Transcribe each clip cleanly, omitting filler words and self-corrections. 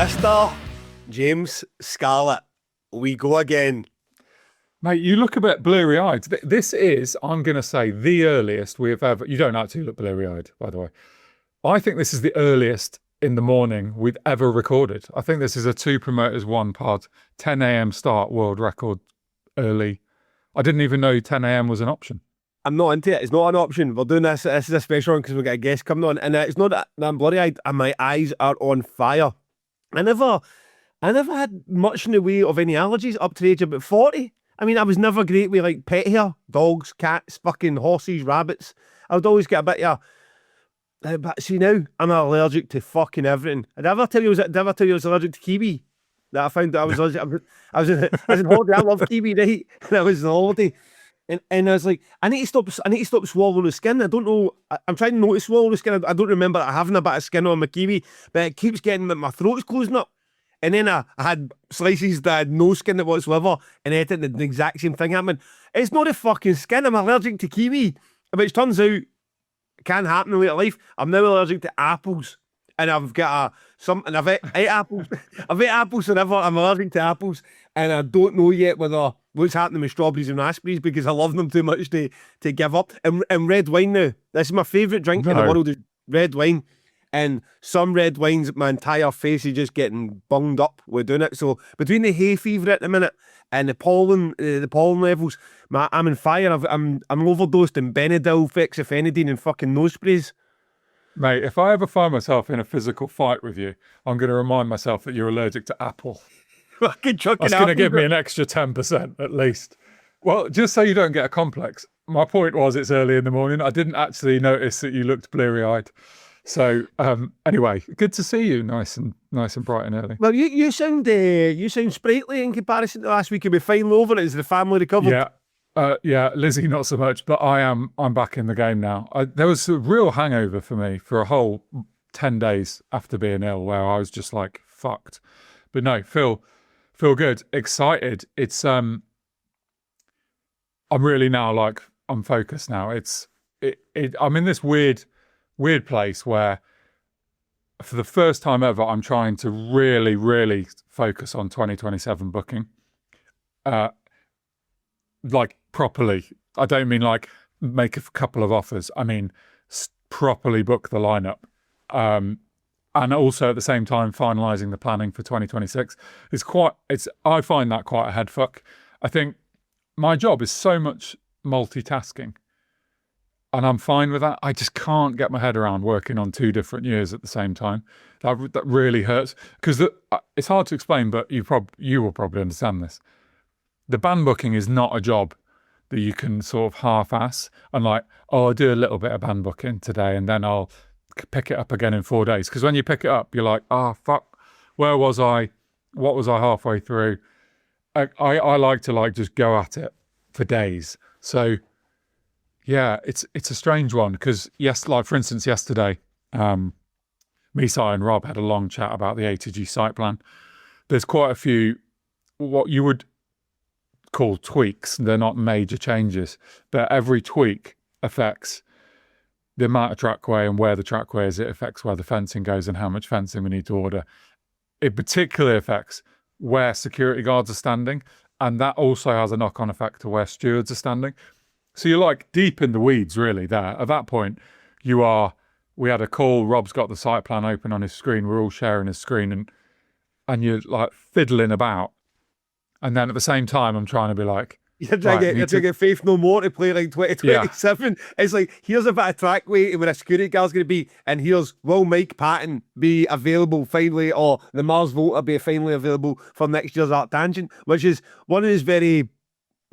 Mr. James Scarlett, we go again. Mate, you look a bit blurry-eyed. This is, I'm going to say, the earliest we have ever... You don't actually look blurry-eyed, by the way. I think this is the earliest in the morning we've ever recorded. I think this is a 2 promoters 1 pod, 10 a.m. start, world record, early. I didn't even know 10 a.m. was an option. I'm not into it. It's not an option. We're doing this. This is a special one because we've got a guest coming on. And it's not that I'm blurry-eyed and my eyes are on fire. I never had much in the way of any allergies up to the age of about 40. I mean, I was never great with like pet hair, dogs, cats, fucking horses, rabbits. I would always get a bit of but see now, I'm allergic to fucking everything. Did I ever tell you I was allergic to kiwi? That I found out I was allergic. I was in holiday. I love kiwi, right? And I was on holiday. And I was like, I need to stop swallowing the skin. I don't know. I'm trying not to swallow the skin. I don't remember having a bit of skin on my kiwi, but it keeps getting my throat's closing up. And then I had slices that had no skin whatsoever, and I ate it, and the exact same thing happened. It's not a fucking skin. I'm allergic to kiwi, which turns out can happen in later life. I'm now allergic to apples, and I've got and I've ate apples. I've ate apples forever. I'm allergic to apples, and I don't know yet what's happening with strawberries and raspberries because I love them too much to give up. And red wine now. This is my favourite drink in the world is red wine. And some red wines, my entire face is just getting bunged up with doing it. So between the hay fever at the minute and the pollen levels, I'm in fire. I'm overdosed in Benadryl, fexofenadine, and fucking nose sprays. Mate, if I ever find myself in a physical fight with you, I'm going to remind myself that you're allergic to apple. Fucking chucking That's going to give me an extra 10% at least. Well, just so you don't get a complex. My point was it's early in the morning. I didn't actually notice that you looked bleary-eyed. So anyway, good to see you, nice and bright and early. Well, you sound sprightly in comparison to last week. You'll be finally over it. Is the family recovered? Yeah, Lizzie not so much, but I'm back in the game now. There was a real hangover for me for a whole 10 days after being ill, where I was just like fucked. But no, feel good, excited. It's I'm really now like I'm focused now. I'm in this weird place where for the first time ever I'm trying to really, really focus on 2027 booking. Like properly. I don't mean like make a couple of offers. I mean properly book the lineup. And also at the same time finalising the planning for 2026. I find that quite a head fuck. I think my job is so much multitasking. And I'm fine with that. I just can't get my head around working on 2 different years at the same time. That really hurts. Because it's hard to explain, but you will probably understand this. The band booking is not a job that you can sort of half-ass and like, oh, I'll do a little bit of band booking today and then I'll pick it up again in 4 days. Because when you pick it up, you're like, fuck, where was I? What was I halfway through? I like to like just go at it for days. So... yeah, it's a strange one because like for instance yesterday, Misai and Rob had a long chat about the A2G site plan. There's quite a few what you would call tweaks. They're not major changes, but every tweak affects the amount of trackway and where the trackway is. It affects where the fencing goes and how much fencing we need to order. It particularly affects where security guards are standing, and that also has a knock-on effect to where stewards are standing. So you're like deep in the weeds, really, there. At that point, we had a call, Rob's got the site plan open on his screen, we're all sharing his screen, and you're like fiddling about. And then at the same time, I'm trying to be like... You're trying to get Faith No More to play like 2027. Yeah. It's like, here's a bit of trackway where a security guard's going to be, and here's, will Mike Patton be available finally, or the Mars Volta be finally available for next year's Art Tangent, which is one of his very...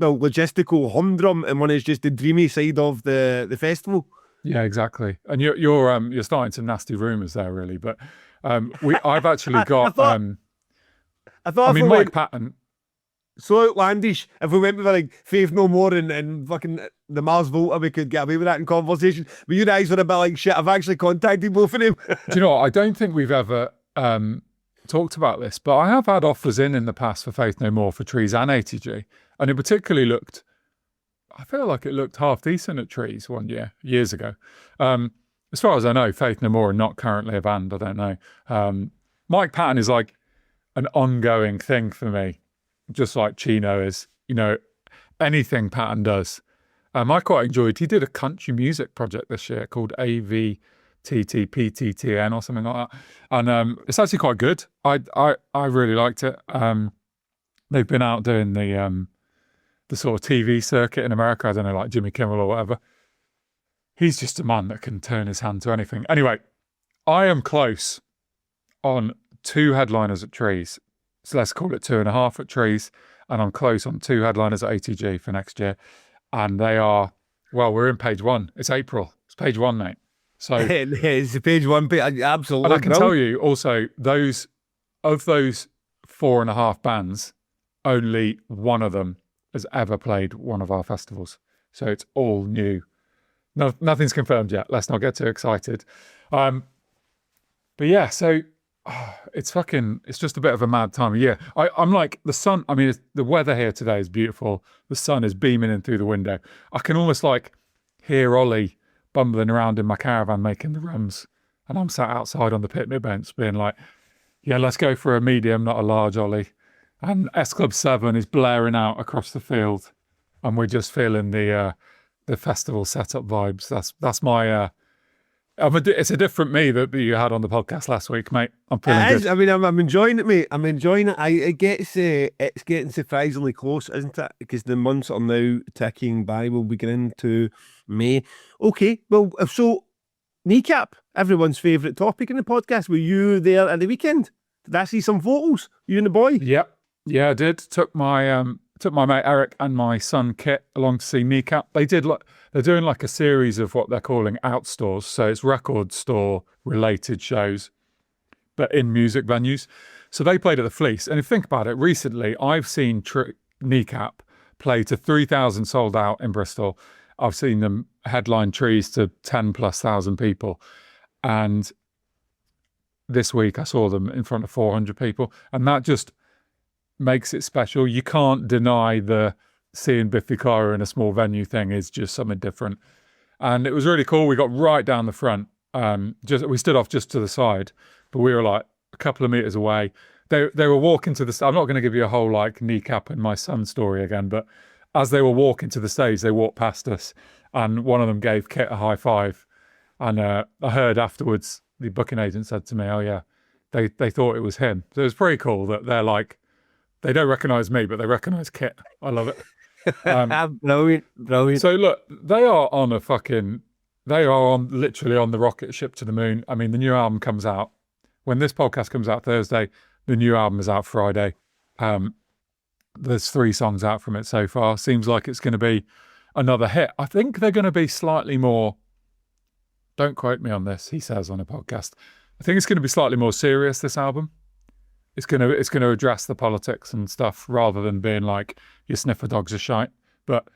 logistical humdrum, and one is just the dreamy side of the festival. Yeah, exactly. And you're starting some nasty rumours there, really. But I've actually got. Mike Patton. So outlandish. If we went with like Faith No More and fucking the Mars Volta, we could get away with that in conversation. But you guys were a bit like shit. I've actually contacted both of them. Do you know what? I don't think we've ever talked about this, but I have had offers in the past for Faith No More for Trees and ATG. And it particularly I feel like it looked half decent at Trees years ago. As far as I know, Faith No More are not currently a band. I don't know. Mike Patton is like, an ongoing thing for me, just like Chino is. You know, anything Patton does. I quite enjoyed. He did a country music project this year called AVTTPTTN or something like that, and it's actually quite good. I really liked it. They've been out doing the sort of TV circuit in America. I don't know, like Jimmy Kimmel or whatever. He's just a man that can turn his hand to anything. Anyway, I am close on 2 headliners at Trees. So let's call it 2.5 at Trees. And I'm close on 2 headliners at ATG for next year. And they are, well, we're in page 1. It's April. It's page 1, mate. So it's page 1, absolutely. And I can tell you also, those 4.5 bands, only one of them has ever played one of our festivals. So it's all new. No, nothing's confirmed yet. Let's not get too excited. But yeah, so it's just a bit of a mad time of year. I'm like, the sun, I mean, the weather here today is beautiful. The sun is beaming in through the window. I can almost like hear Ollie bumbling around in my caravan making the runs. And I'm sat outside on the picnic bench being like, yeah, let's go for a medium, not a large, Ollie. And S Club 7 is blaring out across the field. And we're just feeling the festival setup vibes. That's my... it's a different me that you had on the podcast last week, mate. I'm feeling good. I mean, I'm enjoying it, mate. I'm enjoying it. It's getting surprisingly close, isn't it? Because the months are now ticking by. We'll be getting into May. Okay, well, so Kneecap, everyone's favourite topic in the podcast. Were you there at the weekend? Did I see some photos? You and the boy? Yep. Yeah, I did. Took my mate Eric and my son Kit along to see Kneecap. They're doing like a series of what they're calling outstores. So it's record store related shows, but in music venues. So they played at the Fleece. And if you think about it, recently I've seen Kneecap play to 3,000 sold out in Bristol. I've seen them headline Trees to 10,000+ people. And this week I saw them in front of 400 people. And that just makes it special. You can't deny the seeing Biffy Clyro in a small venue thing is just something different. And it was really cool. We got right down the front. We stood off just to the side, but we were like a couple of meters away. They were walking to the... I'm not going to give you a whole like Kneecap and my son story again, but as they were walking to the stage, they walked past us and one of them gave Kit a high five. And I heard afterwards, the booking agent said to me, oh yeah, they thought it was him. So it was pretty cool that they're like, they don't recognise me, but they recognise Kit. I love it. Brilliant. So look, they are literally on the rocket ship to the moon. I mean, the new album comes out. When this podcast comes out Thursday, the new album is out Friday. There's 3 songs out from it so far. Seems like it's going to be another hit. I think they're going to be slightly more, don't quote me on this, he says on a podcast. I think it's going to be slightly more serious, this album. It's going to address the politics and stuff rather than being like your sniffer dogs are shite. But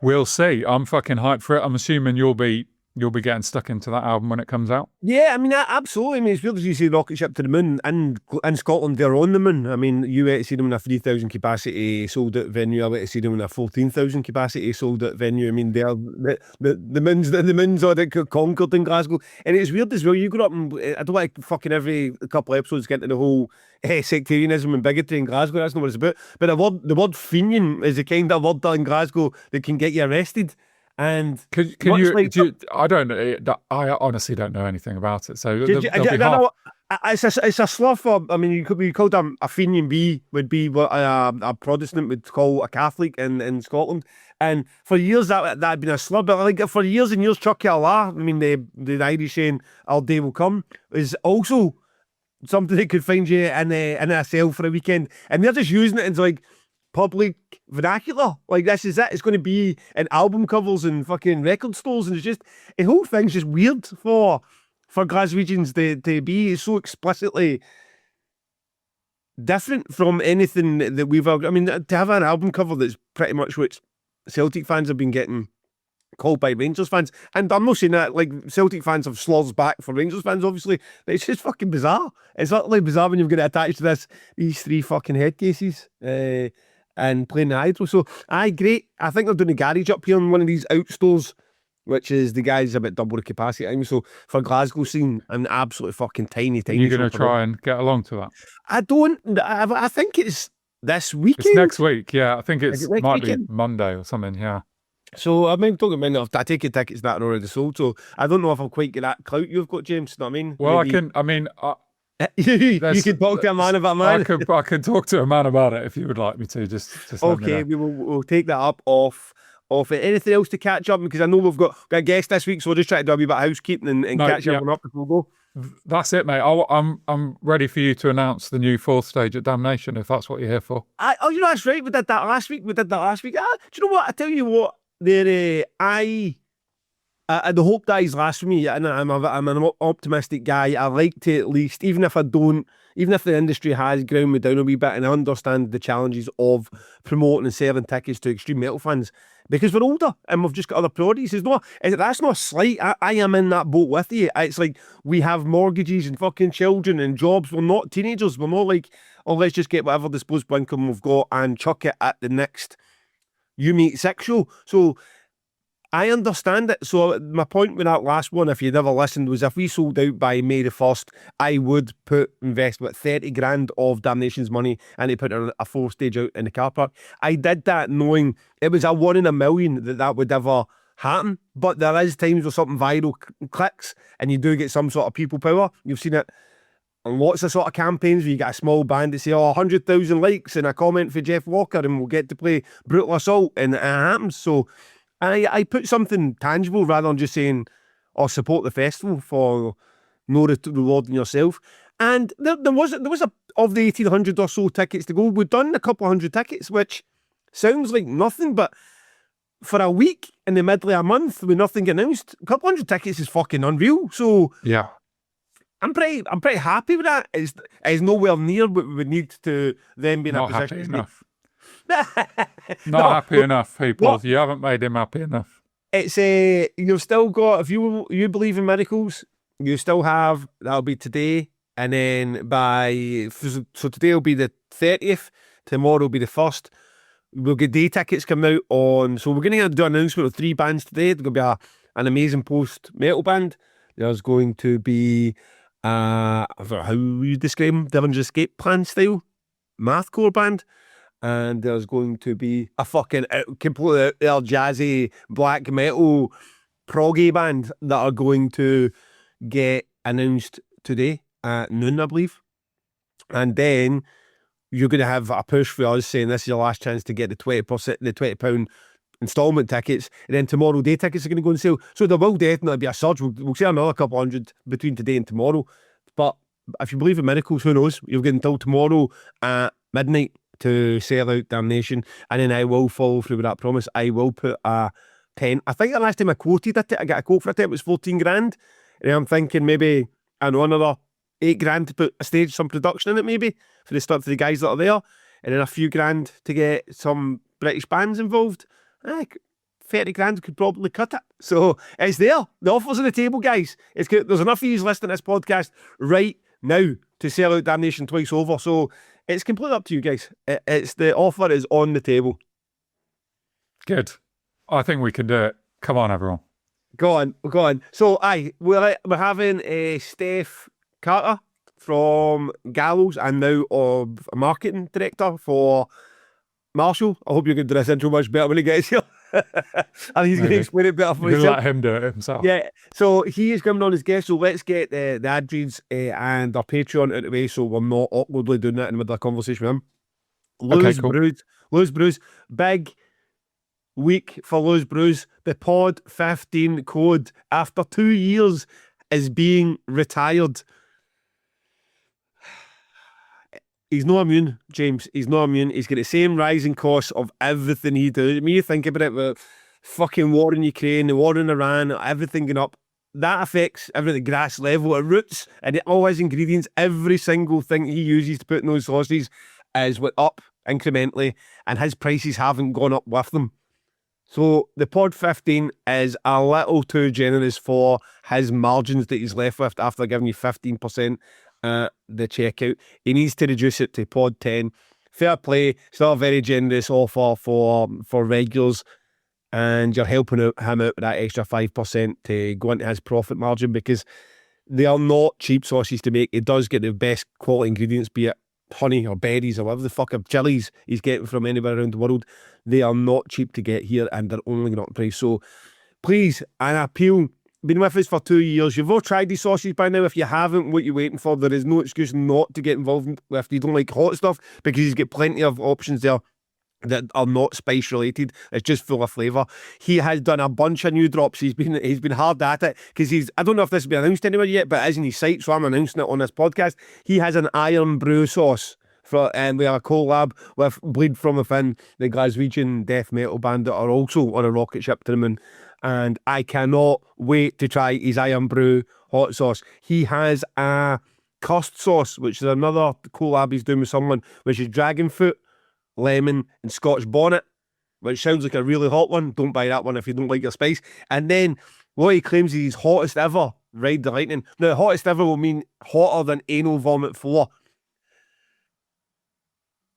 we'll see. I'm fucking hyped for it. I'm assuming you'll be getting stuck into that album when it comes out. Yeah, I mean, absolutely. I mean, it's weird as you say rocket ship to the moon. And in Scotland, they're on the moon. I mean, you went to see them in a 3,000 capacity sold out venue. I went to see them in a 14,000 capacity sold out venue. I mean, they're the moons are conquered in Glasgow. And it's weird as well. You grew up in, I don't like fucking every couple of episodes get into the whole sectarianism and bigotry in Glasgow. That's not what it's about. But the word Fenian is the kind of word that in Glasgow that can get you arrested. And can you? I don't know. I honestly don't know anything about it. So it's a slough. I mean, you could be called a Fenian B would be what a Protestant would call a Catholic in Scotland. And for years that had been a slur. But like for years and years, Chucky Allah. I mean, the Irish saying "Our day will come" is also something that could find you in a cell for a weekend. And they're just using it as like public vernacular. Like, this is it. It's going to be in album covers and fucking record stores, and it's just, the whole thing's just weird for Glaswegians to be so explicitly different from anything that we've... I mean, to have an album cover that's pretty much what Celtic fans have been getting called by Rangers fans, and I'm not saying that, like, Celtic fans have slurs back for Rangers fans, obviously, but it's just fucking bizarre. It's utterly bizarre when you've got to attach to these 3 fucking head cases, and playing the hydro. So, great. I think they're doing a garage up here in one of these outstores which is the guys about double the capacity. I mean, so for Glasgow scene, an absolutely fucking tiny. You're going to show for try them. and get along to that. I don't. I think it's this weekend. It's next week. Yeah, I think Is it it next might weekend? be Monday or something. Yeah. So I mean, don't get me wrong, I take your tickets that are already sold. So I don't know if I'll quite get that clout you've got, James. You know what I mean? Well, Maybe- I can. I mean, you can talk to a man about a man. I can talk to a man about it if you would like me to. Just let me Okay, know. we'll take that up off it. Anything else to catch up? Because I know we've got a guest this week, so we'll just try to do a wee bit of housekeeping and No, catch yeah. everyone up before we go. That's it, mate. I'm ready for you to announce the new fourth stage at Damnation if that's what you're here for. You know, that's right. We did that last week. Do you know what? I tell you what. The hope dies last for me, and I'm an optimistic guy. I like to at least, even if the industry has ground me down a wee bit, and I understand the challenges of promoting and selling tickets to extreme metal fans, because we're older and we've just got other priorities. That's not a slight. I am in that boat with you. It's like we have mortgages and fucking children and jobs. We're not teenagers. We're not like, oh, let's just get whatever disposable income we've got and chuck it at the next You Meet Six show. So I understand it. So my point with that last one, if you never listened, was if we sold out by May the 1st, I would invest about 30 grand of Damnation's money and they put a fourth stage out in the car park. I did that knowing it was a 1 in a million that would ever happen. But there is times where something viral clicks and you do get some sort of people power. You've seen it on lots of sort of campaigns where you get a small band to say, 100,000 likes and a comment for Jeff Walker and we'll get to play Brutal Assault, and it happens. So I put something tangible rather than just saying, support the festival for no rewarding yourself. And there was of the 1,800 or so tickets to go, we've done a couple of hundred tickets, which sounds like nothing, but for a week in the middle of a month with nothing announced, a couple hundred tickets is fucking unreal. So yeah, I'm pretty happy with that. It's nowhere near what we would need to then be in not a happy position. enough. Not happy enough, people. What? You haven't made him happy enough. It's you've still got, if you believe in miracles, you still have, that'll be today, and then so today will be the 30th, tomorrow will be the 1st. We'll get day tickets coming out on, so we're going to do an announcement of 3 bands today. There's going to be an amazing post-metal band. There's going to be, how you describe them, Dillinger's Escape Plan style, mathcore band. And there's going to be a fucking completely out there jazzy black metal proggy band that are going to get announced today at noon, I believe. And then you're going to have a push for us saying this is your last chance to get the £20 instalment tickets. And then tomorrow day tickets are going to go on sale. So there will definitely be a surge. We'll see another couple hundred between today and tomorrow. But if you believe in miracles, who knows? You'll get until tomorrow at midnight to sell out Damnation, and then I will follow through with that promise. I will put a 10. I think the last time I quoted it, I got a quote for it was 14 grand. And I'm thinking maybe another 8 grand to put a stage, some production in it, maybe for the guys that are there, and then a few grand to get some British bands involved. 30 grand could probably cut it. So it's there. The offer's on the table, guys. It's good. There's enough of you listening to this podcast right now to sell out Damnation twice over. So it's completely up to you guys. The offer is on the table. Good. I think we can do it. Come on, everyone. Go on. So, we're having Steph Carter from Gallows and now a marketing director for Marshall. I hope you're going to do this intro much better when he gets here. And he's going to explain it better for himself. Let him do it himself. Yeah, so he is coming on as guest, so let's get the ad reads and our Patreon out of the way so we're not awkwardly doing that in the middle of a conversation with him. Lou's Brews, big week for Lou's Brews. The Pod 15 code, after 2 years, is being retired. He's not immune, James. He's not immune. He's got the same rising costs of everything he does. Me, you think about it, with fucking war in Ukraine, the war in Iran, everything going up. That affects everything, grass level, at roots, and all his ingredients, every single thing he uses to put in those sauces is up incrementally, and his prices haven't gone up with them. So the Pod 15 is a little too generous for his margins that he's left with after giving you 15% the checkout. He needs to reduce it to Pod 10. Fair play, still a very generous offer for regulars. and you're helping him out with that extra 5% to go into his profit margin, because they are not cheap sauces to make. He does get the best quality ingredients, be it honey or berries or whatever the fuck of chilies he's getting from anywhere around the world. They are not cheap to get here, and they're only going up in price. So please, an appeal. Been with us for 2 years. You've all tried these sauces by now. If you haven't, what are you waiting for? There is no excuse not to get involved if you don't like hot stuff, because he's got plenty of options there that are not spice related. It's just full of flavour. He has done a bunch of new drops. He's been hard at it, because I don't know if this has been announced anywhere yet, but it is in his site, so I'm announcing it on this podcast. He has an iron brew sauce and we have a collab with Bleed From Within, the Glaswegian death metal band that are also on a rocket ship to the moon. And I cannot wait to try his iron brew hot sauce. He has a custard sauce, which is another collab he's doing with someone, which is dragon fruit, lemon and Scotch bonnet, which sounds like a really hot one. Don't buy that one if you don't like your spice. And then what he claims is his hottest ever, Ride the Lightning. Now, hottest ever will mean hotter than anal vomit floor.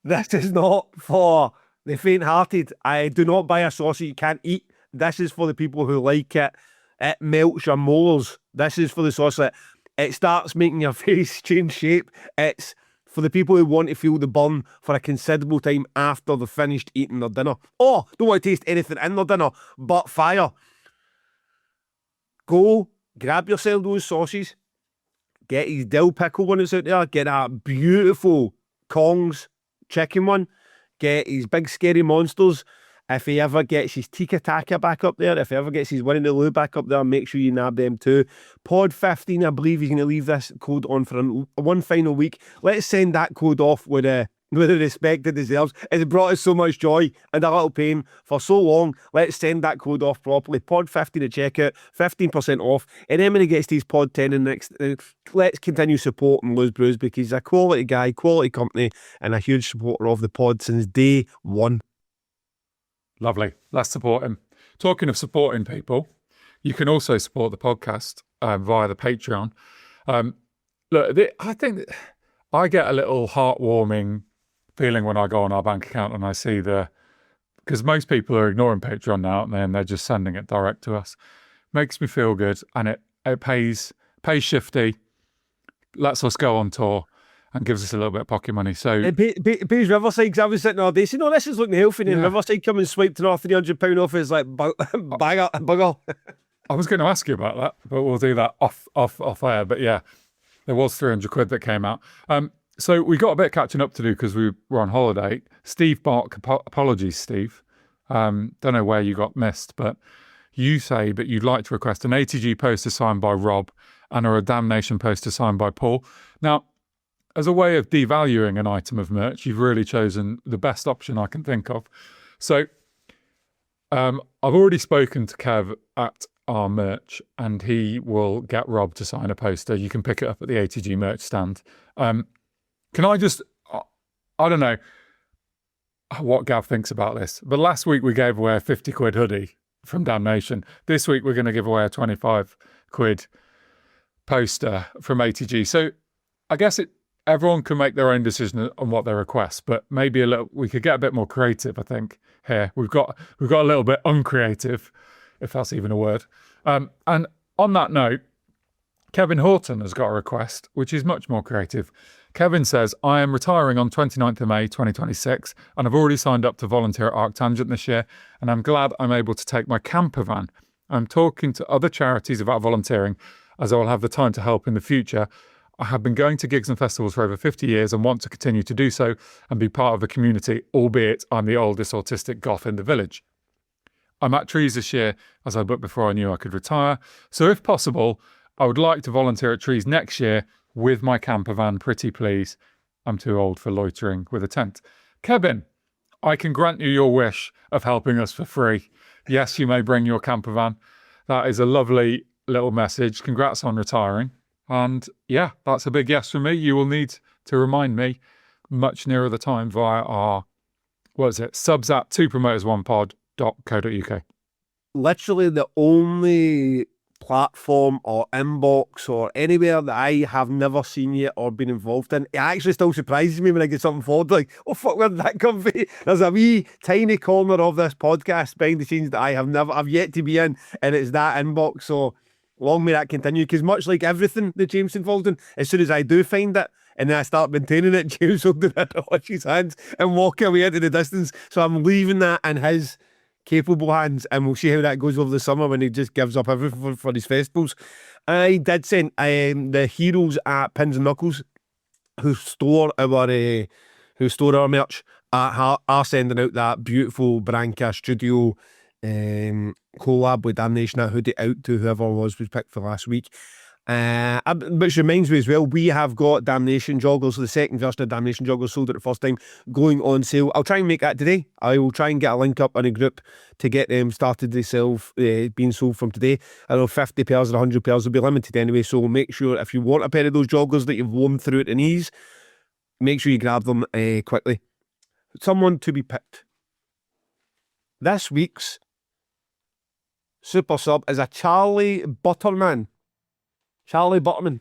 This is not for the faint-hearted. I do not buy a sauce that you can't eat. This is for the people who like it. It melts your molars. This is for the sauce that it starts making your face change shape. It's for the people who want to feel the burn for a considerable time after they've finished eating their dinner, or don't want to taste anything in their dinner but fire. Go grab yourself those sauces. Get his dill pickle one that's out there. Get that beautiful Kong's chicken one. Get his big scary monsters. If he ever gets his Tika Taka back up there, if he ever gets his Winnie the Loo back up there, make sure you nab them too. Pod 15, I believe he's going to leave this code on for one final week. Let's send that code off with the respect it deserves. It's brought us so much joy and a little pain for so long. Let's send that code off properly. Pod 15 at checkout, 15% off. And then when he gets these Pod 10 in next, let's continue supporting Lou's Brews, because he's a quality guy, quality company, and a huge supporter of the pod since day one. Lovely. Let's support him. Talking of supporting people, you can also support the podcast via the Patreon. Look, I think I get a little heartwarming feeling when I go on our bank account and I see because most people are ignoring Patreon now and then they're just sending it direct to us. Makes me feel good, and it pays Shifty, lets us go on tour, and gives us a little bit of pocket money. So it pays Riverside, because I was sitting all day saying, "No, this is looking healthy." And Riverside come and swiped another £300 off his like bugger. I was going to ask you about that, but we'll do that off air. But yeah, there was 300 quid that came out. So we got a bit of catching up to do because we were on holiday. Steve Bark, apologies, Steve. Don't know where you got missed, but you say that you'd like to request an ATG poster signed by Rob and a Damnation poster signed by Paul. Now, as a way of devaluing an item of merch, you've really chosen the best option I can think of. So I've already spoken to Kev at our merch, and he will get Rob to sign a poster. You can pick it up at the ATG merch stand. Can I just, I don't know what Gav thinks about this, but last week we gave away a 50 quid hoodie from Damnation. This week we're going to give away a 25 quid poster from ATG. So I guess everyone can make their own decision on what they request, but maybe we could get a bit more creative, I think, here. We've got a little bit uncreative, if that's even a word. And on that note, Kevin Horton has got a request, which is much more creative. Kevin says, I am retiring on 29th of May 2026, and I've already signed up to volunteer at Arctangent this year, and I'm glad I'm able to take my camper van. I'm talking to other charities about volunteering, as I will have the time to help in the future. I have been going to gigs and festivals for over 50 years and want to continue to do so and be part of a community, albeit I'm the oldest autistic goth in the village. I'm at Trees this year, as I booked before I knew I could retire. So if possible, I would like to volunteer at Trees next year with my camper van, pretty please. I'm too old for loitering with a tent. Kevin, I can grant you your wish of helping us for free. Yes, you may bring your camper van. That is a lovely little message. Congrats on retiring. And yeah, that's a big yes from me. You will need to remind me much nearer the time via our, subs at 2promoters1pod.co.uk. Literally the only platform or inbox or anywhere that I have never seen yet or been involved in. It actually still surprises me when I get something forward like, oh fuck, where did that come from? There's a wee tiny corner of this podcast behind the scenes that I've yet to be in, and it's that inbox. So long may that continue, because much like everything that James involved in, as soon as I do find it and then I start maintaining it, James will do that to wash his hands and walk away into the distance. So I'm leaving that in his capable hands, and we'll see how that goes over the summer when he just gives up everything for his festivals. I did send the heroes at Pins and Knuckles, who store our merch, are sending out that beautiful Branca Studio collab with Damnation at Hoodie out to whoever was picked for last week. Which reminds me as well, we have got Damnation joggers, the second version of Damnation joggers sold at the first time, going on sale. I'll try and make that today. I will try and get a link up in a group to get them started themselves, being sold from today. I know 50 pairs or 100 pairs will be limited anyway, so make sure if you want a pair of those joggers that you've worn through at the knees, make sure you grab them quickly. Someone to be picked. This week's super sub is a Charlie Butterman. Charlie Butterman.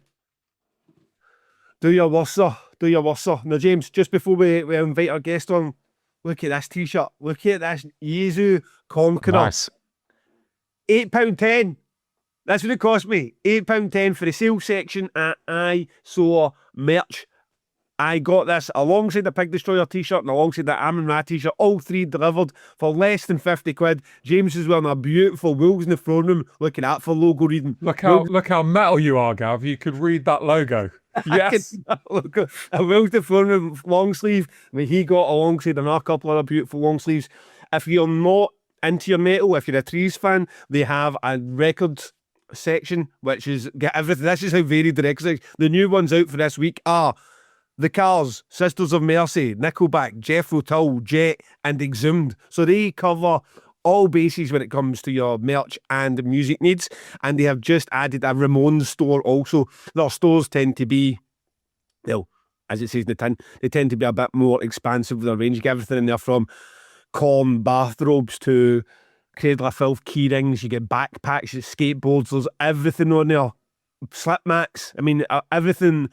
Do your worst, sir. Do your worst, sir. Now, James, just before we invite our guest on, look at this t-shirt. Look at this Yeezu Conqueror. Nice. £8.10. That's what it cost me. £8.10 for the sale section at I Saw Merch. I got this alongside the Pig Destroyer t-shirt and alongside the Amon Ra t-shirt, all three delivered for less than 50 quid. James is wearing a beautiful Wolves in the Throne Room. Look at that for logo reading. Look how metal you are, Gav. You could read that logo. Yes. Look, a Wolves in the Throne Room long sleeve. I mean, he got alongside another couple of other beautiful long sleeves. If you're not into your metal, if you're a Trees fan, they have a records section, which is get everything. This is how varied the records are. The new ones out for this week are The Cars, Sisters of Mercy, Nickelback, Jethro Tull, Jet, and Exhumed. So they cover all bases when it comes to your merch and music needs. And they have just added a Ramones store also. Their stores tend to be, well, as it says in the tin, they tend to be a bit more expansive with their range. You get everything in there from Korn bathrobes to Cradle of Filth key rings. You get backpacks, skateboards, there's everything on there. Slip mats, I mean, everything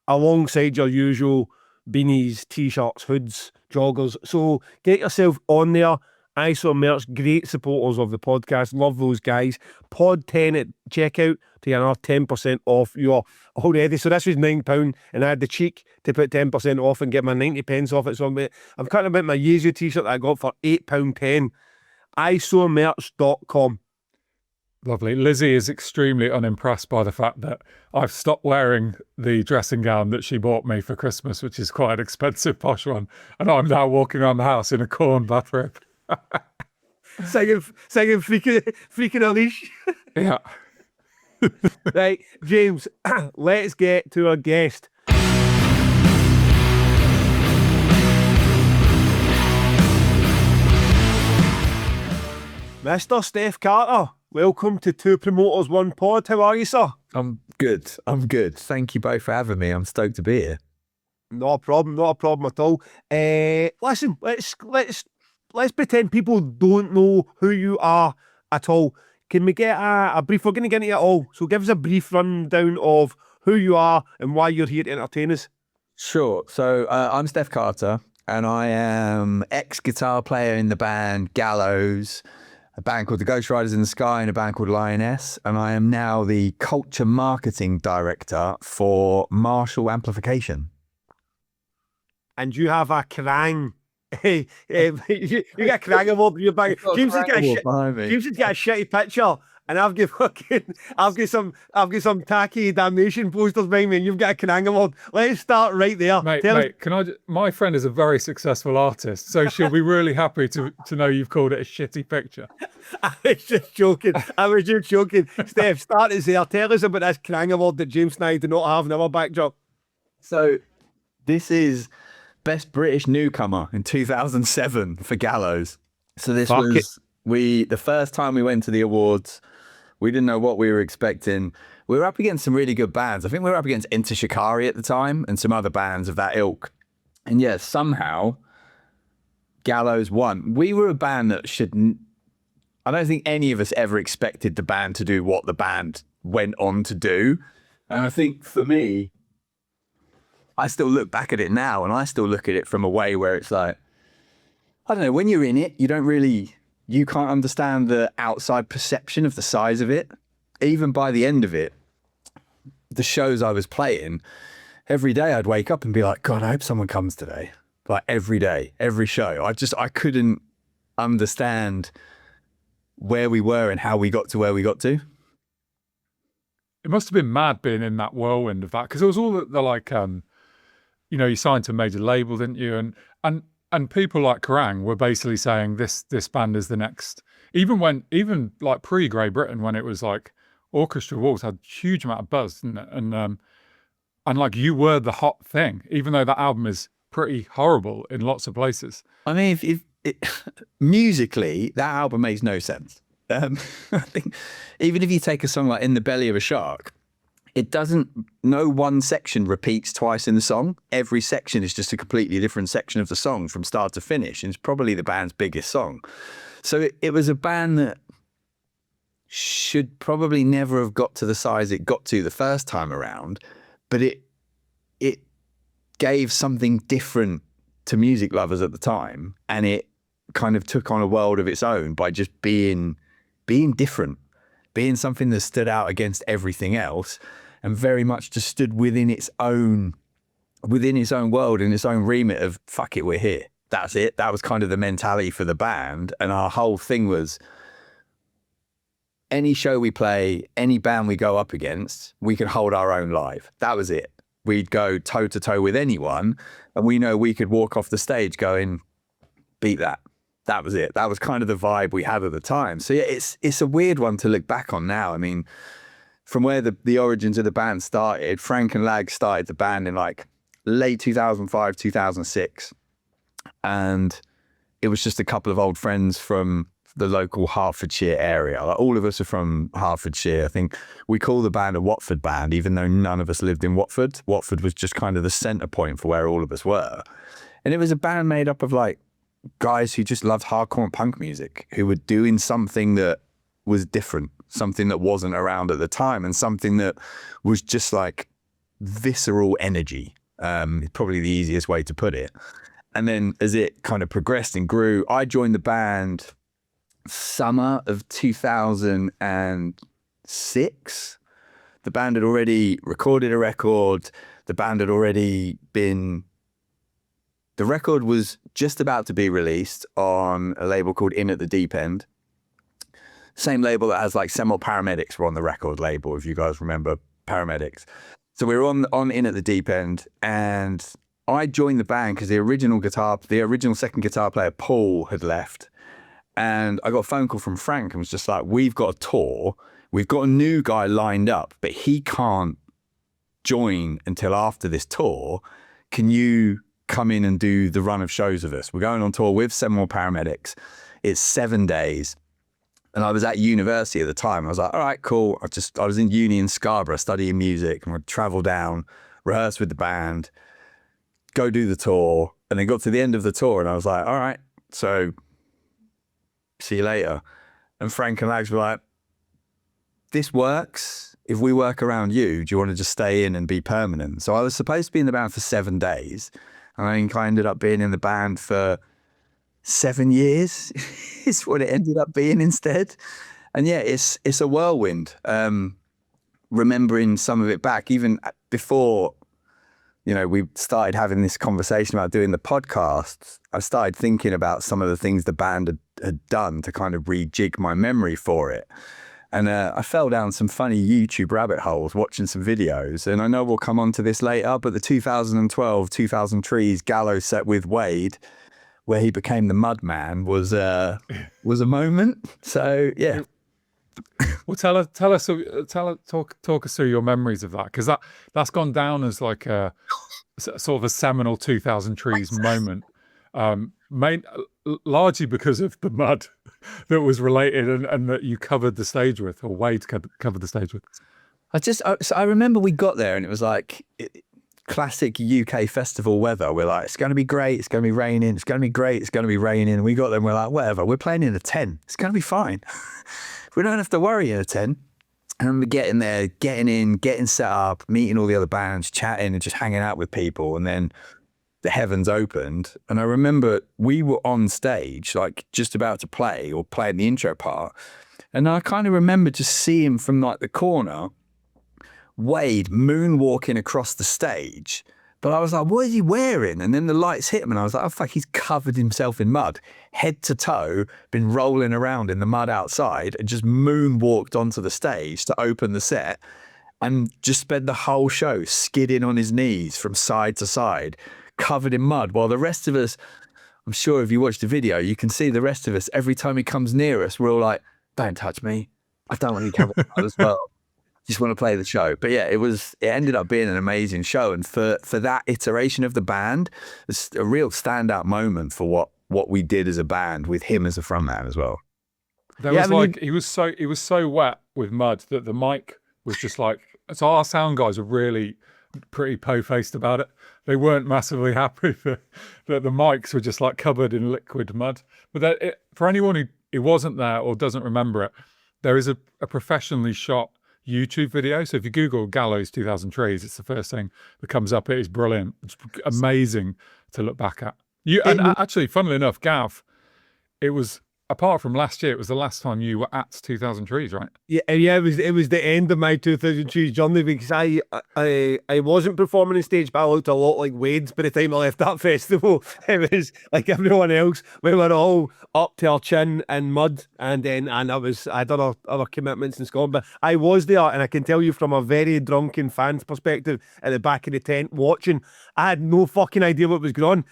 alongside your usual beanies, t-shirts, hoods, joggers. So get yourself on there. ISO Merch, great supporters of the podcast. Love those guys. Pod 10 at checkout to get another 10% off your already. So this was £9 and I had the cheek to put 10% off and get my 90 pence off it. So I'm cutting about my Yeezu t-shirt that I got for £8.10. isomerch.com. Lovely. Lizzie is extremely unimpressed by the fact that I've stopped wearing the dressing gown that she bought me for Christmas, which is quite an expensive posh one, and I'm now walking around the house in a Korn bathrobe. singing freaking Unleash. Yeah. Right, James, let's get to our guest. Mr. Steph Carter, welcome to Two Promoters, One Pod. How are you, sir? I'm good. Thank you both for having me. I'm stoked to be here. Not a problem at all. Listen, let's pretend people don't know who you are at all. Can we get a brief? We're going to get into it all. So give us a brief rundown of who you are and why you're here to entertain us. Sure. So I'm Steph Carter, and I am ex-guitar player in the band Gallows, a band called the Ghost Riders in the Sky, and a band called Lioness. And I am now the culture marketing director for Marshall Amplification. And you have a Krang. You got a Krang award in your bag. James has got a shitty picture, and I've got some tacky Damnation posters behind me, and you've got a Krang award. Let's start right there. Mate, my friend is a very successful artist, so she'll be really happy to know you've called it a shitty picture. I was just joking. Steph, start us there. Tell us about this Krang award that James and I do not have in our backdrop. So this is Best British Newcomer in 2007 for Gallows. So this the first time we went to the awards, we didn't know what we were expecting. We were up against some really good bands. I think we were up against Enter Shikari at the time and some other bands of that ilk. And yeah, somehow Gallows won. We were a band that I don't think any of us ever expected the band to do what the band went on to do. And I think for me, I still look back at it now and I still look at it from a way where it's like, I don't know, when you're in it, you can't understand the outside perception of the size of it. Even by the end of it, the shows I was playing, every day I'd wake up and be like, God, I hope someone comes today. Like every day, every show. I couldn't understand where we were and how we got to where we got to. It must have been mad being in that whirlwind of that, because it was all the like, you signed to a major label, didn't you? And people like Kerrang were basically saying this band is the next. Even like pre-Grey Britain, when it was like Orchestra Waltz had a huge amount of buzz, didn't it? And like you were the hot thing, even though that album is pretty horrible in lots of places. I mean, musically, that album makes no sense. I think even if you take a song like In the Belly of a Shark, no one section repeats twice in the song. Every section is just a completely different section of the song from start to finish. And it's probably the band's biggest song. So it was a band that should probably never have got to the size it got to the first time around, but it gave something different to music lovers at the time, and it kind of took on a world of its own by just being different, being something that stood out against everything else, and very much just stood within its own world, in its own remit of fuck it, we're here. That's it. That was kind of the mentality for the band, and our whole thing was, any show we play, any band we go up against, we can hold our own live. That was it. We'd go toe to toe with anyone, and we know we could walk off the stage going, beat that. That was it. That was kind of the vibe we had at the time. So yeah, it's a weird one to look back on now. I mean, from where the origins of the band started, Frank and Lag started the band in like late 2005, 2006. And it was just a couple of old friends from the local Hertfordshire area. Like, all of us are from Hertfordshire. I think we call the band a Watford band, even though none of us lived in Watford. Watford was just kind of the centre point for where all of us were. And it was a band made up of like guys who just loved hardcore and punk music, who were doing something that was different, something that wasn't around at the time, and something that was just like visceral energy. Probably the easiest way to put it. And then as it kind of progressed and grew, I joined the band summer of 2006. The band had already recorded a record. The record was just about to be released on a label called In at the Deep End. Same label that has like Semel Paramedics were on the record label, if you guys remember Paramedics. So we were on In at the Deep End, and I joined the band because the original second guitar player, Paul, had left. And I got a phone call from Frank and was just like, we've got a tour. We've got a new guy lined up, but he can't join until after this tour. Can you come in and do the run of shows with us? We're going on tour with Semel Paramedics. It's 7 days. And I was at university at the time. I was like, all right, cool. I was in uni in Scarborough studying music, and I'd travel down, rehearse with the band, go do the tour. And then got to the end of the tour and I was like, all right, so see you later. And Frank and Lags were like, this works. If we work around you, do you want to just stay in and be permanent? So I was supposed to be in the band for 7 days. And I think I ended up being in the band for 7 years is what it ended up being instead. And yeah, it's a whirlwind. Remembering some of it back, even before, we started having this conversation about doing the podcast, I started thinking about some of the things the band had done to kind of rejig my memory for it. And I fell down some funny YouTube rabbit holes watching some videos. And I know we'll come on to this later, but the 2012 2000 Trees Gallows set with Wade, where he became the Mud Man, was a moment. So yeah. Well, talk us through your memories of that, because that's gone down as like a sort of a seminal 2000 Trees moment, largely because of the mud that was related and that you covered the stage with, or Wade covered the stage with. I remember we got there and it was like, classic UK festival weather. We're like, it's going to be great. It's going to be raining. It's going to be great. It's going to be raining. And we got them. We're like, whatever. We're playing in a tent. It's going to be fine. We don't have to worry in a tent. And we're getting there, getting in, getting set up, meeting all the other bands, chatting and just hanging out with people. And then the heavens opened. And I remember we were on stage, like just about to play or playing the intro part. And I kind of remember just seeing from like the corner, Wade moonwalking across the stage. But I was like, what is he wearing? And then the lights hit him and I was like, oh fuck, he's covered himself in mud, head to toe, been rolling around in the mud outside and just moonwalked onto the stage to open the set and just spent the whole show skidding on his knees from side to side, covered in mud, while the rest of us, I'm sure if you watch the video, you can see the rest of us, every time he comes near us, we're all like, don't touch me. I don't want to be covered in mud as well. Just want to play the show. But yeah, it ended up being an amazing show. And for that iteration of the band, it's a real standout moment for what we did as a band with him as a frontman as well. He was so wet with mud that the mic was just like, so our sound guys were really pretty po-faced about it. They weren't massively happy that the mics were just like covered in liquid mud. But for anyone who wasn't there or doesn't remember it, there is a professionally shot YouTube video. So if you Google Gallows 2000 Trees, it's the first thing that comes up. It is brilliant. It's amazing to look back at. Actually, funnily enough, Gav, it was, apart from last year, it was the last time you were at 2000 Trees, right? Yeah. It was the end of my 2000 Trees journey because I wasn't performing on stage, but I looked a lot like Wade's by the time I left that festival. It was like everyone else. We were all up to our chin in mud, and I'd other commitments in Scotland, but I was there, and I can tell you from a very drunken fan's perspective at the back of the tent watching, I had no fucking idea what was going on.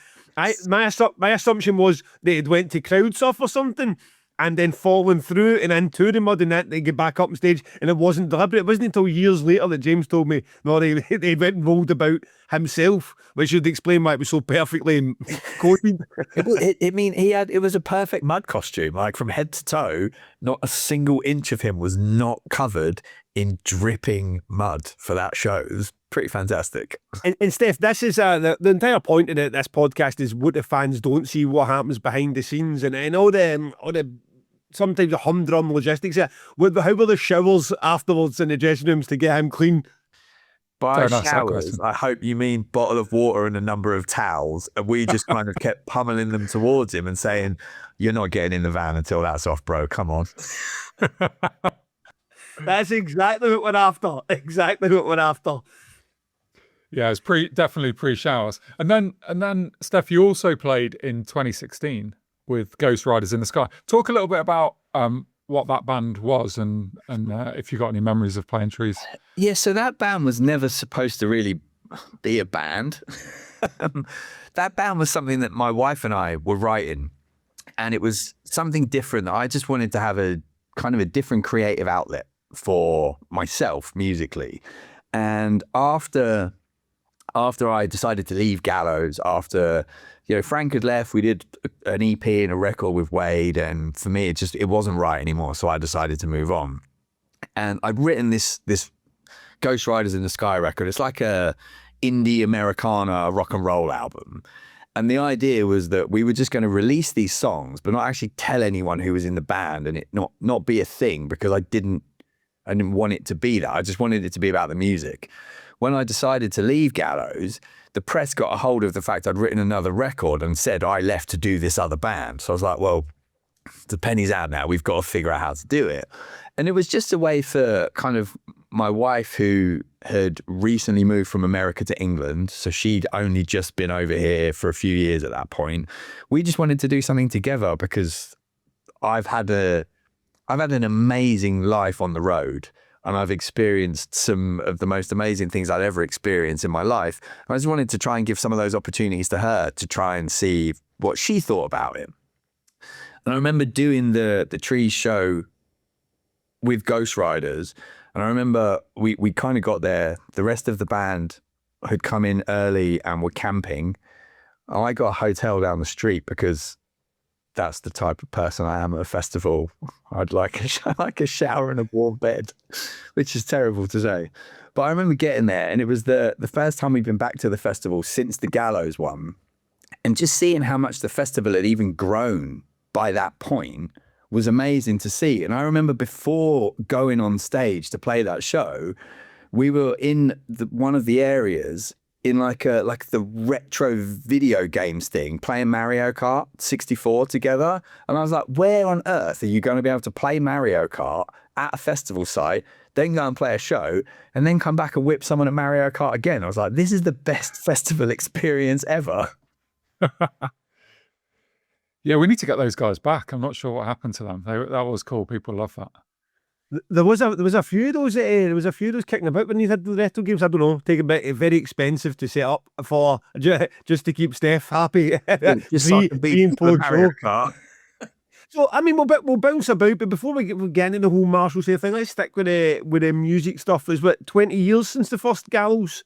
My assumption was they had went to crowd surf or something and then fallen through and into the mud and then they get back up on stage, and it wasn't deliberate. It wasn't until years later that James told me, no, they went and rolled about himself, which should explain why it was so perfectly coded. It was a perfect mud costume, like from head to toe. Not a single inch of him was not covered in dripping mud for that show. It was pretty fantastic. And Steph, this is the entire point of this podcast is what the fans don't see, what happens behind the scenes, and all the sometimes the humdrum logistics. How were the showers afterwards in the dressing rooms to get him clean? By showers, I hope you mean bottle of water and a number of towels. And we just kind of kept pummeling them towards him and saying, you're not getting in the van until that's off, bro. Come on. That's exactly what we're after. Exactly what we're after. Yeah, it's definitely pre-showers. And then Steph, you also played in 2016 with Ghost Riders in the Sky. Talk a little bit about what that band was and if you got any memories of playing Trees. Yeah, so that band was never supposed to really be a band. That band was something that my wife and I were writing, and it was something different. I just wanted to have a kind of a different creative outlet for myself musically. And after I decided to leave Gallows, after Frank had left, we did an EP and a record with Wade, and for me it wasn't right anymore, so I decided to move on. And I'd written this Ghost Riders in the Sky record. It's like a indie Americana rock and roll album. And the idea was that we were just going to release these songs, but not actually tell anyone who was in the band, and it not be a thing, because I didn't want it to be that. I just wanted it to be about the music. When I decided to leave Gallows, the press got a hold of the fact I'd written another record and said I left to do this other band. So I was like, well, the penny's out now. We've got to figure out how to do it. And it was just a way for kind of my wife, who had recently moved from America to England. So she'd only just been over here for a few years at that point. We just wanted to do something together because I've had an amazing life on the road. And I've experienced some of the most amazing things I'd ever experienced in my life. I just wanted to try and give some of those opportunities to her to try and see what she thought about it. And I remember doing the Trees show with Ghost Riders. And I remember we kind of got there. The rest of the band had come in early and were camping. I got a hotel down the street because that's the type of person I am at a festival. I'd like like a shower and a warm bed, which is terrible to say. But I remember getting there, and it was the first time we've been back to the festival since the Gallows one, and just seeing how much the festival had even grown by that point was amazing to see. And I remember before going on stage to play that show, we were in one of the areas in like the retro video games thing, playing Mario Kart 64 together. And I was like, where on earth are you going to be able to play Mario Kart at a festival site, then go and play a show, and then come back and whip someone at Mario Kart again? I was like, this is the best festival experience ever. Yeah, we need to get those guys back. I'm not sure what happened to them. That was cool. People love that. There was a few of those. There was a few of those kicking about when you had the retro games. I don't know, take a bit very expensive to set up for just to keep Steph happy. Just so I can be Mario Kart. So I mean, we'll bounce about, but before we get into the whole Marshall say thing, let's stick with the music stuff. There's what 20 years since the first Gallows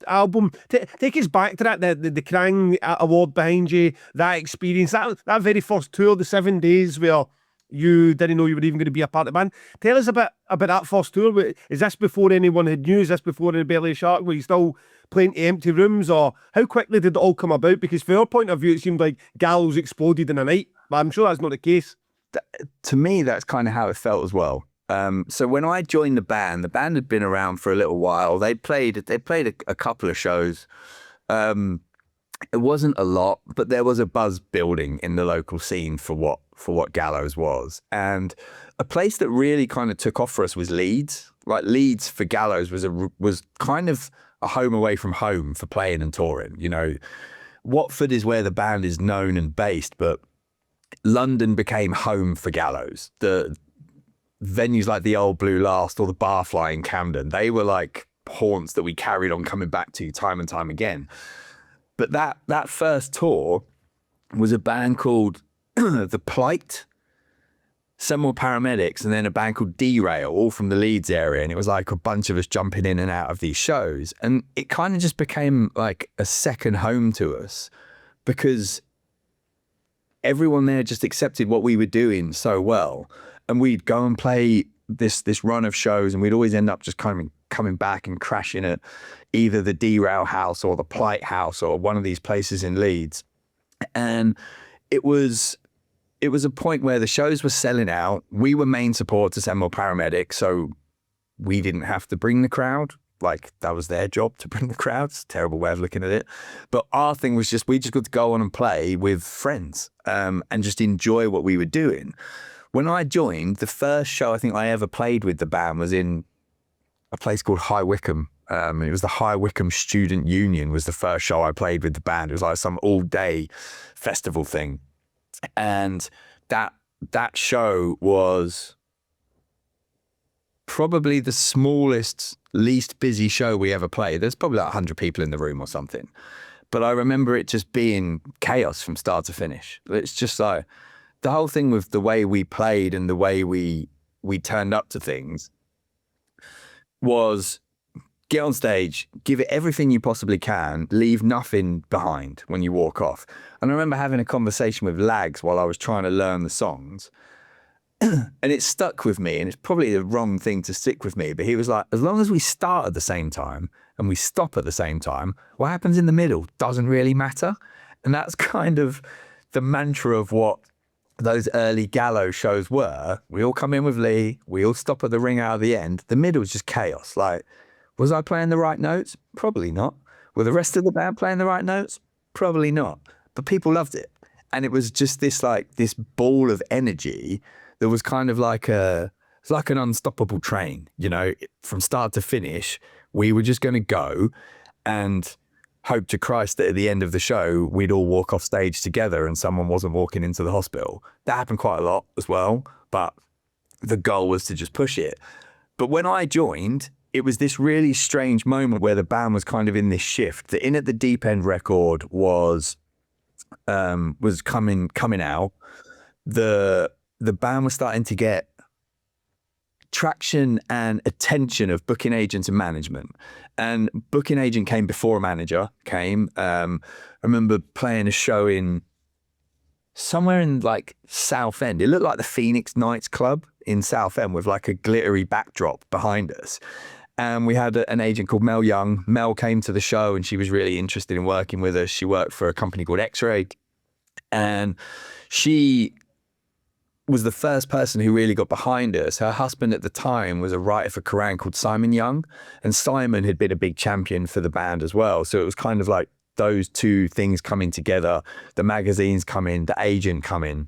album. Take us back to that the Krang award behind you, that experience, that very first tour, the 7 days where you didn't know you were even going to be a part of the band. Tell us about that first tour. Is this before anyone had knew? Is this before the Belly of Shark? Were you still playing to empty rooms, or how quickly did it all come about? Because from our point of view, it seemed like Gallows exploded in a night, but I'm sure that's not the case. To me, that's kind of how it felt as well. So when I joined the band had been around for a little while. They played a couple of shows. It wasn't a lot, but there was a buzz building in the local scene for what Gallows was. And a place that really kind of took off for us was Leeds. Like Leeds for Gallows was kind of a home away from home for playing and touring. You know, Watford is where the band is known and based, but London became home for Gallows. The venues like the Old Blue Last or the Barfly in Camden, they were like haunts that we carried on coming back to time and time again. But that first tour was a band called The Plight, some more paramedics, and then a band called Derail, all from the Leeds area. And it was like a bunch of us jumping in and out of these shows. And it kind of just became like a second home to us because everyone there just accepted what we were doing so well. And we'd go and play this run of shows, and we'd always end up just coming back and crashing at either the Derail house or the Plight house or one of these places in Leeds. And it was a point where the shows were selling out. We were main support to Send Paramedics, so we didn't have to bring the crowd. Like, that was their job to bring the crowd. It's a terrible way of looking at it. But our thing was we just got to go on and play with friends and just enjoy what we were doing. When I joined, the first show I think I ever played with the band was in a place called High Wycombe. It was the High Wycombe Student Union was the first show I played with the band. It was like some all-day festival thing. And that show was probably the smallest, least busy show we ever played. There's probably like 100 people in the room or something. But I remember it just being chaos from start to finish. It's just like the whole thing with the way we played and the way we turned up to things was get on stage, give it everything you possibly can, leave nothing behind when you walk off. And I remember having a conversation with Lags while I was trying to learn the songs. And it stuck with me, and it's probably the wrong thing to stick with me, but he was like, as long as we start at the same time and we stop at the same time, what happens in the middle doesn't really matter. And that's kind of the mantra of what those early Gallows shows were. We all come in with Lee, we all stop at the ring out of the end. The middle is just chaos. Like, was I playing the right notes? Probably not. Were the rest of the band playing the right notes? Probably not. But people loved it. And it was just this ball of energy that was kind of like it's like an unstoppable train, you know, from start to finish. We were just going to go and hope to Christ that at the end of the show, we'd all walk off stage together and someone wasn't walking into the hospital. That happened quite a lot as well, but the goal was to just push it. But when I joined, it was this really strange moment where the band was kind of in this shift. The In at the Deep End record was coming out. The band was starting to get traction and attention of booking agents and management. And booking agent came before a manager came. I remember playing a show in somewhere in like Southend. It looked like the Phoenix Nights Club in Southend with like a glittery backdrop behind us. And we had an agent called Mel Young. Mel came to the show and she was really interested in working with us. She worked for a company called X-Ray. And she was the first person who really got behind us. Her husband at the time was a writer for Kerrang called Simon Young. And Simon had been a big champion for the band as well. So it was kind of like those two things coming together. The magazines come in, the agent come in.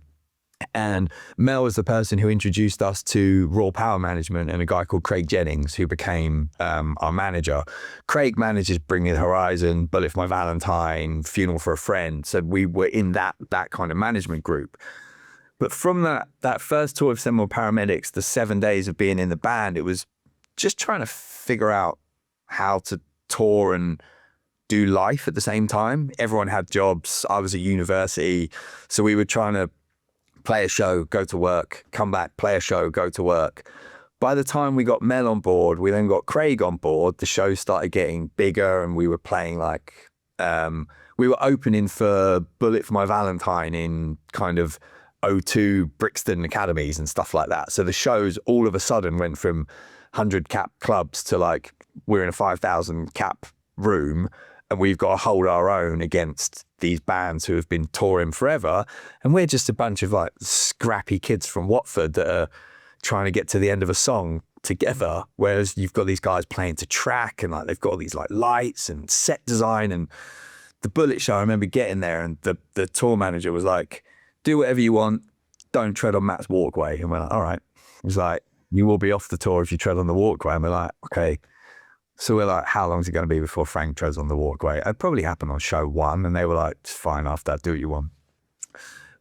And Mel was the person who introduced us to Raw Power Management and a guy called Craig Jennings, who became our manager. Craig manages Bring the Horizon, Bullet for My Valentine, Funeral for a Friend. So we were in that kind of management group. But from that first tour of Seminole Paramedics, the 7 days of being in the band, it was just trying to figure out how to tour and do life at the same time. Everyone had jobs. I was at university. So we were trying to play a show, go to work, come back, play a show, go to work. By the time we got Mel on board, we then got Craig on board, the show started getting bigger and we were playing like, we were opening for Bullet for My Valentine in kind of O2 Brixton academies and stuff like that. So the shows all of a sudden went from 100 cap clubs to like, we're in a 5,000 cap room and we've got to hold our own against these bands who have been touring forever. And we're just a bunch of like scrappy kids from Watford that are trying to get to the end of a song together. Whereas you've got these guys playing to track and like they've got all these like lights and set design. And the Bullet show, I remember getting there and the tour manager was like, do whatever you want, don't tread on Matt's walkway. And we're like, all right. He was like, you will be off the tour if you tread on the walkway. And we're like, okay. So we're like, how long is it going to be before Frank treads on the walkway? It'd probably happen on show 1. And they were like, it's fine after that, do what you want.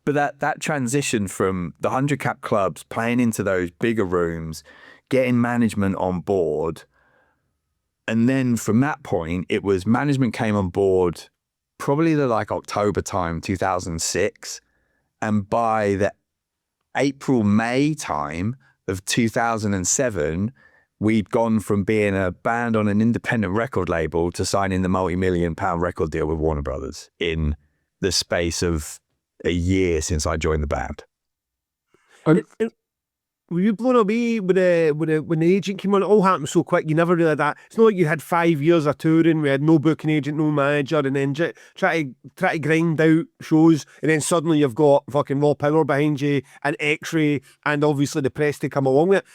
But that transition from the 100 cap clubs, playing into those bigger rooms, getting management on board. And then from that point, it was management came on board probably the like October time, 2006. And by the April, May time of 2007, we'd gone from being a band on an independent record label to signing the multi-million-pound record deal with Warner Brothers in the space of a year since I joined the band. Were you blown away when the agent came on? It all happened so quick. You never really had that. It's not like you had 5 years of touring. We had no booking agent, no manager, and then try to grind out shows, and then suddenly you've got fucking Raw Power behind you and X-Ray, and obviously the press to come along with it.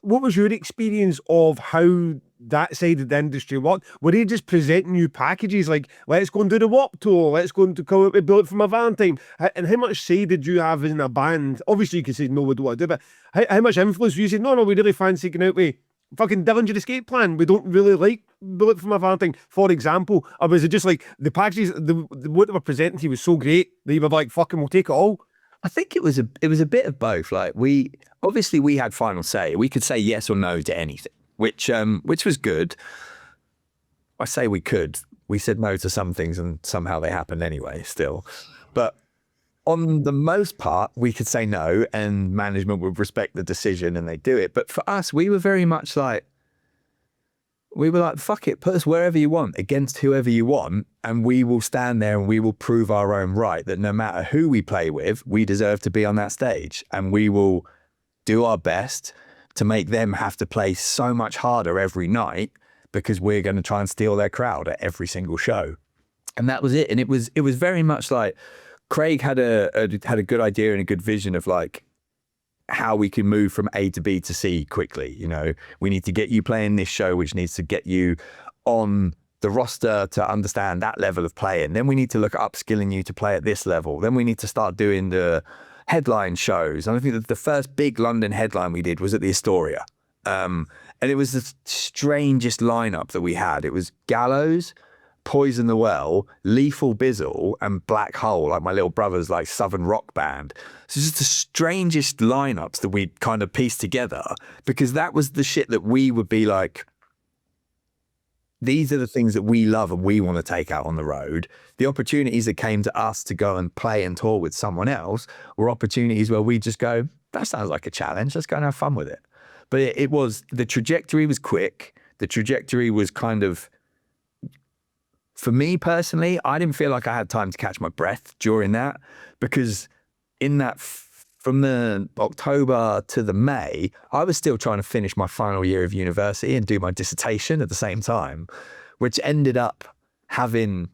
What was your experience of how that side of the industry worked? Were they just presenting you packages like, let's go and do the Warped Tour, let's go and come out with Bullet for My Valentine? And how much say did you have in a band? Obviously you could say, no, we don't want to do it, but how much influence were you saying, no, we really fancy going out with fucking Dillinger Escape Plan, we don't really like Bullet for My Valentine, for example? Or was it just like the packages, what they were presenting to you was so great that you were like, fucking, we'll take it all? I think it was a bit of both. Like we had final say. We could say yes or no to anything, which was good. I say we could. We said no to some things and somehow they happened anyway still. But on the most part, we could say no and management would respect the decision and they do it. But for us, we were very much like, fuck it, put us wherever you want, against whoever you want, and we will stand there and we will prove our own right that no matter who we play with, we deserve to be on that stage. And we will do our best to make them have to play so much harder every night because we're going to try and steal their crowd at every single show. And that was it. And it was very much like Craig had a good idea and a good vision of like, how we can move from A to B to C quickly. You know, we need to get you playing this show, which needs to get you on the roster to understand that level of playing. Then we need to look at upskilling you to play at this level. Then we need to start doing the headline shows. And I think that the first big London headline we did was at the Astoria. And it was the strangest lineup that we had. It was Gallows, Poison the Well, Lethal Bizzle, and Black Hole, like my little brother's like Southern rock band. So it's just the strangest lineups that we'd kind of pieced together because that was the shit that we would be like, these are the things that we love and we want to take out on the road. The opportunities that came to us to go and play and tour with someone else were opportunities where we just go, that sounds like a challenge, let's go and have fun with it. But it was, the trajectory was quick. The trajectory was kind of, for me personally, I didn't feel like I had time to catch my breath during that because from the October to the May, I was still trying to finish my final year of university and do my dissertation at the same time, which ended up having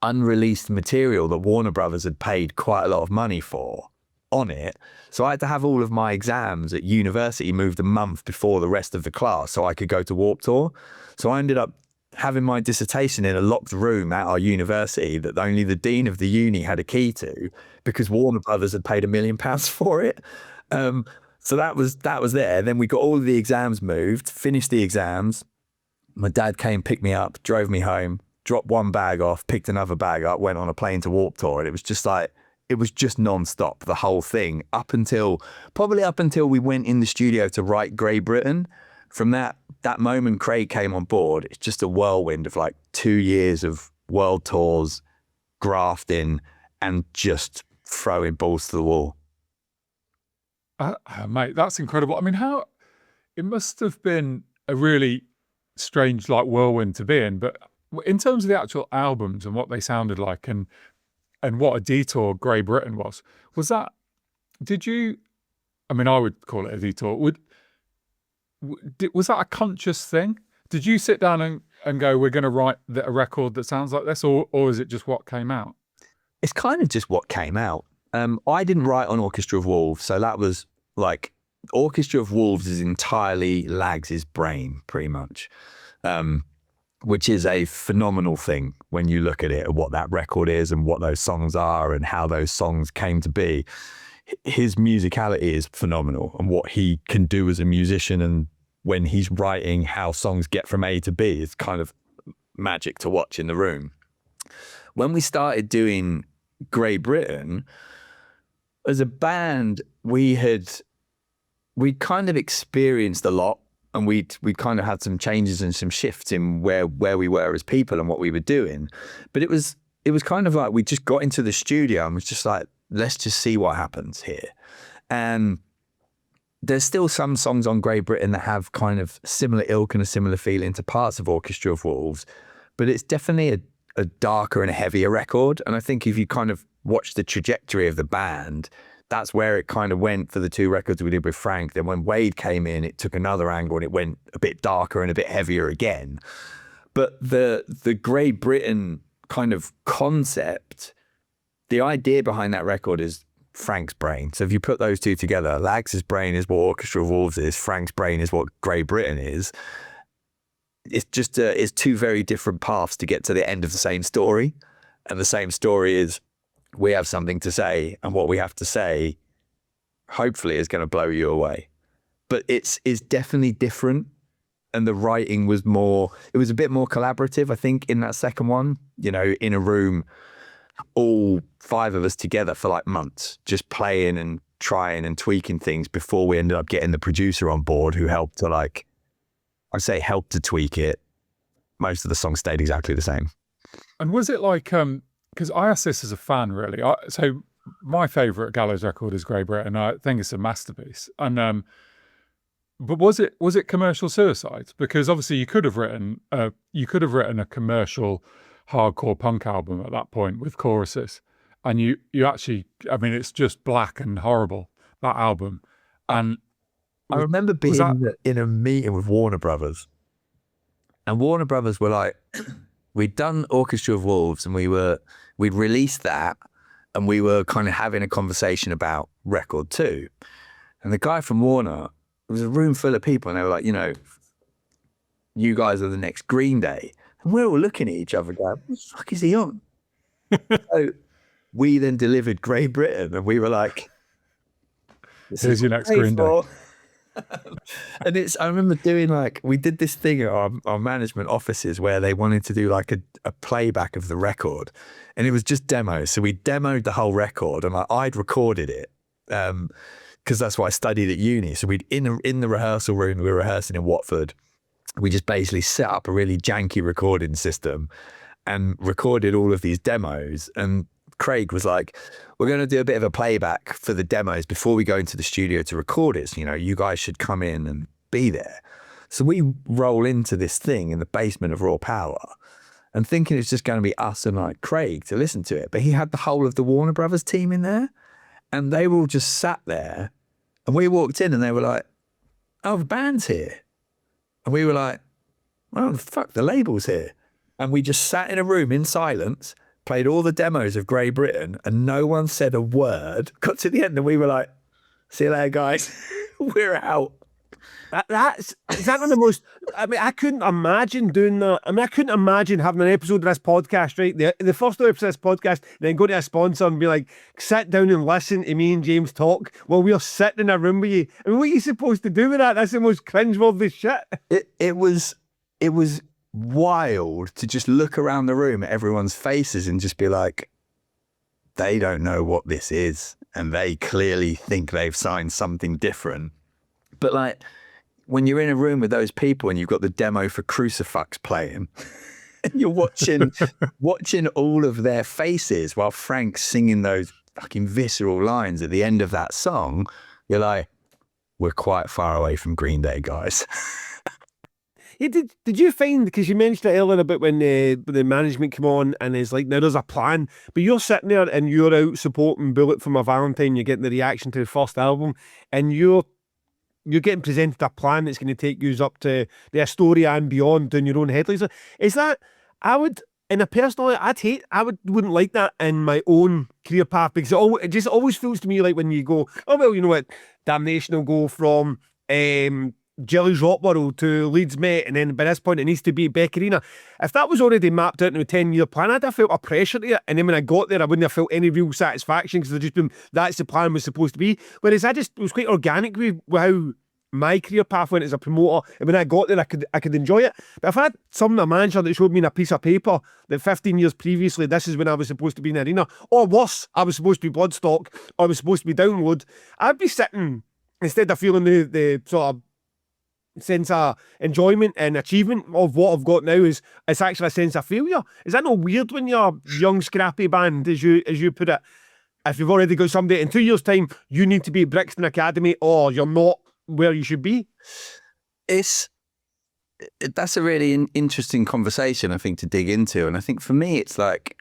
unreleased material that Warner Brothers had paid quite a lot of money for on it. So I had to have all of my exams at university moved a month before the rest of the class so I could go to Warped Tour. So I ended up having my dissertation in a locked room at our university that only the dean of the uni had a key to, because Warner Brothers had paid £1 million for it. So that was there. Then we got all of the exams moved, finished the exams. My dad came, picked me up, drove me home, dropped one bag off, picked another bag up, went on a plane to Warped Tour. And it was just non-stop, the whole thing, probably up until we went in the studio to write Great Britain. From that moment Craig came on board, it's just a whirlwind of like 2 years of world tours, grafting, and just throwing balls to the wall. Mate, that's incredible. I mean, it must have been a really strange like whirlwind to be in, but in terms of the actual albums and what they sounded like and what a detour Grey Britain was that, I would call it a detour. Was that a conscious thing? Did you sit down and go, we're going to write a record that sounds like this, or is it just what came out? It's kind of just what came out. I didn't write on Orchestra of Wolves, so that was like, Orchestra of Wolves is entirely Lags' brain, pretty much, which is a phenomenal thing when you look at it, what that record is and what those songs are and how those songs came to be. His musicality is phenomenal, and what he can do as a musician, and when he's writing how songs get from A to B is kind of magic to watch in the room. When we started doing Grey Britain, as a band, we'd kind of experienced a lot, and we kind of had some changes and some shifts in where we were as people and what we were doing. But it was kind of like we just got into the studio and was just like, let's just see what happens here. And there's still some songs on Grey Britain that have kind of similar ilk and a similar feeling to parts of Orchestra of Wolves, but it's definitely a darker and a heavier record. And I think if you kind of watch the trajectory of the band, that's where it kind of went for the 2 records we did with Frank. Then when Wade came in, it took another angle and it went a bit darker and a bit heavier again. But the Grey Britain kind of concept, the idea behind that record is Frank's brain. So if you put those two together, Lags' brain is what Orchestra of Wolves is, Frank's brain is what Grey Britain is. It's just it's 2 very different paths to get to the end of the same story. And the same story is, we have something to say, and what we have to say hopefully is going to blow you away. But it's definitely different, and the writing was it was a bit more collaborative, I think, in that second one, in a room, all 5 of us together for like months, just playing and trying and tweaking things before we ended up getting the producer on board, who helped to tweak it. Most of the songs stayed exactly the same. And was it like, because I asked this as a fan, really. So my favourite Gallows record is Grey Britain. I think it's a masterpiece. And but was it commercial suicide? Because obviously you could have written a commercial hardcore punk album at that point with choruses, and you actually, it's just black and horrible, that album. And I remember being in a meeting with Warner Brothers, and Warner Brothers were like, we'd done Orchestra of Wolves and we'd released that, and we were kind of having a conversation about record 2, and the guy from Warner, it was a room full of people, and they were like, you guys are the next Green Day. And we're all looking at each other going, what the fuck is he on? So we then delivered Grey Britain, and we were like, here's your next Green Day. And I remember doing we did this thing at our management offices where they wanted to do like a playback of the record, and it was just demos. So we demoed the whole record, and I'd recorded it because that's what I studied at uni. So we'd in the rehearsal room, we were rehearsing in Watford. We just basically set up a really janky recording system and recorded all of these demos. And Craig was like, we're going to do a bit of a playback for the demos before we go into the studio to record it. So, you guys should come in and be there. So we roll into this thing in the basement of Raw Power and thinking it's just going to be us and Craig to listen to it. But he had the whole of the Warner Brothers team in there. And they were all just sat there. And we walked in and they were like, oh, the band's here. And we were like, oh, fuck, the label's here. And we just sat in a room in silence, played all the demos of Grey Britain, and no one said a word. Got to the end and we were like, see you later, guys. We're out. Is that one of the most... I mean, I couldn't imagine doing that. I mean, I couldn't imagine having an episode of this podcast, right? The first episode of this podcast, then go to a sponsor and be like, sit down and listen to me and James talk while we're sitting in a room with you. I mean, what are you supposed to do with that? That's the most cringeworthy shit. It was wild to just look around the room at everyone's faces and just be like, they don't know what this is. And they clearly think they've signed something different. But like, when you're in a room with those people and you've got the demo for Crucifix playing and you're watching all of their faces while Frank's singing those fucking visceral lines at the end of that song, you're like, we're quite far away from Green Day, guys. Yeah, did you find, because you mentioned it earlier about when the management come on and it's like, now there's a plan, but you're sitting there and you're out supporting Bullet for My Valentine, you're getting the reaction to the first album, and you're getting presented a plan that's going to take you up to the Astoria and beyond doing your own headlines. Is that, I would, in a personal, wouldn't like that in my own career path, because it just always feels to me like when you go, oh, well, you know what, Damnation will go from Jelly's Rock World to Leeds Met, and then by this point it needs to be Beck Arena. If that was already mapped out into a 10-year plan, I'd have felt a pressure to it, and then when I got there I wouldn't have felt any real satisfaction, because I'd just been, that's the plan was supposed to be. Whereas it was quite organic with how my career path went as a promoter, and when I got there I could enjoy it. But if I had a manager that showed me on a piece of paper that 15 years previously this is when I was supposed to be in the arena, or worse, I was supposed to be Bloodstock, or I was supposed to be Download, I'd be sitting, instead of feeling the sort of sense of enjoyment and achievement of what I've got now, is it's actually a sense of failure. Is that not weird when you're a young scrappy band, as you put it? If you've already got somebody in 2 years' time, you need to be at Brixton Academy, or you're not where you should be. That's a really interesting conversation, I think, to dig into. And I think for me, it's like,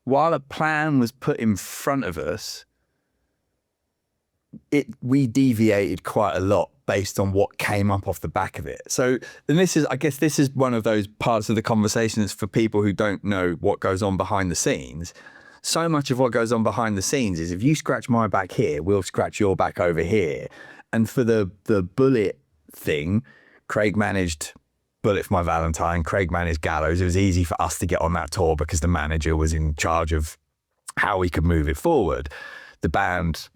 while a plan was put in front of us, we deviated quite a lot based on what came up off the back of it. So, and I guess this is one of those parts of the conversation that's for people who don't know what goes on behind the scenes. So much of what goes on behind the scenes is, if you scratch my back here, we'll scratch your back over here. And for the Bullet thing, Craig managed Bullet for My Valentine, Craig managed Gallows. It was easy for us to get on that tour because the manager was in charge of how we could move it forward. The band,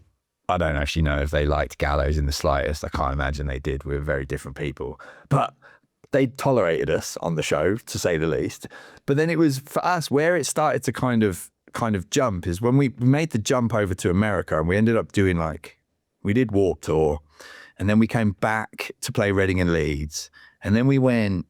I don't actually know if they liked Gallows in the slightest. I can't imagine they did. We were very different people. But they tolerated us on the show, to say the least. But then it was, for us, where it started to kind of jump is when we made the jump over to America, and we ended up doing we did Warped Tour, and then we came back to play Reading and Leeds, and then we went,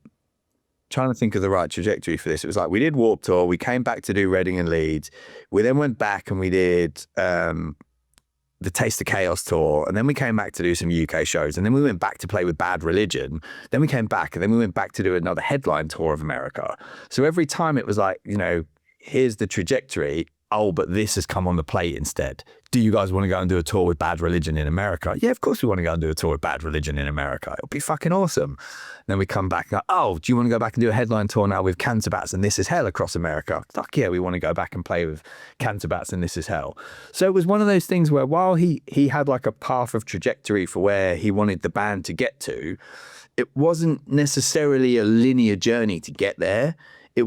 trying to think of the right trajectory for this. It was like, we did Warped Tour, we came back to do Reading and Leeds, we then went back and we did the Taste of Chaos tour, and then we came back to do some UK shows, and then we went back to play with Bad Religion, then we came back, and then we went back to do another headline tour of America. So every time it was like, here's the trajectory. Oh, but this has come on the plate instead. Do you guys want to go and do a tour with Bad Religion in America? Yeah, of course we want to go and do a tour with Bad Religion in America. It'll be fucking awesome. Then we come back and oh, do you want to go back and do a headline tour now with Cancer Bats and This Is Hell across America? Fuck yeah, we want to go back and play with Cancer Bats and This Is Hell. So it was one of those things where, while he had like a path of trajectory for where he wanted the band to get to, it wasn't necessarily a linear journey to get there. It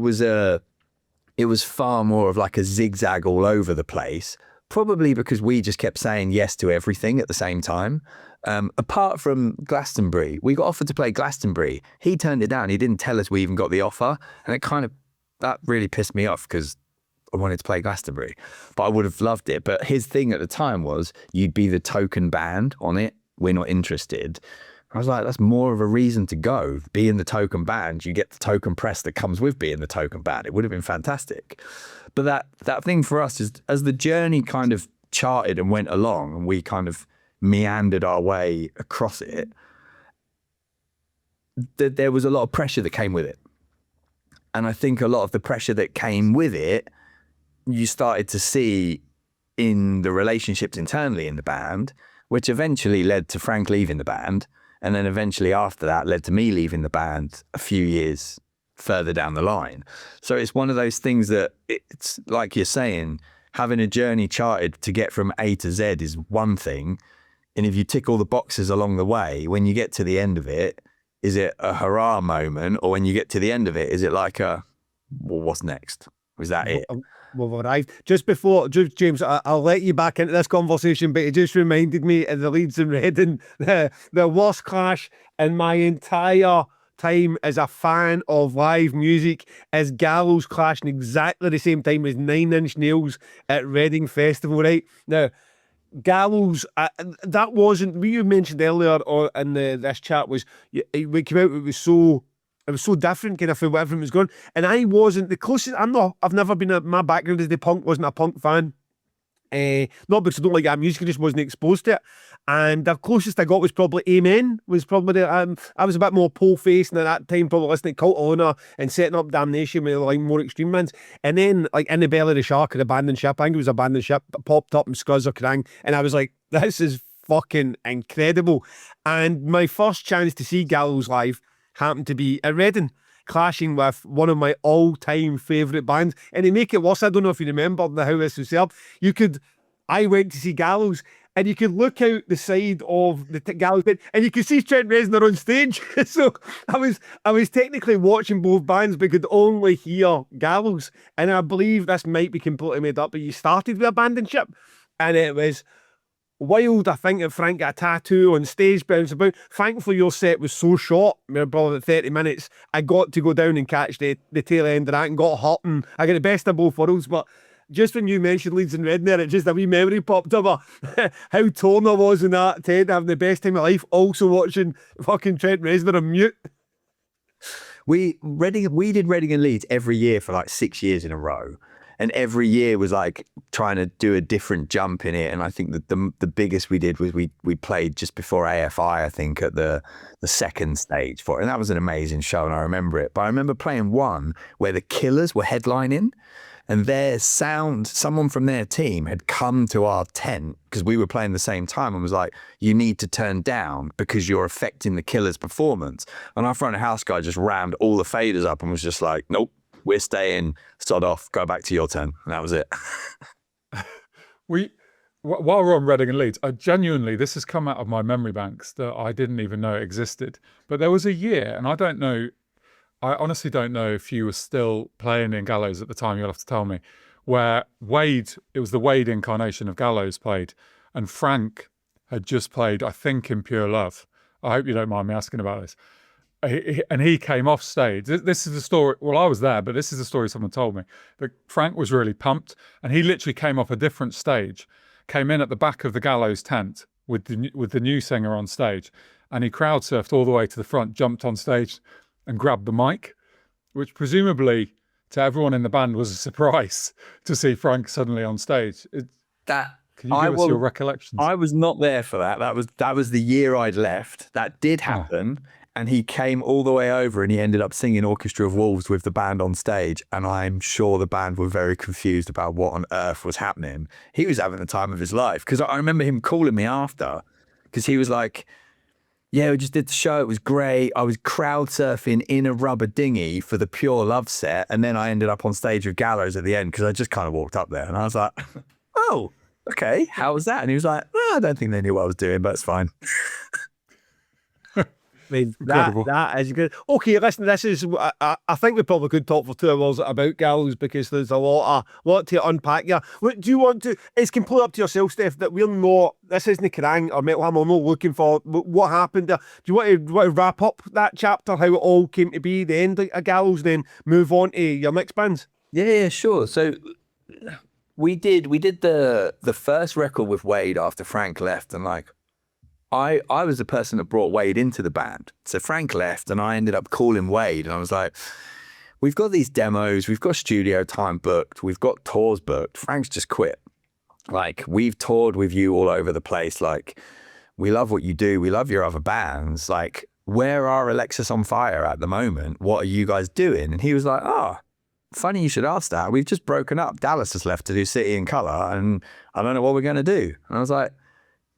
was far more of like a zigzag all over the place, probably because we just kept saying yes to everything at the same time. Apart from Glastonbury, we got offered to play Glastonbury. He turned it down. He didn't tell us we even got the offer. And that really pissed me off, because I wanted to play Glastonbury, but I would have loved it. But his thing at the time was, you'd be the token band on it. We're not interested. I was like, that's more of a reason to go. Be in the token band, you get the token press that comes with being the token band. It would have been fantastic. But that thing for us is, as the journey kind of charted and went along, and we kind of meandered our way across it, there was a lot of pressure that came with it. And I think a lot of the pressure that came with it, you started to see in the relationships internally in the band, which eventually led to Frank leaving the band. And then eventually after that led to me leaving the band a few years further down the line. So it's one of those things that it's like you're saying, having a journey charted to get from A to Z is one thing. And if you tick all the boxes along the way, when you get to the end of it, is it a hurrah moment? Or when you get to the end of it, is it like a, well, what's next? Was that it? We've arrived. Just before, James, I'll let you back into this conversation, but it just reminded me of the Leeds and Reading, the worst clash in my entire time as a fan of live music is Gallows clashing exactly the same time as 9 Inch Nails at Reading Festival, right? Now, Gallows, that wasn't, what you mentioned earlier or in this chat was, we came out, it was so different kind of for what everyone was going. And I wasn't the closest, I've never been, my background is the punk, wasn't a punk fan. Not because I don't like that music, I just wasn't exposed to it. And the closest I got was probably Amen, was probably the, I was a bit more pole-faced, and at that time probably listening to Cult of Honor and setting up Damnation with like more extreme bands. And then like In the Belly of the Shark or Abandoned Ship, I think it was Abandoned Ship, popped up in Scuzz or Kerrang, and I was like, this is fucking incredible. And my first chance to see Gallows live happened to be at Reading, clashing with one of my all-time favourite bands. And to make it worse, I don't know if you remember how this was set up. I went to see Gallows, and you could look out the side of the Gallows bit, and you could see Trent Reznor on stage. So I was technically watching both bands, but could only hear Gallows. And I believe this might be completely made up, but you started with Abandoned Ship, and it was wild. I think that Frank got a tattoo on stage, bouncing about. Thankfully, your set was so short, probably 30 minutes. I got to go down and catch the tail end of that and got hurt, and I got the best of both worlds. But just when you mentioned Leeds and Reading there, it just a wee memory popped up of how torn I was in that tent, having the best time of life, also watching fucking Trent Reznor on mute. We did Reading and Leeds every year for like 6 years in a row. And every year was like trying to do a different jump in it. And I think that the biggest we did was we played just before AFI, I think, at the second stage for it. And that was an amazing show, and I remember it. But I remember playing one where the Killers were headlining, and someone from their team had come to our tent because we were playing the same time and was like, you need to turn down because you're affecting the Killers' performance. And our front of house guy just rammed all the faders up and was just like, nope, we're staying, sod off, go back to your turn. And that was it. While we're on Reading and Leeds, this has come out of my memory banks that I didn't even know existed. But there was a year, and I honestly don't know if you were still playing in Gallows at the time, you'll have to tell me, where it was the Wade incarnation of Gallows played, and Frank had just played, I think, in Pure Love. I hope you don't mind me asking about this. And he came off stage. This is the story. Well, I was there, but this is the story someone told me. That Frank was really pumped, and he literally came off a different stage, came in at the back of the Gallows tent with the new singer on stage, and he crowd surfed all the way to the front, jumped on stage, and grabbed the mic, which presumably to everyone in the band was a surprise to see Frank suddenly on stage. Can you give us your recollections? I was not there for that. That was the year I'd left. That did happen. Oh. And he came all the way over and he ended up singing Orchestra of Wolves with the band on stage. And I'm sure the band were very confused about what on earth was happening. He was having the time of his life. Because I remember him calling me after, because he was like, yeah, we just did the show. It was great. I was crowd surfing in a rubber dinghy for the Pure Love set. And then I ended up on stage with Gallows at the end because I just kind of walked up there. And I was like, oh, okay, how was that? And he was like, I don't think they knew what I was doing, but it's fine. I mean, that is good. Okay, listen, this is, I think we probably could talk for 2 hours about Gallows because there's a lot to unpack here. Do you want to, it's completely up to yourself, Steph, that we're not, this isn't Kerrang or Metal Hammer, we're not looking for what happened there. Do you want to wrap up that chapter, how it all came to be, the end of Gallows, then move on to your next bands? Yeah, sure. So we did the first record with Wade after Frank left, and like, I was the person that brought Wade into the band. So Frank left and I ended up calling Wade and I was like, we've got these demos, we've got studio time booked, we've got tours booked. Frank's just quit. Like, we've toured with you all over the place. Like, we love what you do. We love your other bands. Like, where are Alexis on Fire at the moment? What are you guys doing? And he was like, funny you should ask that. We've just broken up. Dallas has left to do City in Colour, and I don't know what we're going to do. And I was like,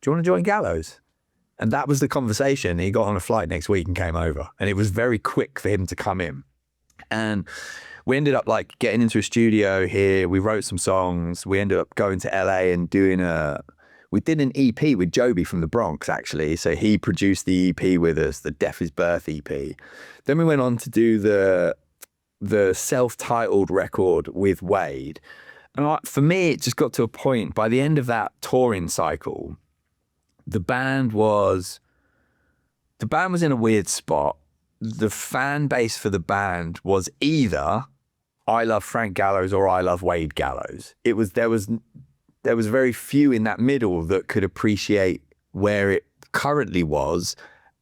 do you want to join Gallows? And that was the conversation. He got on a flight next week and came over. And it was very quick for him to come in. And we ended up like getting into a studio here. We wrote some songs. We ended up going to LA and we did an EP with Joby from the Bronx, actually. So he produced the EP with us, the Death is Birth EP. Then we went on to do the self-titled record with Wade. And for me, it just got to a point, by the end of that touring cycle, the band was in a weird spot. The fan base for the band was either I love Frank Gallows or I love Wade Gallows. There was very few in that middle that could appreciate where it currently was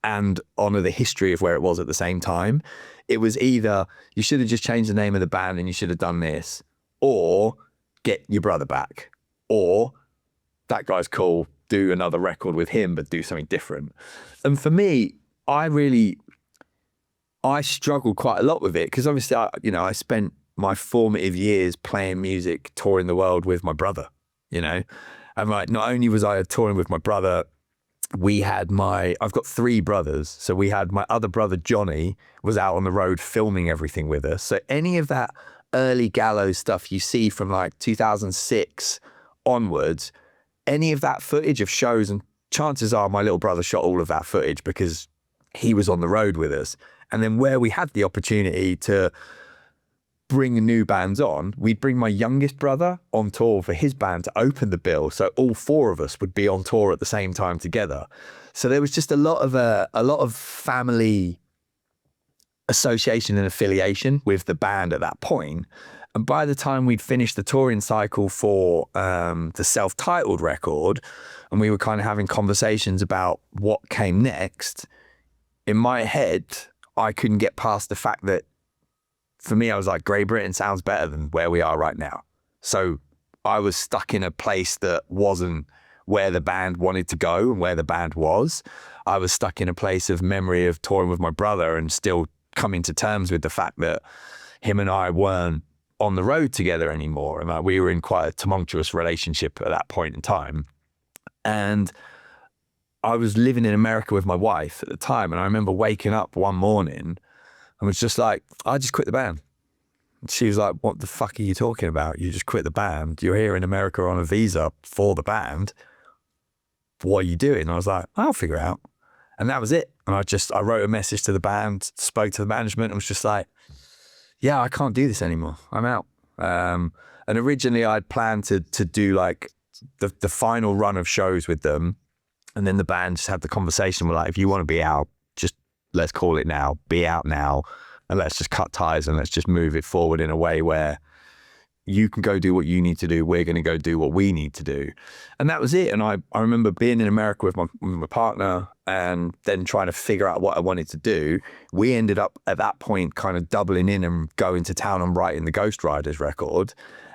and honor the history of where it was at the same time. It was either you should have just changed the name of the band and you should have done this, or get your brother back, or that guy's cool, do another record with him, but do something different. And for me, I struggled quite a lot with it because obviously, I spent my formative years playing music, touring the world with my brother, and like not only was I touring with my brother, I've got 3 brothers. So we had my other brother, Johnny, was out on the road filming everything with us. So any of that early Gallows stuff you see from like 2006 onwards, any of that footage of shows, and chances are my little brother shot all of that footage because he was on the road with us. And then where we had the opportunity to bring new bands on, we'd bring my youngest brother on tour for his band to open the bill. So all 4 of us would be on tour at the same time together. So there was just a lot of family association and affiliation with the band at that point. And by the time we'd finished the touring cycle for the self-titled record, and we were kind of having conversations about what came next, in my head, I couldn't get past the fact that, for me, I was like, Great Britain sounds better than where we are right now. So I was stuck in a place that wasn't where the band wanted to go and where the band was. I was stuck in a place of memory of touring with my brother and still coming to terms with the fact that him and I weren't on the road together anymore. And like, we were in quite a tumultuous relationship at that point in time. And I was living in America with my wife at the time. And I remember waking up one morning and was just like, I just quit the band. And she was like, what the fuck are you talking about? You just quit the band. You're here in America on a visa for the band. What are you doing? And I was like, I'll figure it out. And that was it. And I wrote a message to the band, spoke to the management, and was just like, yeah, I can't do this anymore. I'm out. And originally I'd planned to do like the final run of shows with them. And then the band just had the conversation. We're like, if you want to be out, just let's call it now, be out now, and let's just cut ties and let's just move it forward in a way where you can go do what you need to do. We're going to go do what we need to do. And that was it. And I remember being in America with my partner and then trying to figure out what I wanted to do. We ended up at that point kind of doubling in and going to town and writing the Ghost Riders record.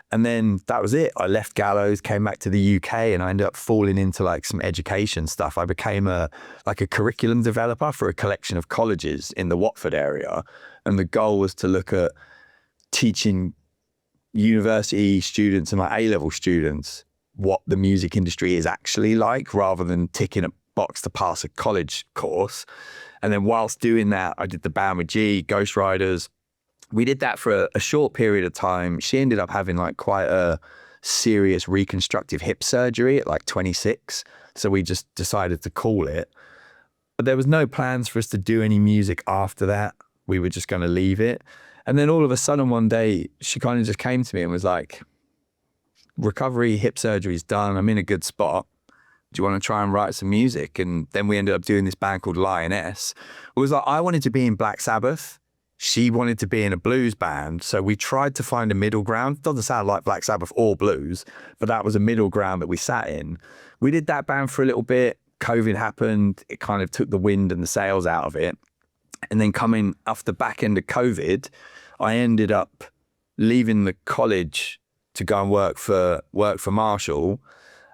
And then that was it. I left Gallows, came back to the UK, and I ended up falling into like some education stuff. I became a curriculum developer for a collection of colleges in the Watford area. And the goal was to look at teaching university students and like A-level students what the music industry is actually like, rather than ticking a box to pass a college course. And then whilst doing that, I did the band with G, Ghost Riders. We did that for a short period of time. She ended up having like quite a serious reconstructive hip surgery at like 26. So we just decided to call it. But there was no plans for us to do any music after that. We were just going to leave it. And then all of a sudden one day, she kind of just came to me and was like, recovery, hip surgery's done. I'm in a good spot. Do you want to try and write some music? And then we ended up doing this band called Lioness. It was like, I wanted to be in Black Sabbath. She wanted to be in a blues band. So we tried to find a middle ground. Doesn't sound like Black Sabbath or blues, but that was a middle ground that we sat in. We did that band for a little bit. COVID happened. It kind of took the wind and the sails out of it. And then coming off the back end of COVID, I ended up leaving the college to go and work for Marshall.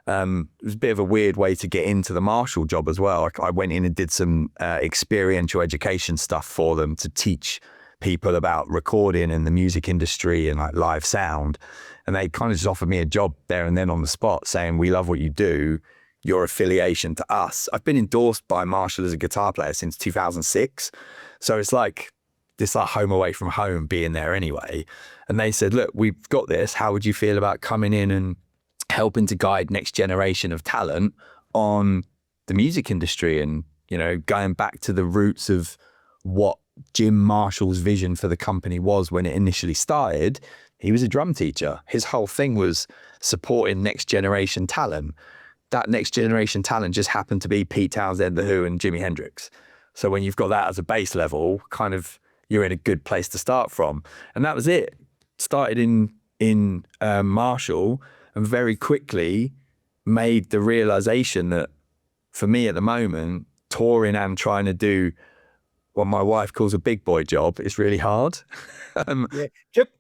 It was a bit of a weird way to get into the Marshall job as well. I went in and did some experiential education stuff for them to teach people about recording and the music industry and like live sound. And they kind of just offered me a job there and then on the spot, saying, we love what you do. Your affiliation to us. I've been endorsed by Marshall as a guitar player since 2006. So it's like this like home away from home being there anyway. And they said, look, we've got this. How would you feel about coming in and helping to guide next generation of talent on the music industry and, you know, going back to the roots of what Jim Marshall's vision for the company was when it initially started. He was a drum teacher. His whole thing was supporting next generation talent. That next generation talent just happened to be Pete Townsend, The Who, and Jimi Hendrix. So when you've got that as a base level, kind of you're in a good place to start from. And that was it. Started in Marshall, and very quickly made the realization that for me at the moment, touring and trying to do what my wife calls a big boy job is really hard. Yeah.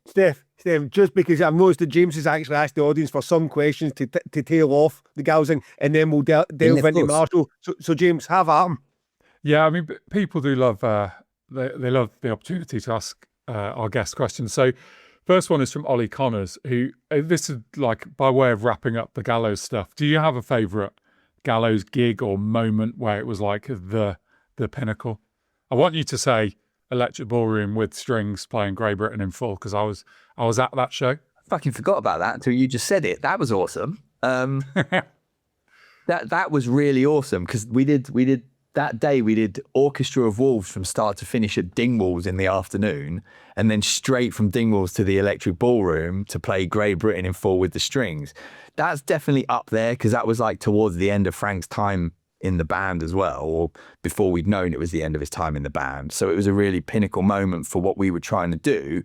Steph, just because I've noticed that James has actually asked the audience for some questions to tail off the Gallows thing, and then we'll delve into Marshall. So James, have at him. Yeah, I mean, people do love, they love the opportunity to ask our guest questions. So first one is from Ollie Connors, who, this is like by way of wrapping up the Gallows stuff. Do you have a favourite Gallows gig or moment where it was like the pinnacle? I want you to say Electric Ballroom with Strings playing Grey Britain in full, because I was at that show. I fucking forgot about that until you just said it. That was awesome. That was really awesome, because we did that day we did Orchestra of Wolves from start to finish at Dingwalls in the afternoon, and then straight from Dingwalls to the Electric Ballroom to play Grey Britain in full with the Strings. That's definitely up there, because that was like towards the end of Frank's time in the band as well, or before we'd known it was the end of his time in the band. So it was a really pinnacle moment for what we were trying to do.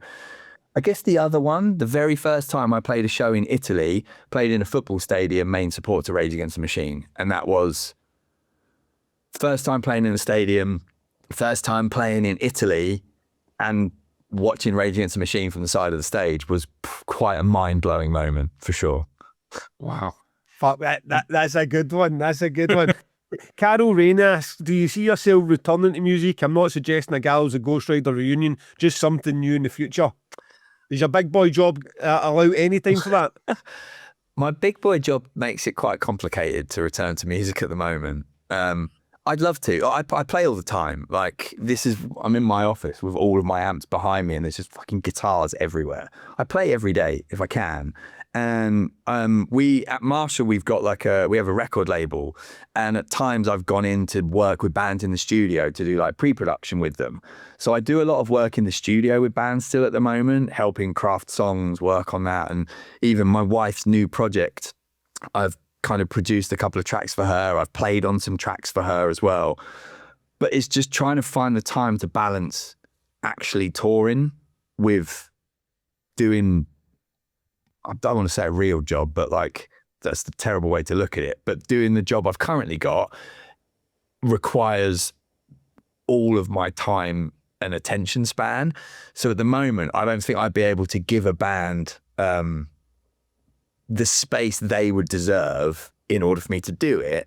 I guess the other one, the very first time I played a show in Italy, played in a football stadium, main support to Rage Against the Machine. And that was first time playing in a stadium, first time playing in Italy, and watching Rage Against the Machine from the side of the stage was quite a mind-blowing moment for sure. Wow. Fuck, that's a good one. That's a good one. Carol Rain asks, do you see yourself returning to music? I'm not suggesting a Gallows or Ghost Rider reunion, just something new in the future. Does your big boy job allow any time for that? My big boy job makes it quite complicated to return to music at the moment. I'd love to. I play all the time. Like, I'm in my office with all of my amps behind me and there's just fucking guitars everywhere. I play every day if I can. And we at Marshall, we have a record label, and at times I've gone in to work with bands in the studio to do like pre-production with them. So I do a lot of work in the studio with bands still at the moment, helping craft songs, work on that. And even my wife's new project, I've kind of produced a couple of tracks for her. I've played on some tracks for her as well. But it's just trying to find the time to balance actually touring with doing, I don't want to say a real job, but like that's the terrible way to look at it. But doing the job I've currently got requires all of my time and attention span. So at the moment, I don't think I'd be able to give a band the space they would deserve in order for me to do it.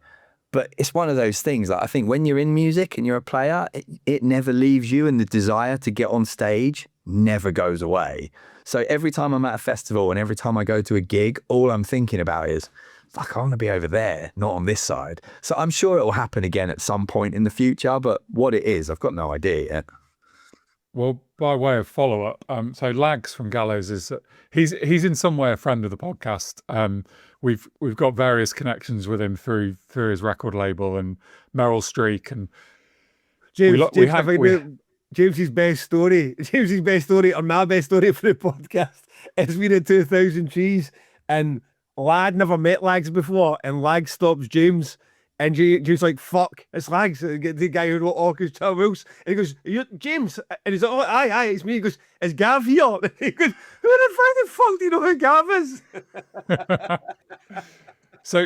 But it's one of those things, like I think when you're in music and you're a player, it never leaves you, and the desire to get on stage never goes away. So every time I'm at a festival and every time I go to a gig, all I'm thinking about is, fuck, I want to be over there, not on this side. So I'm sure it will happen again at some point in the future, but what it is, I've got no idea yet. Well, by way of follow-up, so Lags from Gallows is he's in some way a friend of the podcast. We've got various connections with him through his record label and Meryl Streak, and James's best story, or my best story for the podcast is we're in 2000 Trees, and Lad never met Lags before, and Lags stops James. And James like, fuck, it's Lags, the guy who wrote Orchestra Wills. And he goes, you James? And he's like, oh, aye, it's me. He goes, is Gav here? And he goes, who the fuck do you know who Gav is? So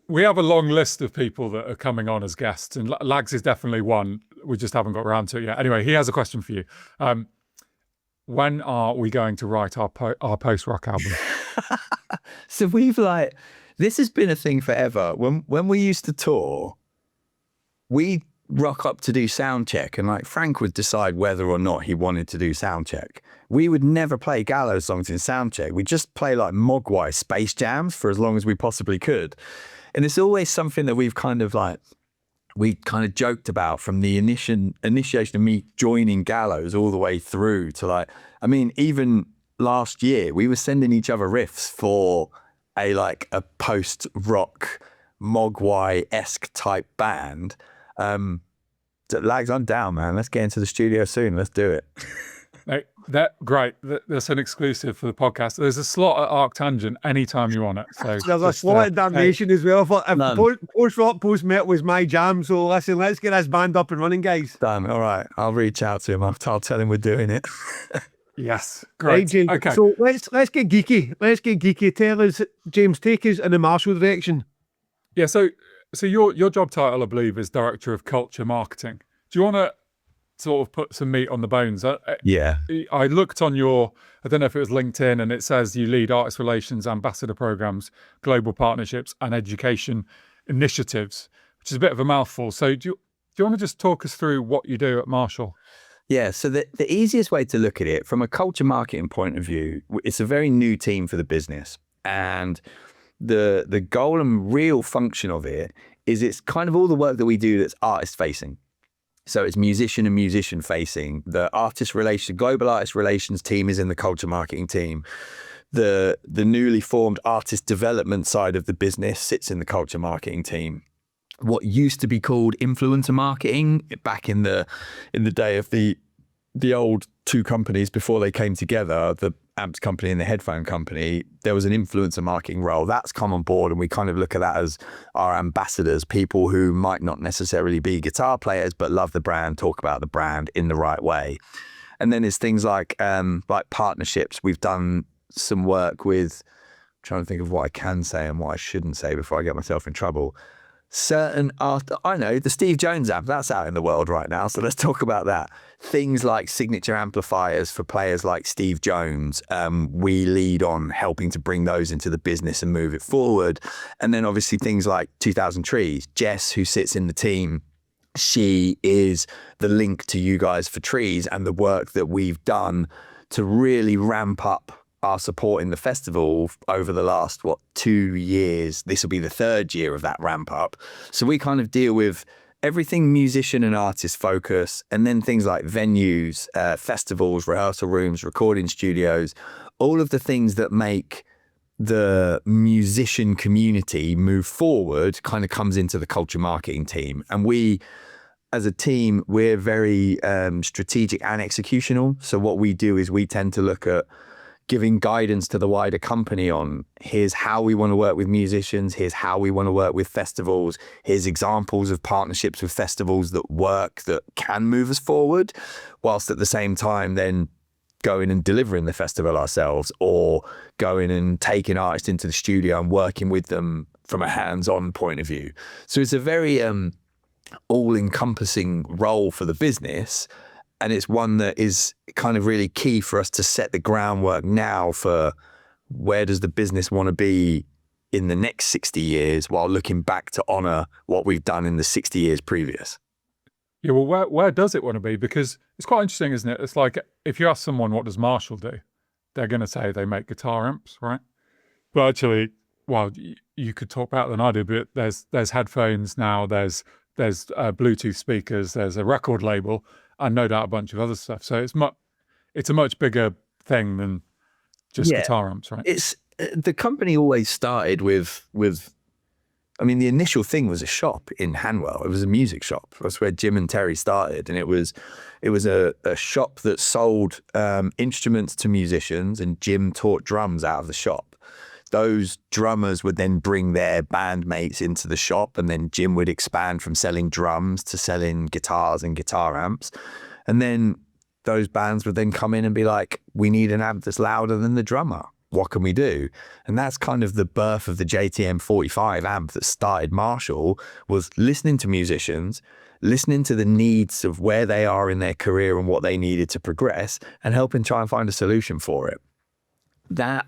we have a long list of people that are coming on as guests, and Lags is definitely one. We just haven't got around to it yet. Anyway, he has a question for you. When are we going to write our post-rock album? So this has been a thing forever. When we used to tour, we rock up to do sound check, and like Frank would decide whether or not he wanted to do sound check. We would never play Gallows songs in sound check. We'd just play like Mogwai space jams for as long as we possibly could. And it's always something that we kind of joked about from the initiation of me joining Gallows all the way through to like, I mean, even last year we were sending each other riffs for a post-rock Mogwai-esque type band. Lags, I'm down, man. Let's get into the studio soon. Let's do it. Great. That's an exclusive for the podcast. There's a slot at Arctangent anytime you want it. So there's a slot at Damnation as well. Post-rock, post-metal was my jam. So listen, let's get this band up and running, guys. Damn, all right. I'll reach out to him. I'll tell him we're doing it. Yes, great. Right, James. Okay. So let's get geeky. Tell us, James, take us in the Marshall direction. Yeah. So your job title, I believe, is Director of Culture Marketing. Do you want to sort of put some meat on the bones? Yeah. I looked on your, I don't know if it was LinkedIn, and it says you lead artist relations, ambassador programs, global partnerships, and education initiatives, which is a bit of a mouthful. So do you want to just talk us through what you do at Marshall? Yeah, so the easiest way to look at it from a culture marketing point of view, it's a very new team for the business. And the goal and real function of it is it's kind of all the work that we do that's artist facing. So it's musician and musician facing. The global artist relations team is in the culture marketing team. The newly formed artist development side of the business sits in the culture marketing team. What used to be called influencer marketing back in the day of the old two companies before they came together, the amps company and the headphone company, there was an influencer marketing role. That's come on board, and we kind of look at that as our ambassadors, people who might not necessarily be guitar players but love the brand, talk about the brand in the right way. And then there's things like partnerships. We've done some work with, I'm trying to think of what I can say and what I shouldn't say before I get myself in trouble. Certain art, I know the Steve Jones amp, that's out in the world right now, so let's talk about that. Things like signature amplifiers for players like Steve Jones, we lead on helping to bring those into the business and move it forward. And then obviously things like 2000 Trees, Jess, who sits in the team, she is the link to you guys for Trees and the work that we've done to really ramp up our support in the festival over the last 2 years. This will be the third year of that ramp up. So we kind of deal with everything musician and artist focus, and then things like venues, festivals, rehearsal rooms, recording studios, all of the things that make the musician community move forward kind of comes into the culture marketing team. And we, as a team, we're very strategic and executional. So what we do is we tend to look at giving guidance to the wider company on here's how we want to work with musicians, here's how we want to work with festivals, here's examples of partnerships with festivals that work, that can move us forward, whilst at the same time then going and delivering the festival ourselves, or going and taking artists into the studio and working with them from a hands-on point of view. So it's a very all-encompassing role for the business. And it's one that is kind of really key for us to set the groundwork now for where does the business want to be in the next 60 years, while looking back to honour what we've done in the 60 years previous. Yeah, well, where does it want to be? Because it's quite interesting, isn't it? It's like if you ask someone what does Marshall do, they're going to say they make guitar amps, right? But actually, well, you could talk about it than I do, but there's headphones now, there's Bluetooth speakers, there's a record label, and no doubt a bunch of other stuff. So it's a much bigger thing than just guitar amps, right? It's the company always started with. I mean, the initial thing was a shop in Hanwell. It was a music shop. That's where Jim and Terry started, and it was a shop that sold instruments to musicians, and Jim taught drums out of the shop. Those drummers would then bring their bandmates into the shop, and then Jim would expand from selling drums to selling guitars and guitar amps. And then those bands would then come in and be like, we need an amp that's louder than the drummer. What can we do? And that's kind of the birth of the JTM 45 amp that started Marshall, was listening to musicians, listening to the needs of where they are in their career and what they needed to progress, and helping try and find a solution for it. That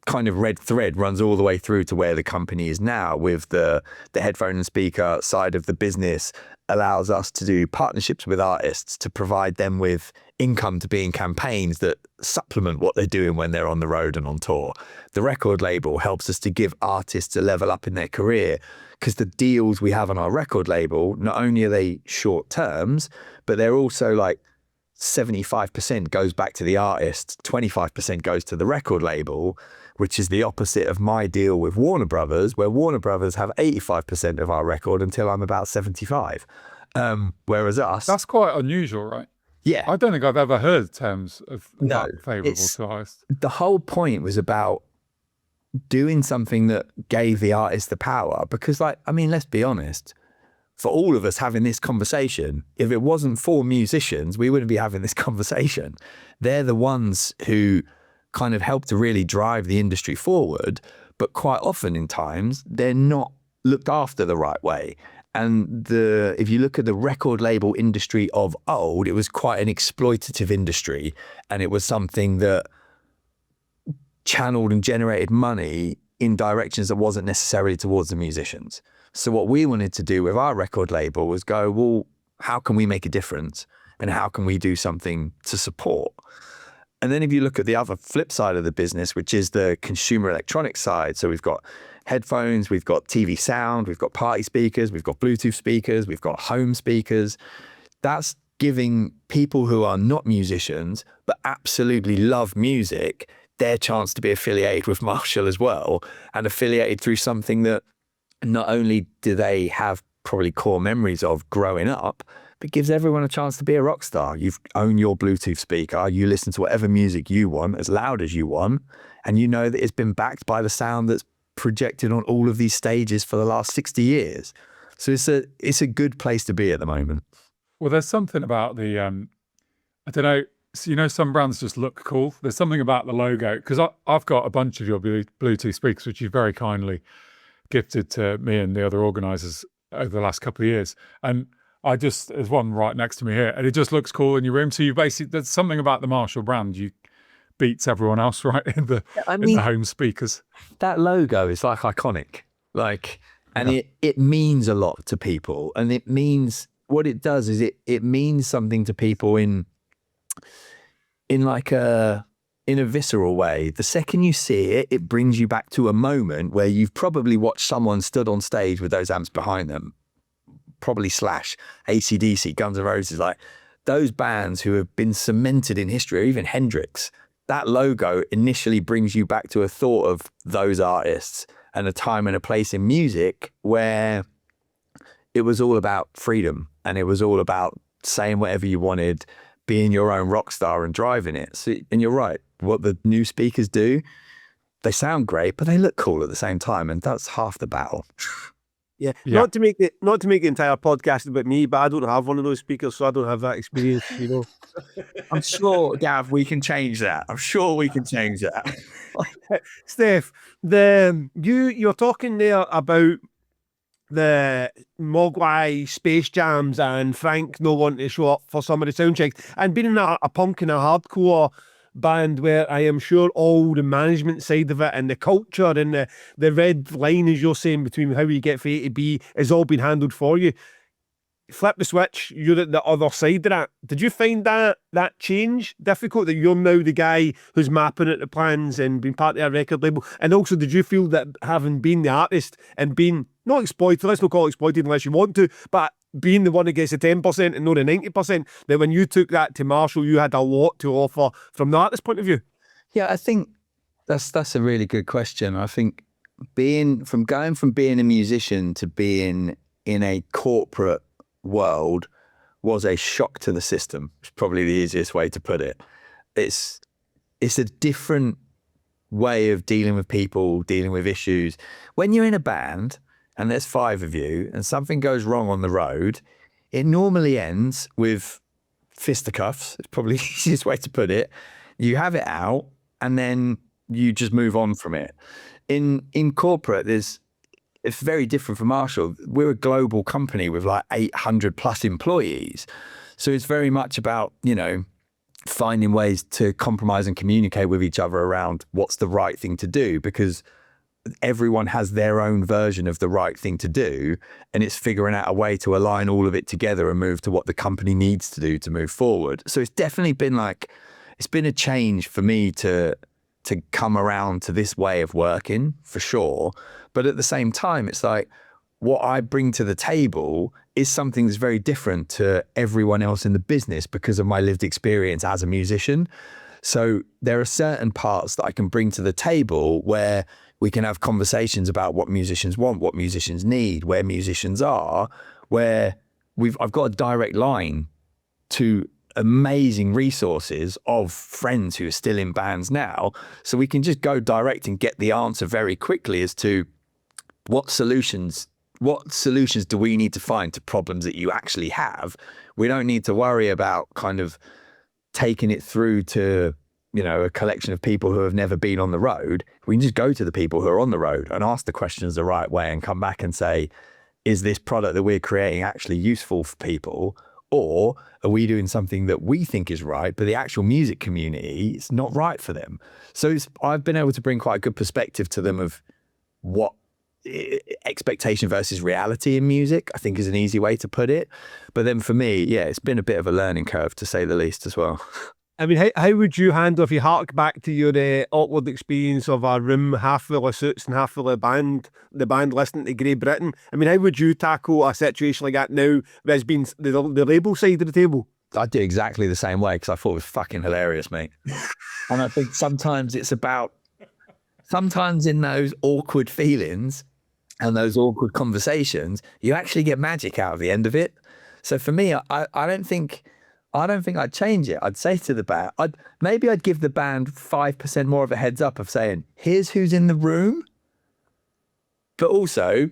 kind of red thread runs all the way through to where the company is now, with the headphone and speaker side of the business allows us to do partnerships with artists to provide them with income to be in campaigns that supplement what they're doing when they're on the road and on tour. The record label helps us to give artists a level up in their career, because the deals we have on our record label, not only are they short terms, but they're also like 75% goes back to the artist, 25% goes to the record label, which is the opposite of my deal with Warner Brothers, where Warner Brothers have 85% of our record until I'm about 75. Whereas us... That's quite unusual, right? Yeah. I don't think I've ever heard terms of No, that favourable to artists. The whole point was about doing something that gave the artist the power, because, like, I mean, let's be honest, for all of us having this conversation, if it wasn't for musicians, we wouldn't be having this conversation. They're the ones who kind of help to really drive the industry forward, but quite often in times, they're not looked after the right way. And if you look at the record label industry of old, it was quite an exploitative industry, and it was something that channeled and generated money in directions that wasn't necessarily towards the musicians. So what we wanted to do with our record label was go, well, how can we make a difference? And how can we do something to support? And then if you look at the other flip side of the business, which is the consumer electronics side, so we've got headphones, we've got TV sound, we've got party speakers, we've got Bluetooth speakers, we've got home speakers. That's giving people who are not musicians, but absolutely love music, their chance to be affiliated with Marshall as well, and affiliated through something that not only do they have probably core memories of growing up, but gives everyone a chance to be a rock star. You own your Bluetooth speaker, you listen to whatever music you want, as loud as you want, and you know that it's been backed by the sound that's projected on all of these stages for the last 60 years. So it's a good place to be at the moment. Well, there's something about the, I don't know, so, you know, some brands just look cool. There's something about the logo, because I've got a bunch of your Bluetooth speakers, which you very kindly gifted to me and the other organisers over the last couple of years. And there's one right next to me here, and it just looks cool in your room. So you basically, there's something about the Marshall brand, you beats everyone else, right, in the home speakers. That logo is like iconic, and it means a lot to people. And it means, what it does is it means something to people in a visceral way. The second you see it, it brings you back to a moment where you've probably watched someone stood on stage with those amps behind them, probably Slash, AC/DC, Guns N' Roses, like those bands who have been cemented in history, or even Hendrix. That logo initially brings you back to a thought of those artists and a time and a place in music where it was all about freedom, and it was all about saying whatever you wanted, being your own rock star and driving it. So, and you're right, what the new speakers do, they sound great, but they look cool at the same time, and that's half the battle. Yeah. Not to make the entire podcast about me, but I don't have one of those speakers, so I don't have that experience, you know. I'm sure, Gav, we can change that. I'm sure we can change that. Steph, you're talking there about the Mogwai Space Jams and Frank no wanting to show up for some of the sound checks, and being in a punk and a hardcore band where I am sure all the management side of it and the culture and the red line, as you're saying, between how you get from A to B has all been handled for you. Flip the switch, you're at the other side of that. Did you find that change difficult, that you're now the guy who's mapping out the plans and being part of a record label? And also, did you feel that having been the artist and being not exploited, let's not call it exploited unless you want to, but being the one that gets the 10% and not the 90%, that when you took that to Marshall, you had a lot to offer from the artist point of view? Yeah, I think that's a really good question. I think going from being a musician to being in a corporate world was a shock to the system. It's probably the easiest way to put it. It's a different way of dealing with people, dealing with issues. When you're in a band and there's 5 of you and something goes wrong on the road, it normally ends with fisticuffs. It's probably the easiest way to put it. You have it out and then you just move on from it. In corporate, it's very different from Marshall. We're a global company with like 800 plus employees. So it's very much about, finding ways to compromise and communicate with each other around what's the right thing to do, because everyone has their own version of the right thing to do, and it's figuring out a way to align all of it together and move to what the company needs to do to move forward. So it's definitely been like, it's been a change for me to come around to this way of working, for sure. But at the same time, it's like, what I bring to the table is something that's very different to everyone else in the business because of my lived experience as a musician. So there are certain parts that I can bring to the table where we can have conversations about what musicians want, what musicians need, where musicians are, where I've got a direct line to amazing resources of friends who are still in bands now. So we can just go direct and get the answer very quickly as to what solutions do we need to find to problems that you actually have. We don't need to worry about kind of taking it through to, a collection of people who have never been on the road. We can just go to the people who are on the road and ask the questions the right way and come back and say, is this product that we're creating actually useful for people? Or are we doing something that we think is right, but the actual music community is not right for them? So I've been able to bring quite a good perspective to them of what expectation versus reality in music, I think, is an easy way to put it. But then for me, yeah, it's been a bit of a learning curve, to say the least, as well. I mean, how would you handle, if you hark back to your awkward experience of a room half full of suits and half full of the band listening to Great Britain? I mean, how would you tackle a situation like that now there's been the label side of the table? I'd do exactly the same way because I thought it was fucking hilarious, mate. And I think sometimes in those awkward feelings and those awkward conversations, you actually get magic out of the end of it. So for me, I don't think I'd change it. I'd say to the band, I'd give the band 5% more of a heads up of saying, here's who's in the room. But also,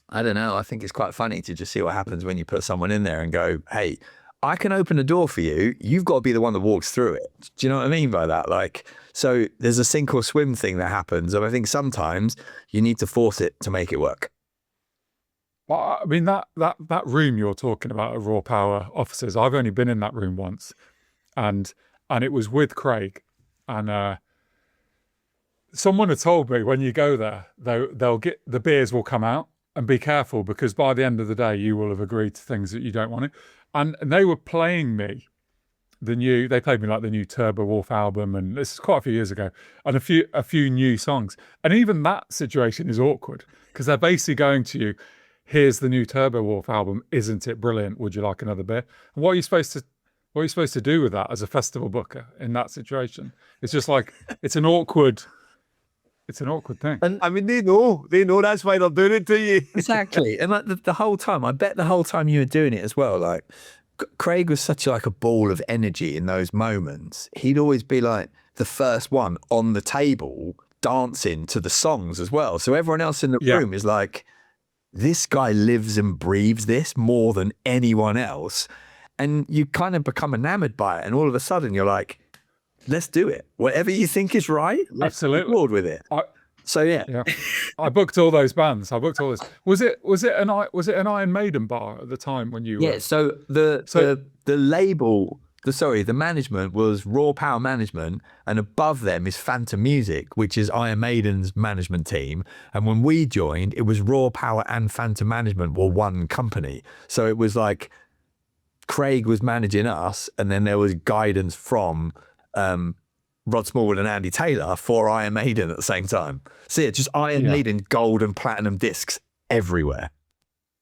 I don't know, I think it's quite funny to just see what happens when you put someone in there and go, hey, I can open a door for you. You've got to be the one that walks through it. Do you know what I mean by that? So there's a sink or swim thing that happens. And I think sometimes you need to force it to make it work. Well, I mean, that room you're talking about at Raw Power offices, I've only been in that room once, and it was with Craig, and someone had told me when you go there, they'll get the beers will come out, and be careful because by the end of the day you will have agreed to things that you don't want to. And they were playing me they played me like the new Turbo Wolf album, and this is quite a few years ago, and a few new songs, and even that situation is awkward because they're basically going to you, here's the new Turbo Wolf album, isn't it brilliant? Would you like another beer? And what are you supposed to do with that as a festival booker in that situation? It's just like, it's an awkward thing. And I mean, they know that's why they're doing it to you. Exactly. And like the whole time, I bet the whole time you were doing it as well, like Craig was such like a ball of energy in those moments. He'd always be like the first one on the table dancing to the songs as well. So everyone else in the room is like, this guy lives and breathes this more than anyone else. And you kind of become enamored by it. And all of a sudden you're like, let's do it. Whatever you think is right, let's move forward with it. Yeah. I booked all those bands. I booked all this. Was it an Iron Maiden bar at the time when you were? Yeah, so the label, the management was Raw Power Management, and above them is Phantom Music, which is Iron Maiden's management team. And when we joined, it was Raw Power and Phantom Management were one company. So it was like Craig was managing us, and then there was guidance from Rod Smallwood and Andy Taylor for Iron Maiden at the same time. So yeah, just Iron Maiden gold and platinum discs everywhere.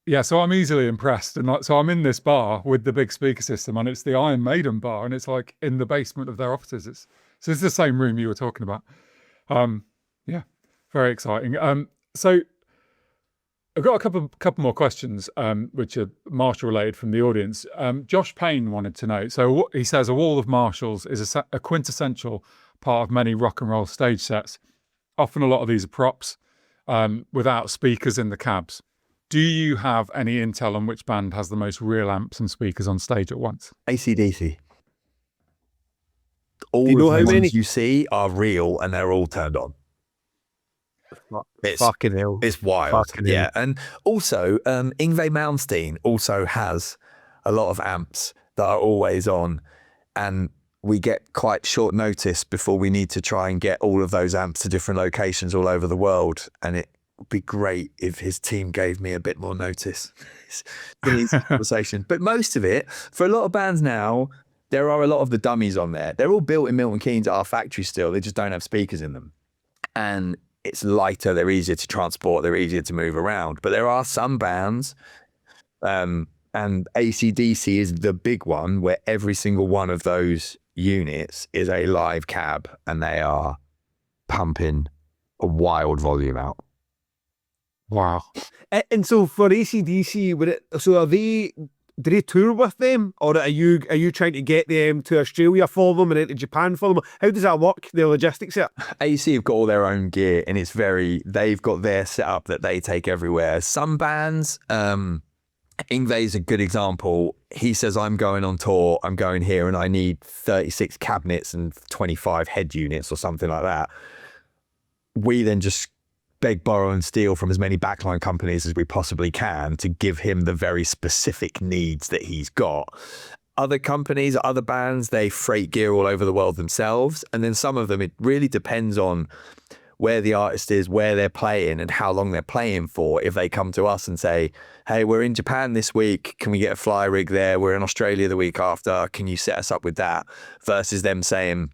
Yeah, so I'm easily impressed. And so I'm in this bar with the big speaker system, and it's the Iron Maiden bar, and it's like in the basement of their offices. So it's the same room you were talking about. Yeah, very exciting. So I've got a couple more questions, which are Marshall related from the audience. Josh Payne wanted to know. So he says a wall of Marshalls is a quintessential part of many rock and roll stage sets. Often a lot of these are props without speakers in the cabs. Do you have any intel on which band has the most real amps and speakers on stage at once? AC/DC. All Do you know of how the many? ones you see are real and they're all turned on. Fucking hell. It's wild. Fucking hell. And also, Yngwie Malmsteen also has a lot of amps that are always on. And we get quite short notice before we need to try and get all of those amps to different locations all over the world. And it would be great if his team gave me a bit more notice. It's an easy conversation. But most of it, for a lot of bands now, there are a lot of the dummies on there. They're all built in Milton Keynes at our factory still. They just don't have speakers in them. And it's lighter, they're easier to transport, they're easier to move around. But there are some bands, and AC/DC is the big one, where every single one of those units is a live cab and they are pumping a wild volume out. Wow. And so for AC/DC, do they tour with them, or are you trying to get them to Australia for them and into Japan for them? How does that work, the logistics there? AC have got all their own gear, and they've got their setup that they take everywhere. Some bands, Ingve's a good example. He says, I'm going on tour, I'm going here, and I need 36 cabinets and 25 head units or something like that. We then just beg, borrow and steal from as many backline companies as we possibly can to give him the very specific needs that he's got. Other companies, other bands, they freight gear all over the world themselves. And then some of them, it really depends on where the artist is, where they're playing and how long they're playing for. If they come to us and say, hey, we're in Japan this week, can we get a fly rig there? We're in Australia the week after, can you set us up with that? Versus them saying,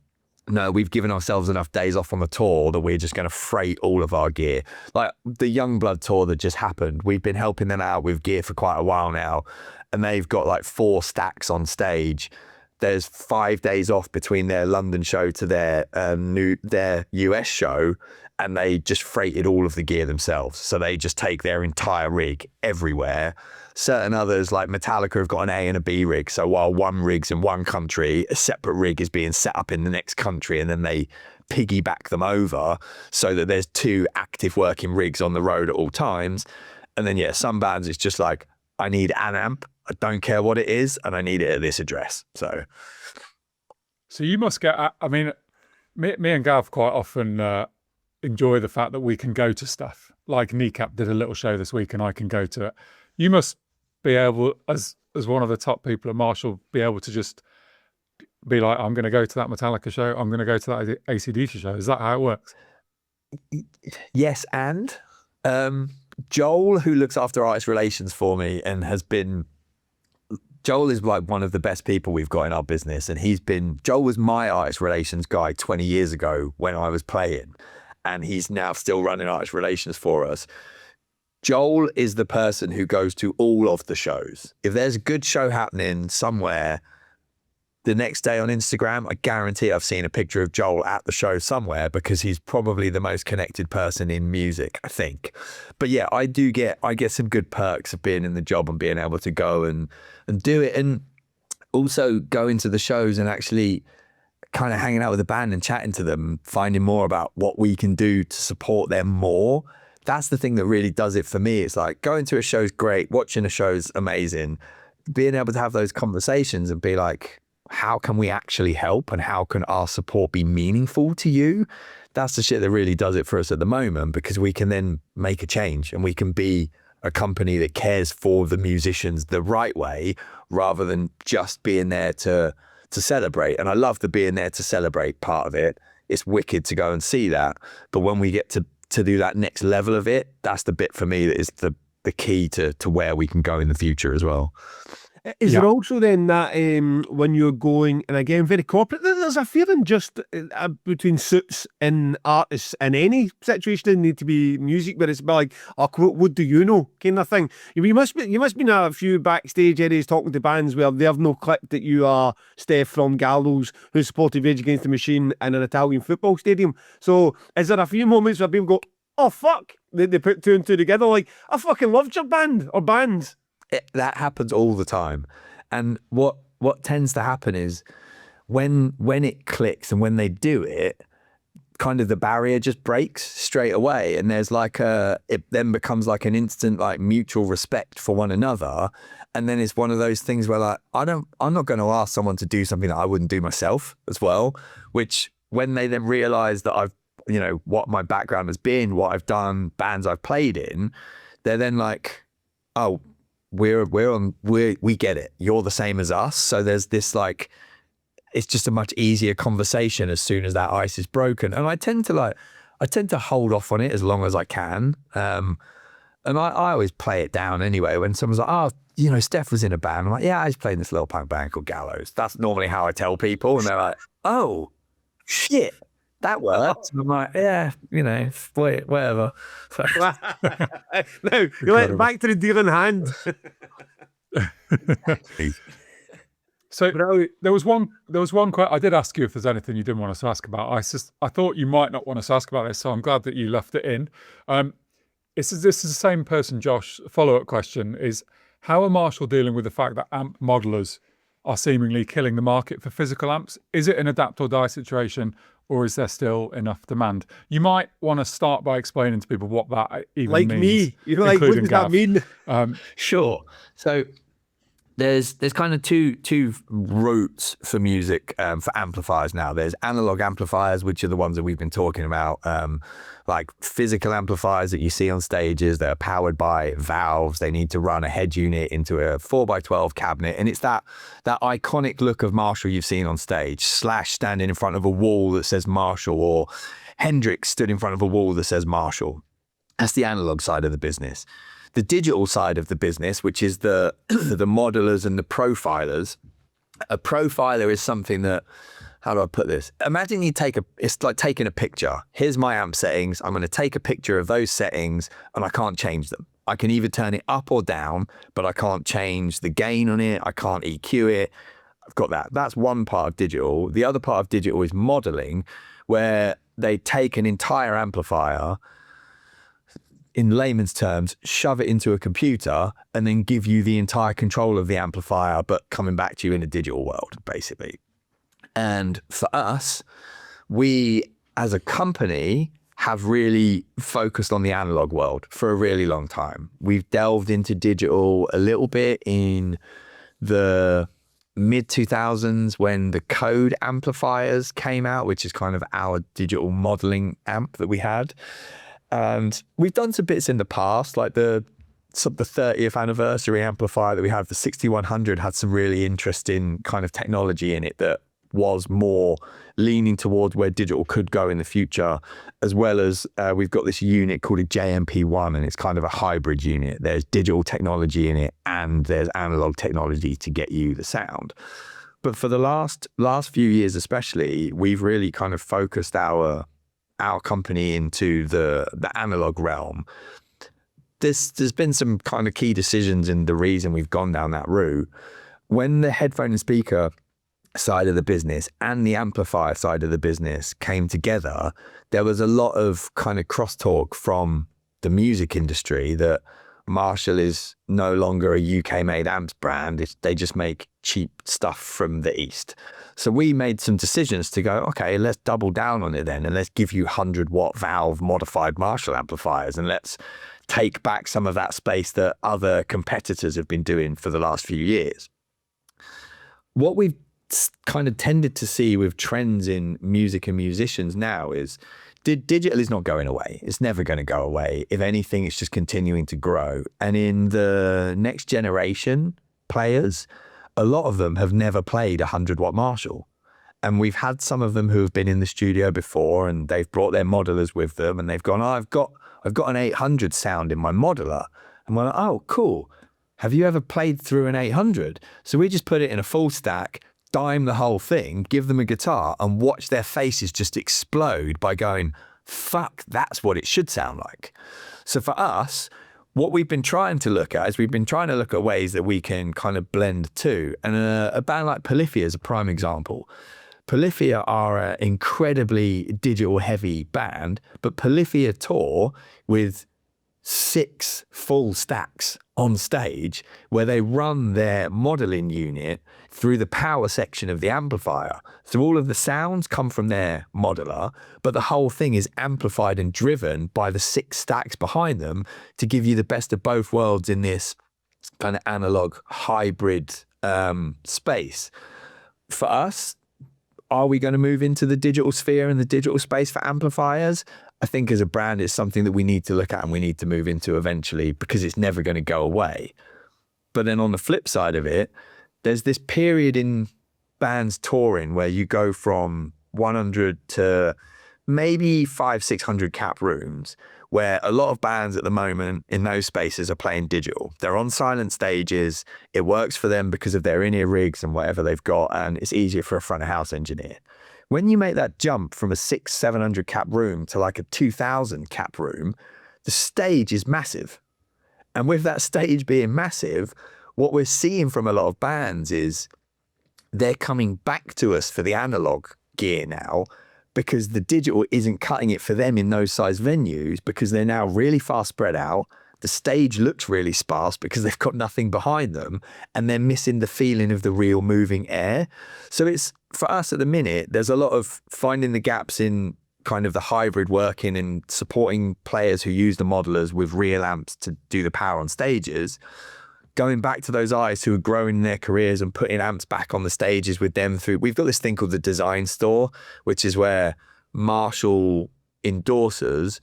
no, we've given ourselves enough days off on the tour that we're just going to freight all of our gear. Like the Youngblood tour that just happened, we've been helping them out with gear for quite a while now, and they've got like 4 stacks on stage. There's 5 days off between their London show to their US show, and they just freighted all of the gear themselves. So they just take their entire rig everywhere. Certain others, like Metallica, have got an A and a B rig. So while one rig's in one country, a separate rig is being set up in the next country, and then they piggyback them over so that there's 2 active working rigs on the road at all times. And then, yeah, some bands, it's just like, I need an amp, I don't care what it is, and I need it at this address. So you must get, I mean, me and Gav quite often enjoy the fact that we can go to stuff. Like Kneecap did a little show this week and I can go to it. You must be able, as one of the top people at Marshall, be able to just be like, I'm going to go to that Metallica show, I'm going to go to that AC/DC show. Is that how it works? Yes, and Joel, who looks after artist relations for me and Joel is like one of the best people we've got in our business. And Joel was my artist relations guy 20 years ago when I was playing, and he's now still running artist relations for us. Joel is the person who goes to all of the shows. If there's a good show happening somewhere, the next day on Instagram, I guarantee I've seen a picture of Joel at the show somewhere, because he's probably the most connected person in music, I think. But yeah, I get some good perks of being in the job and being able to go and do it, and also go into the shows and actually kind of hanging out with the band and chatting to them, finding more about what we can do to support them more. That's the thing that really does it for me. It's like going to a show is great, watching a show is amazing. Being able to have those conversations and be like, how can we actually help, and how can our support be meaningful to you? That's the shit that really does it for us at the moment, because we can then make a change and we can be a company that cares for the musicians the right way, rather than just being there to celebrate. And I love the being there to celebrate part of it. It's wicked to go and see that. But when we get to do that next level of it, that's the bit for me that is the key to where we can go in the future as well. Is there also then that when you're going, and again, very corporate, there's a feeling just between suits and artists in any situation, doesn't need to be music, but it's like, oh, what do you know kind of thing. You must be in a few backstage areas talking to bands where they have no click that you are Steph from Gallows, who supported Rage Against the Machine in an Italian football stadium. So is there a few moments where people go, oh fuck, they put 2 and 2 together, like, I fucking loved your band or bands? That happens all the time. And what tends to happen is when it clicks and when they do it, kind of the barrier just breaks straight away, and there's like it then becomes like an instant like mutual respect for one another. And then it's one of those things where like I'm not going to ask someone to do something that I wouldn't do myself as well, which when they then realize that I've, you know, what my background has been, what I've done, bands I've played in, they're then like, oh, we get it. You're the same as us. So there's this like it's just a much easier conversation as soon as that ice is broken. And I tend to hold off on it as long as I can. And I always play it down anyway. When someone's like, oh, you know, Steph was in a band. I'm like, yeah, I was playing this little punk band called Gallows. That's normally how I tell people. And they're like, oh, shit, that works. And I'm like, yeah, you know, whatever. No, you let back to the deal in hand. So there was one question. I did ask you if there's anything you didn't want us to ask about. I thought you might not want us to ask about this, so I'm glad that you left it in. This is the same person, Josh. Follow-up question is, how are Marshall dealing with the fact that amp modelers are seemingly killing the market for physical amps? Is it an adapt or die situation, or is there still enough demand? You might want to start by explaining to people what that even like means. Me, you know, like what does that mean? Sure. So there's kind of two routes for music, for amplifiers now. There's analog amplifiers, which are the ones that we've been talking about, like physical amplifiers that you see on stages. They're powered by valves. They need to run a head unit into a 4x12 cabinet. And it's that iconic look of Marshall you've seen on stage, Slash standing in front of a wall that says Marshall, or Hendrix stood in front of a wall that says Marshall. That's the analog side of the business. The digital side of the business, which is the modelers and the profilers. A profiler is something that, how do I put this? Imagine it's like taking a picture. Here's my amp settings. I'm going to take a picture of those settings and I can't change them. I can either turn it up or down, but I can't change the gain on it. I can't EQ it. I've got that. That's one part of digital. The other part of digital is modeling, where they take an entire amplifier, in layman's terms, shove it into a computer and then give you the entire control of the amplifier, but coming back to you in a digital world, basically. And for us, we as a company have really focused on the analog world for a really long time. We've delved into digital a little bit in the mid 2000s when the Code amplifiers came out, which is kind of our digital modeling amp that we had. And we've done some bits in the past, like the 30th anniversary amplifier that we had, the 6100, had some really interesting kind of technology in it that was more leaning towards where digital could go in the future, as well as we've got this unit called a JMP1, and it's kind of a hybrid unit. There's digital technology in it and there's analog technology to get you the sound. But for the last few years especially, we've really kind of focused our company into the analog realm. There's been some kind of key decisions in the reason we've gone down that route. When the headphone and speaker side of the business and the amplifier side of the business came together, there was a lot of kind of crosstalk from the music industry that Marshall is no longer a UK-made amps brand. They just make cheap stuff from the East. So we made some decisions to go, okay, let's double down on it then, and let's give you 100-watt valve modified Marshall amplifiers, and let's take back some of that space that other competitors have been doing for the last few years. What we've kind of tended to see with trends in music and musicians now is digital is not going away. It's never going to go away. If anything, it's just continuing to grow. And in the next generation players, a lot of them have never played a 100-watt Marshall. And we've had some of them who have been in the studio before and they've brought their modelers with them and they've gone, oh, I've got an 800 sound in my modeler. And we're like, oh, cool. Have you ever played through an 800? So we just put it in a full stack, dime the whole thing, give them a guitar and watch their faces just explode by going, fuck, that's what it should sound like. So for us, what we've been trying to look at is we've been trying to look at ways that we can kind of blend two. And a band like Polyphia is a prime example. Polyphia are an incredibly digital heavy band, but Polyphia tour with 6 full stacks on stage where they run their modeling unit through the power section of the amplifier. So all of the sounds come from their modeler, but the whole thing is amplified and driven by the 6 stacks behind them to give you the best of both worlds in this kind of analog hybrid space. For us, are we going to move into the digital sphere and the digital space for amplifiers? I think as a brand, it's something that we need to look at and we need to move into eventually because it's never going to go away. But then on the flip side of it, there's this period in bands touring where you go from 100 to maybe 500-600 cap rooms, where a lot of bands at the moment in those spaces are playing digital. They're on silent stages. It works for them because of their in-ear rigs and whatever they've got, and it's easier for a front of house engineer. When you make that jump from a 600-700 cap room to like a 2,000 cap room, the stage is massive. And with that stage being massive, what we're seeing from a lot of bands is they're coming back to us for the analog gear now, because the digital isn't cutting it for them in those size venues, because they're now really far spread out. The stage looks really sparse because they've got nothing behind them, and they're missing the feeling of the real moving air. So it's, for us at the minute, there's a lot of finding the gaps in kind of the hybrid working and supporting players who use the modelers with real amps to do the power on stages. Going back to those artists who are growing in their careers and putting amps back on the stages with them through, we've got this thing called the design store, which is where Marshall endorses,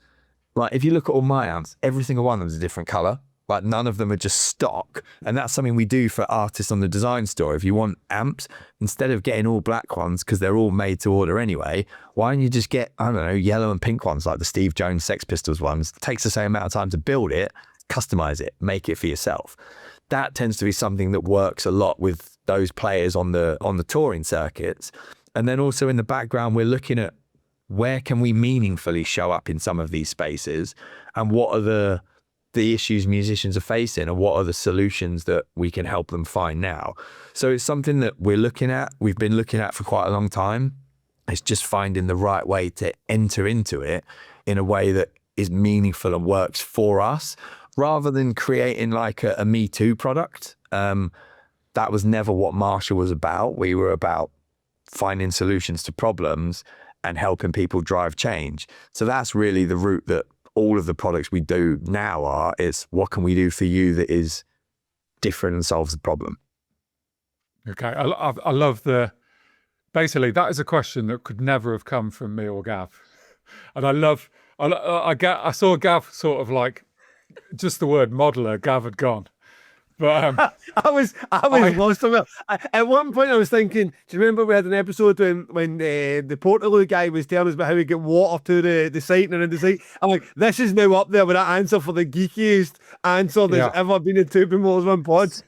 like if you look at all my amps, every single one of them is a different color. Like none of them are just stock. And that's something we do for artists on the design store. If you want amps, instead of getting all black ones, because they're all made to order anyway, why don't you just get, I don't know, yellow and pink ones like the Steve Jones Sex Pistols ones? It takes the same amount of time to build it, customize it, make it for yourself. That tends to be something that works a lot with those players on the touring circuits. And then also in the background, we're looking at where can we meaningfully show up in some of these spaces, and what are the issues musicians are facing, and what are the solutions that we can help them find now. So it's something that we're looking at, we've been looking at for quite a long time. It's just finding the right way to enter into it in a way that is meaningful and works for us, rather than creating like a Me Too product. That was never what Marshall was about. We were about finding solutions to problems and helping people drive change. So that's really the route that all of the products we do now are, is what can we do for you that is different and solves the problem? Okay, I love basically that is a question that could never have come from me or Gav. And I saw Gav sort of like, just the word modeler, Gav had gone. But I was lost on it. At one point I was thinking, do you remember we had an episode when the Portaloo guy was telling us about how we get water to the site and around the site? I'm like, this is now up there with that answer for the geekiest answer there's ever been in Two Bimos One Pods.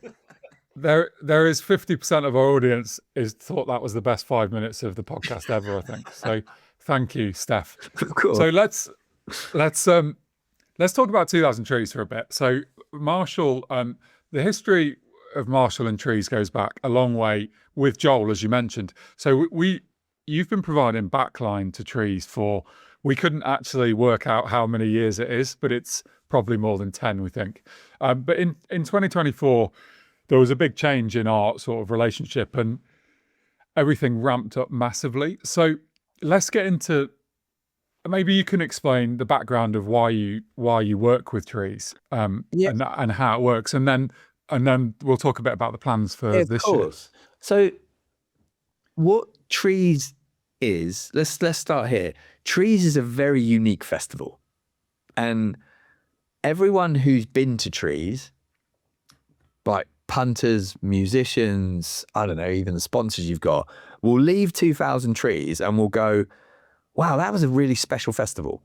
There is 50% of our audience thought that was the best 5 minutes of the podcast ever, I think. So thank you, Steph. Cool. So let's talk about 2000 Trees for a bit. So Marshall, the history of Marshall and Trees goes back a long way with Joel, as you mentioned. So you've been providing backline to Trees for, we couldn't actually work out how many years it is, but it's probably more than 10, we think. But in 2024, there was a big change in our sort of relationship, and everything ramped up massively. So let's get into, maybe you can explain the background of why you work with Trees, and how it works, and then we'll talk a bit about the plans for this year. So what Trees is, let's start here. Trees is a very unique festival, and everyone who's been to Trees, like punters, musicians, I don't know, even the sponsors you've got, will leave 2000 Trees and will go, wow, that was a really special festival.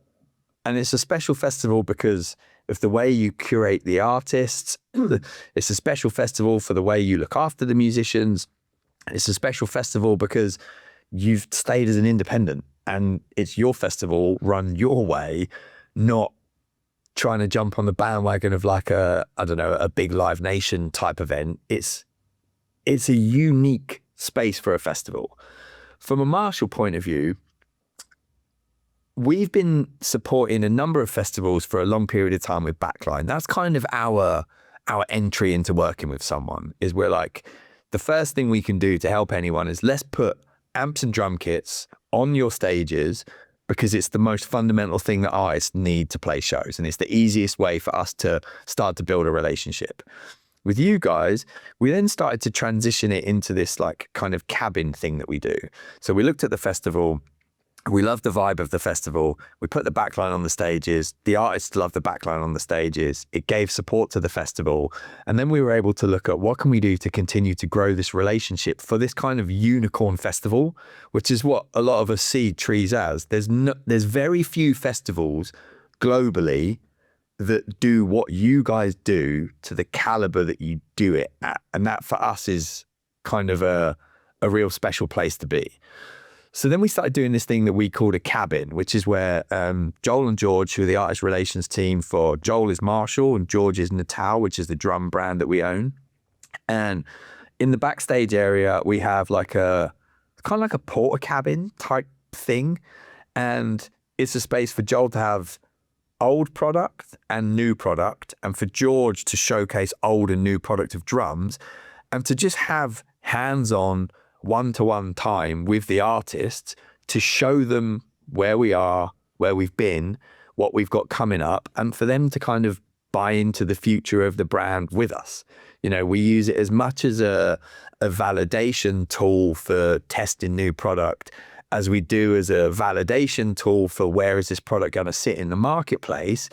And it's a special festival because of the way you curate the artists. It's a special festival for the way you look after the musicians. It's a special festival because you've stayed as an independent, and it's your festival run your way, not trying to jump on the bandwagon of like a big Live Nation type event. It's a unique space for a festival. From a Marshall point of view, we've been supporting a number of festivals for a long period of time with backline. That's kind of our entry into working with someone, is we're like, the first thing we can do to help anyone is let's put amps and drum kits on your stages, because it's the most fundamental thing that artists need to play shows. And it's the easiest way for us to start to build a relationship. With you guys, we then started to transition it into this like kind of cabin thing that we do. So we looked at the festival We love the vibe of the festival. We put the backline on the stages. The artists love the backline on the stages. It gave support to the festival. And then we were able to look at what can we do to continue to grow this relationship for this kind of unicorn festival, which is what a lot of us see Trees as. There's very few festivals globally that do what you guys do to the caliber that you do it at. And that for us is kind of a real special place to be. So then we started doing this thing that we called a cabin, which is where Joel and George, who are the artist relations team for Joel is Marshall and George is Natal, which is the drum brand that we own. And in the backstage area, we have like a kind of like a porter cabin type thing. And it's a space for Joel to have old product and new product, and for George to showcase old and new product of drums, and to just have hands-on one-to-one time with the artists to show them where we are, where we've been, what we've got coming up, and for them to kind of buy into the future of the brand with us. You know, we use it as much as a validation tool for testing new product as we do as a validation tool for where is this product going to sit in the marketplace,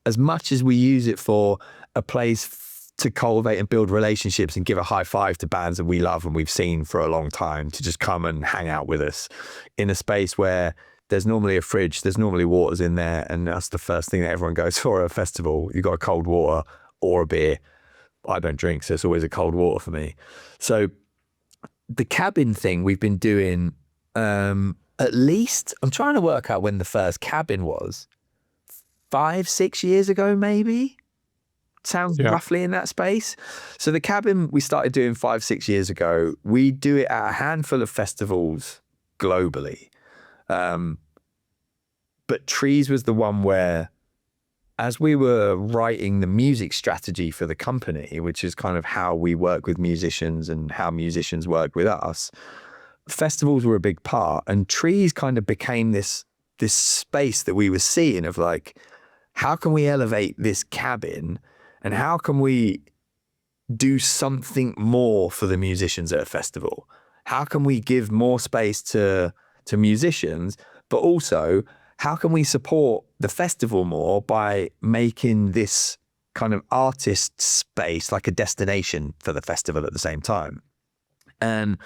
as much as we use it for a place to cultivate and build relationships and give a high five to bands that we love and we've seen for a long time to just come and hang out with us in a space where there's normally a fridge, there's normally waters in there, and that's the first thing that everyone goes for at a festival. You got a cold water or a beer. I don't drink, so it's always a cold water for me. So the cabin thing we've been doing at least, I'm trying to work out when the first cabin was, 5-6 years ago maybe. Sounds roughly in that space. So the cabin we started doing 5-6 years ago. We do it at a handful of festivals globally. But Trees was the one where, as we were writing the music strategy for the company, which is kind of how we work with musicians and how musicians work with us, festivals were a big part. And Trees kind of became this space that we were seeing of like, how can we elevate this cabin? And how can we do something more for the musicians at a festival? How can we give more space to musicians, but also how can we support the festival more by making this kind of artist space like a destination for the festival at the same time? And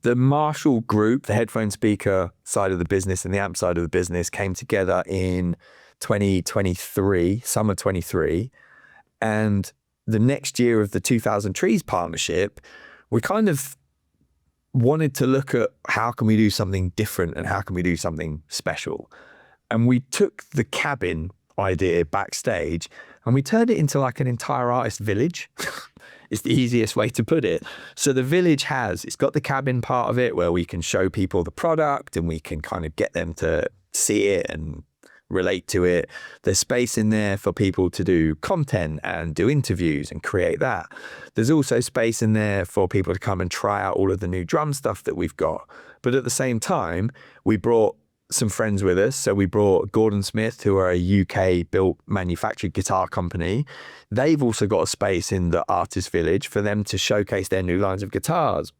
the Marshall group, the headphone speaker side of the business and the amp side of the business, came together in 2023, summer 23. And the next year of the 2000 Trees partnership, we kind of wanted to look at how can we do something different and how can we do something special. And we took the cabin idea backstage and we turned it into like an entire artist village. It's the easiest way to put it. So the village it's got the cabin part of it where we can show people the product and we can kind of get them to see it and relate to it. There's space in there for people to do content and do interviews and create that. There's also space in there for people to come and try out all of the new drum stuff that we've got. But at the same time, we brought some friends with us. So we brought Gordon Smith, who are a UK built manufactured guitar company. They've also got a space in the artist village for them to showcase their new lines of guitars,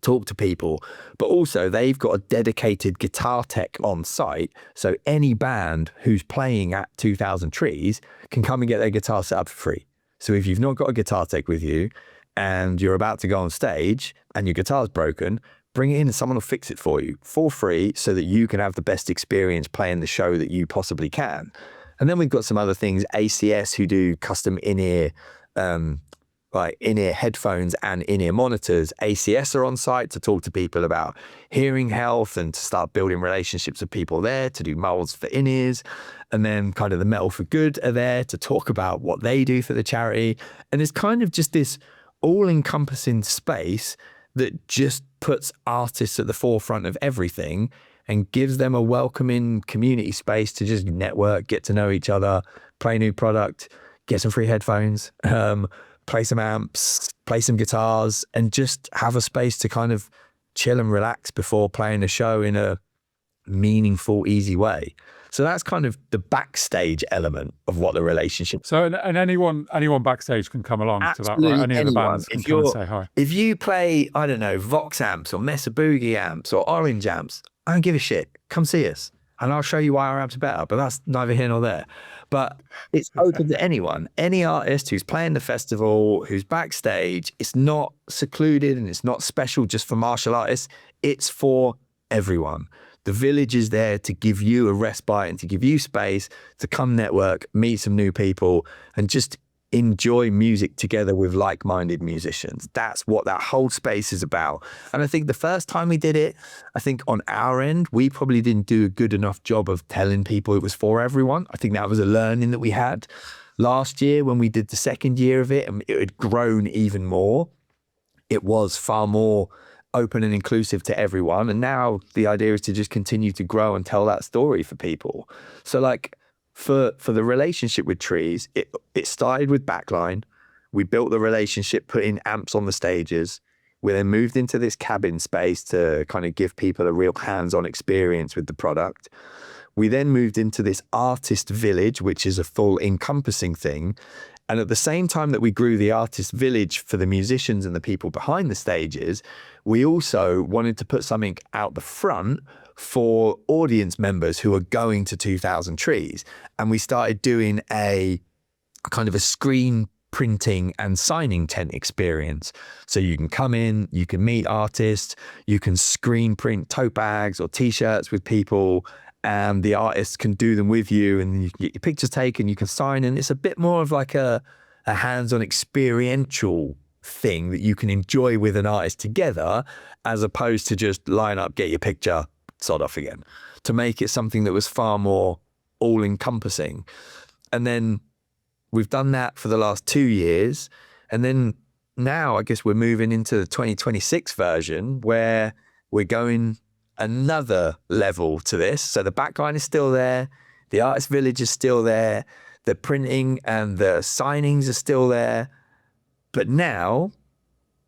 talk to people, but also they've got a dedicated guitar tech on site. So any band who's playing at 2000 Trees can come and get their guitar set up for free. So if you've not got a guitar tech with you and you're about to go on stage and your guitar's broken, bring it in and someone will fix it for you for free so that you can have the best experience playing the show that you possibly can. And then we've got some other things, ACS, who do custom in-ear like in-ear headphones and in-ear monitors. ACS are on site to talk to people about hearing health and to start building relationships with people there to do molds for in-ears. And then kind of the Metal for Good are there to talk about what they do for the charity. And it's kind of just this all-encompassing space that just puts artists at the forefront of everything and gives them a welcoming community space to just network, get to know each other, play new product, get some free headphones, play some amps, play some guitars, and just have a space to kind of chill and relax before playing a show in a meaningful, easy way. So that's kind of the backstage element of what the relationship. So and anyone backstage can come along to that, right? Any of the bands can come and say hi. If you play, I don't know, Vox amps or Mesa Boogie amps or Orange amps, I don't give a shit. Come see us. And I'll show you why our amps are better, but that's neither here nor there. But it's open to anyone, any artist who's playing the festival, who's backstage. It's not secluded and it's not special just for martial artists. It's for everyone. The village is there to give you a respite and to give you space to come network, meet some new people, and just enjoy music together with like-minded musicians. That's what that whole space is about. And I think the first time we did it, I think on our end, we probably didn't do a good enough job of telling people it was for everyone. I think that was a learning that we had last year when we did the second year of it, and it had grown even more. It was far more open and inclusive to everyone. And now the idea is to just continue to grow and tell that story for people. So like, For the relationship with Trees, it started with Backline. We built the relationship, put in amps on the stages. We then moved into this cabin space to kind of give people a real hands-on experience with the product. We then moved into this artist village, which is a full encompassing thing. And at the same time that we grew the artist village for the musicians and the people behind the stages, we also wanted to put something out the front for audience members who are going to 2000 Trees. And we started doing a kind of a screen printing and signing tent experience. So you can come in, you can meet artists, you can screen print tote bags or t-shirts with people, and the artists can do them with you, and you can get your pictures taken, you can sign, and it's a bit more of like a hands-on experiential thing that you can enjoy with an artist together, as opposed to just line up, get your picture, sod off again, to make it something that was far more all-encompassing. And then we've done that for the last 2 years. And then now I guess we're moving into the 2026 version where we're going another level to this. So the backline is still there. The artist village is still there. The printing and the signings are still there. But now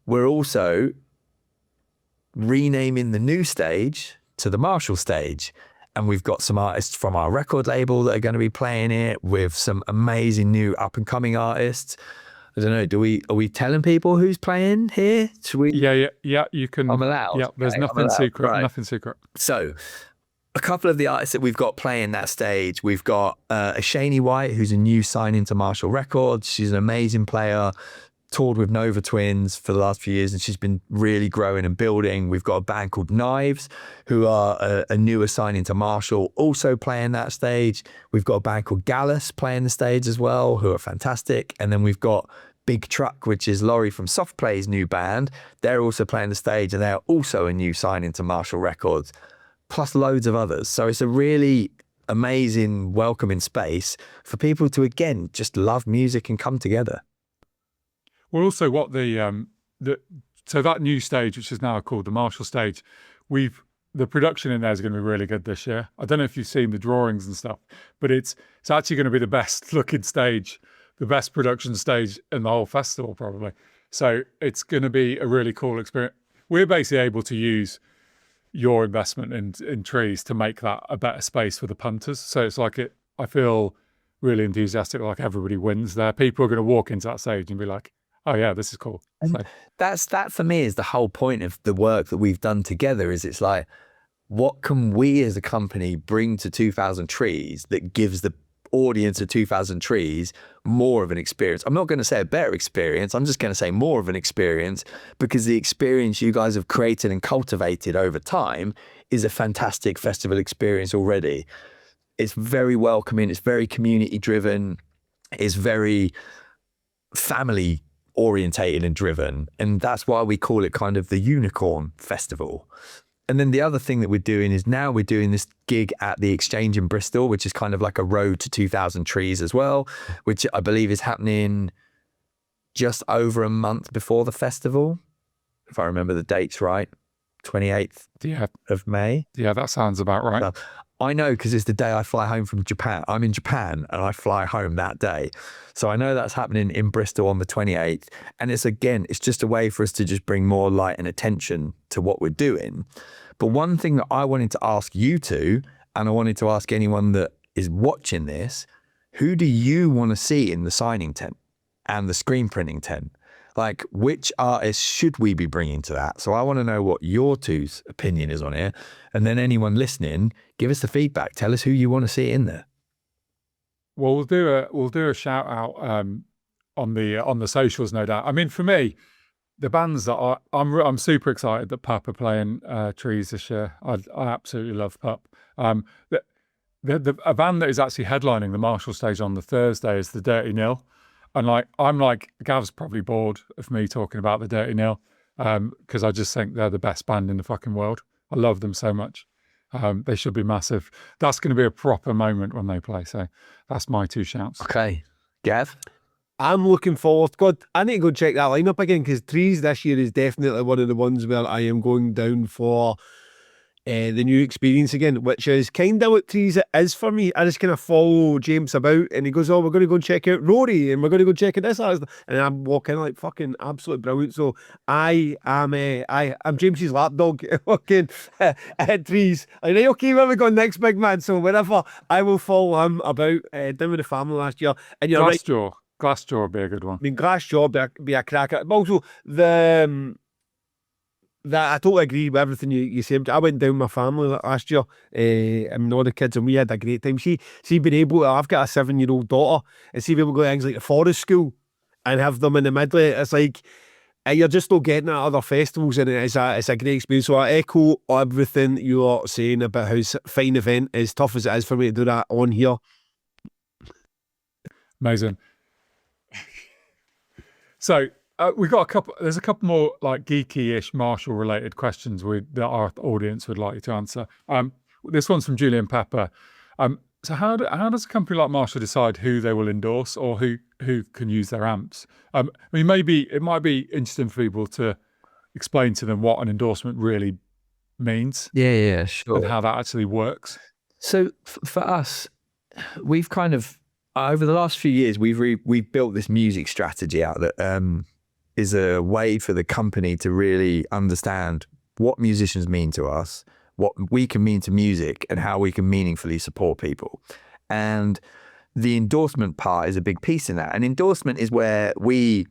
we're also renaming the new stage to the Marshall stage. And we've got some artists from our record label that are going to be playing it with some amazing new up and coming artists. I don't know, are we telling people who's playing here? Should we? Yeah, you can. I'm allowed. Yeah, there's Okay, nothing secret, right. nothing secret. So a couple of the artists that we've got playing that stage, we've got Shani White, who's a new sign-in to Marshall Records. She's an amazing player, toured with Nova Twins for the last few years, and she's been really growing and building. We've got a band called Knives, who are a newer sign-in to Marshall, also playing that stage. We've got a band called Gallows playing the stage as well, who are fantastic. And then we've got Big Truck, which is Laurie from Soft Play's new band. They're also playing the stage, and they're also a new sign-in to Marshall Records, plus loads of others. So it's a really amazing, welcoming space for people to, again, just love music and come together. Well, also what so that new stage, which is now called the Marshall stage, the production in there is going to be really good this year. I don't know if you've seen the drawings and stuff, but it's actually going to be the best looking stage, the best production stage in the whole festival probably. So it's going to be a really cool experience. We're basically able to use your investment in Trees to make that a better space for the punters. So it's like I feel really enthusiastic, like everybody wins there. People are going to walk into that stage and be like, oh yeah, this is cool. So, that for me is the whole point of the work that we've done together. Is it's like, what can we as a company bring to 2000 Trees that gives the audience of 2000 Trees more of an experience? I'm not going to say a better experience. I'm just going to say more of an experience, because the experience you guys have created and cultivated over time is a fantastic festival experience already. It's very welcoming. It's very community driven. It's very family orientated and driven, and that's why we call it kind of the Unicorn Festival. And then the other thing that we're doing is now we're doing this gig at the Exchange in Bristol, which is kind of like a road to 2000 Trees as well, which I believe is happening just over a month before the festival, if I remember the dates right, 28th of May. Yeah, that sounds about right. So, I know, because it's the day I fly home from Japan. I'm in Japan and I fly home that day. So I know that's happening in Bristol on the 28th. And it's just a way for us to just bring more light and attention to what we're doing. But one thing that I wanted to ask you two, And I wanted to ask anyone that is watching this, who do you want to see in the signing tent and the screen printing tent? Like, which artists should we be bringing to that? So I want to know what your two's opinion is on it. And then anyone listening, give us the feedback. Tell us who you want to see in there. Well, we'll do a shout out on the socials, no doubt. I mean, for me, the bands that I'm super excited that Pup are playing Trees this year. I absolutely love Pup. A band that is actually headlining the Marshall stage on the Thursday is the Dirty Nil. And Gav's probably bored of me talking about the Dirty Nil because I just think they're the best band in the fucking world. I love them so much. They should be massive. That's going to be a proper moment when they play. So that's my two shouts. Okay. Gav? I'm looking forward. God, I need to go check that lineup again because Trees this year is definitely one of the ones where I am going down for the new experience again, which is kind of what Trees it is for me. I just kind of follow James about and he goes, oh, we're going to go and check out Rory and we're going to go check out this artist. And I'm walking like fucking absolutely brilliant. So I'm James's lapdog walking at Trees. Like, right, okay, where are we going next, big man? So wherever, I will follow him about down with the family last year. And you're right. Glassjaw would be a good one. I mean, Glassjaw be a cracker. But also, I totally agree with everything you said. I went down with my family last year, and all the kids, and we had a great time. See being able to, I've got a 7-year-old daughter, and see people go to things like the forest school and have them in the middle. It's like, you're just not getting at other festivals, and it's a great experience. So I echo everything you are saying about how fine event, as tough as it is for me to do that on here. Amazing. So we've got there's a couple more like geeky-ish Marshall related questions that our audience would like you to answer. This one's from Julian Pepper. So how does a company like Marshall decide who they will endorse or who can use their amps? I mean, maybe it might be interesting for people to explain to them what an endorsement really means. Yeah, sure. And how that actually works. So for us, we've kind of, over the last few years, we've built this music strategy out that is a way for the company to really understand what musicians mean to us, what we can mean to music, and how we can meaningfully support people. And the endorsement part is a big piece in that. An endorsement is where we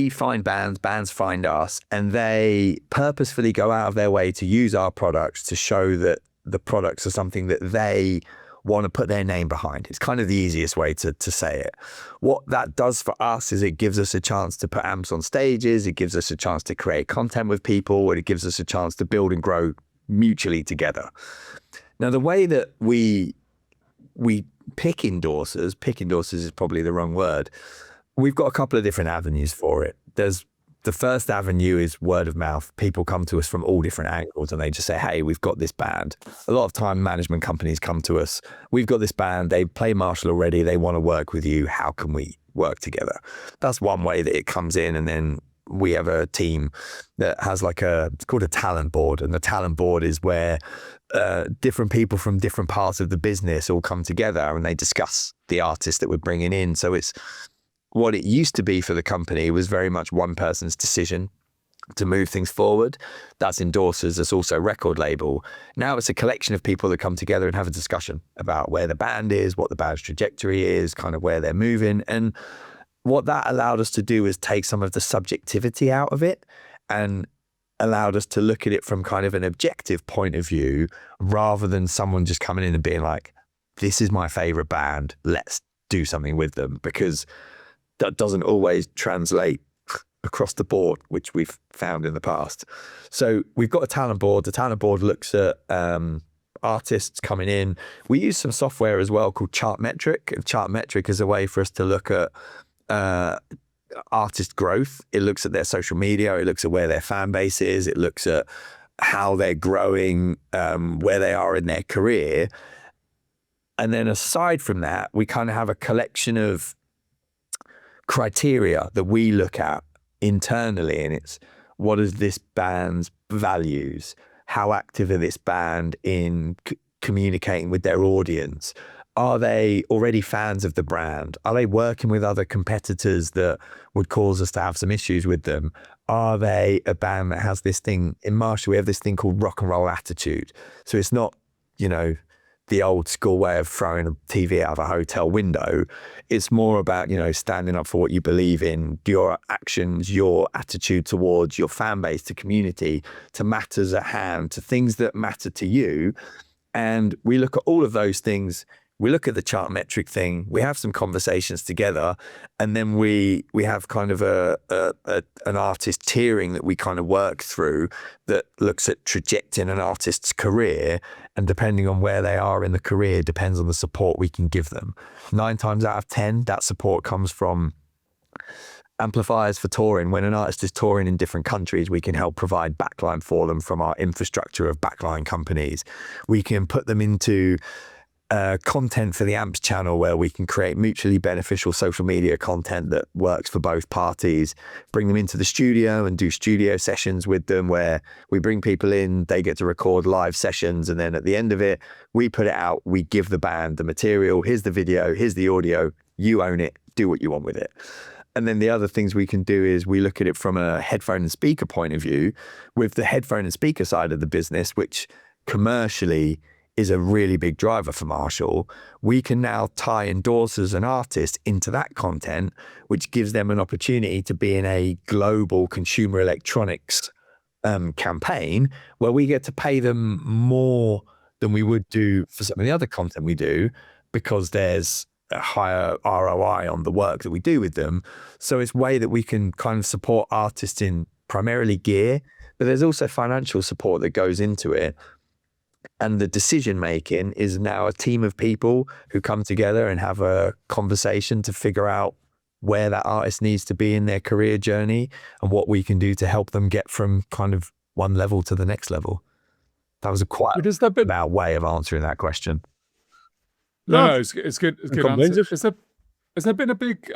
find bands find us, and they purposefully go out of their way to use our products to show that the products are something that they want to put their name behind. It's kind of the easiest way to say it. What that does for us is it gives us a chance to put amps on stages, it gives us a chance to create content with people, and it gives us a chance to build and grow mutually together. Now, the way that we pick endorsers is probably the wrong word. We've got a couple of different avenues for it. The first avenue is word of mouth. People come to us from all different angles and they just say, hey, we've got this band. A lot of time management companies come to us. We've got this band. They play Marshall already. They want to work with you. How can we work together? That's one way that it comes in. And then we have a team that has it's called a talent board. And the talent board is where different people from different parts of the business all come together and they discuss the artists that we're bringing in. So it's, what it used to be for the company was very much one person's decision to move things forward. That's endorsers, that's also record label. Now it's a collection of people that come together and have a discussion about where the band is, what the band's trajectory is, kind of where they're moving. And what that allowed us to do is take some of the subjectivity out of it and allowed us to look at it from kind of an objective point of view, rather than someone just coming in and being like, this is my favorite band, let's do something with them, because that doesn't always translate across the board, which we've found in the past. So we've got a talent board. The talent board looks at artists coming in. We use some software as well called Chartmetric. And Chartmetric is a way for us to look at artist growth. It looks at their social media. It looks at where their fan base is. It looks at how they're growing, where they are in their career. And then aside from that, we kind of have a collection of criteria that we look at internally, and it's, what is this band's values? How active are this band in communicating with their audience? Are they already fans of the brand? Are they working with other competitors that would cause us to have some issues with them? are they a band that has this thing? In Marshall, we have this thing called rock and roll attitude. So it's not, the old school way of throwing a TV out of a hotel window. It's more about, standing up for what you believe in, your actions, your attitude towards your fan base, to community, to matters at hand, to things that matter to you. And we look at all of those things. We look at the chart metric thing, we have some conversations together, and then we have kind of an artist tiering that we kind of work through that looks at trajecting an artist's career, and depending on where they are in the career depends on the support we can give them. 9 times out of 10, that support comes from amplifiers for touring. When an artist is touring in different countries, we can help provide backline for them from our infrastructure of backline companies. We can put them into content for the Amps channel, where we can create mutually beneficial social media content that works for both parties, bring them into the studio and do studio sessions with them, where we bring people in, they get to record live sessions, and then at the end of it, we put it out, we give the band the material, here's the video, here's the audio, you own it, do what you want with it. And then the other things we can do is we look at it from a headphone and speaker point of view, with the headphone and speaker side of the business, which commercially is a really big driver for Marshall. We can now tie endorsers and artists into that content, which gives them an opportunity to be in a global consumer electronics campaign, where we get to pay them more than we would do for some of the other content we do, because there's a higher ROI on the work that we do with them. So it's a way that we can kind of support artists in primarily gear, but there's also financial support that goes into it. And the decision making is now a team of people who come together and have a conversation to figure out where that artist needs to be in their career journey and what we can do to help them get from kind of one level to the next level. That was a quite about way of answering that question. No, it's good. It's good answer. Has there been a big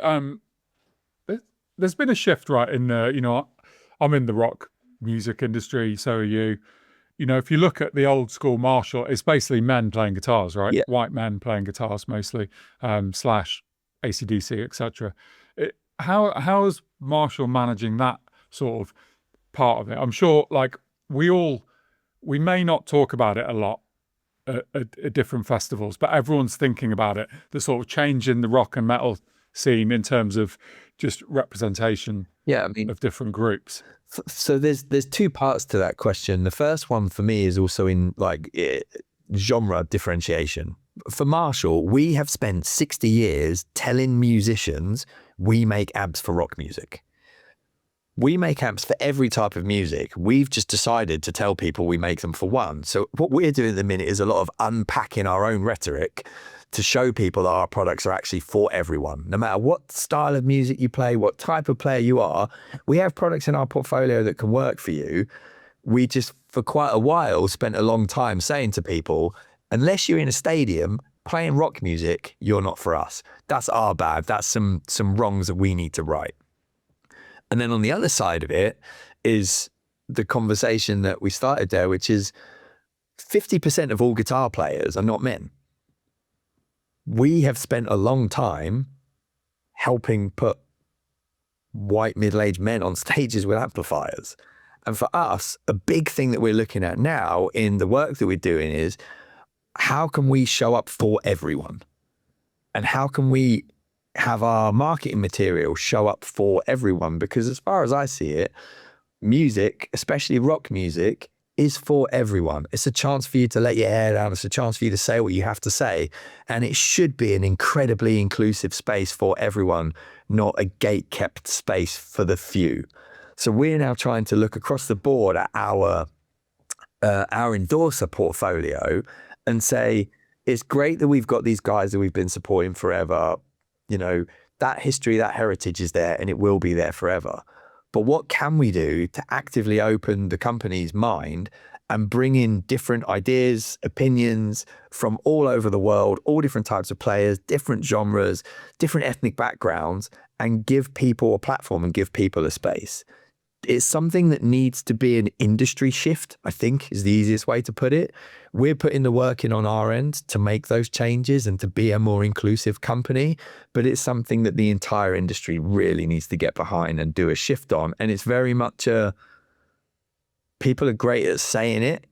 there's been a shift, right? In I'm in the rock music industry, so are you. If you look at the old school Marshall, it's basically men playing guitars, right? Yeah. White men playing guitars mostly, slash AC/DC, etc. How is Marshall managing that sort of part of it? I'm sure, like, we may not talk about it a lot at different festivals, but everyone's thinking about it. The sort of change in the rock and metal scene in terms of just representation of different groups. So there's 2 parts to that question. The first one for me is also in genre differentiation. For Marshall, we have spent 60 years telling musicians we make amps for rock music. We make amps for every type of music. We've just decided to tell people we make them for one. So what we're doing at the minute is a lot of unpacking our own rhetoric to show people that our products are actually for everyone. No matter what style of music you play, what type of player you are, we have products in our portfolio that can work for you. We just, for quite a while, spent a long time saying to people, unless you're in a stadium playing rock music, you're not for us. That's our bad. That's some wrongs that we need to right. And then on the other side of it is the conversation that we started there, which is 50% of all guitar players are not men. We have spent a long time helping put white middle-aged men on stages with amplifiers. And for us, a big thing that we're looking at now in the work that we're doing is, how can we show up for everyone? And how can we have our marketing material show up for everyone? Because as far as I see it, music, especially rock music, is for everyone. It's a chance for you to let your hair down. It's a chance for you to say what you have to say. And it should be an incredibly inclusive space for everyone, not a gate-kept space for the few. So we're now trying to look across the board at our endorser portfolio and say, it's great that we've got these guys that we've been supporting forever. That history, that heritage is there, and it will be there forever. But what can we do to actively open the company's mind and bring in different ideas, opinions from all over the world, all different types of players, different genres, different ethnic backgrounds, and give people a platform and give people a space? it's something that needs to be an industry shift, I think is the easiest way to put it. We're putting the work in on our end to make those changes and to be a more inclusive company, but it's something that the entire industry really needs to get behind and do a shift on. And it's very much people are great at saying it.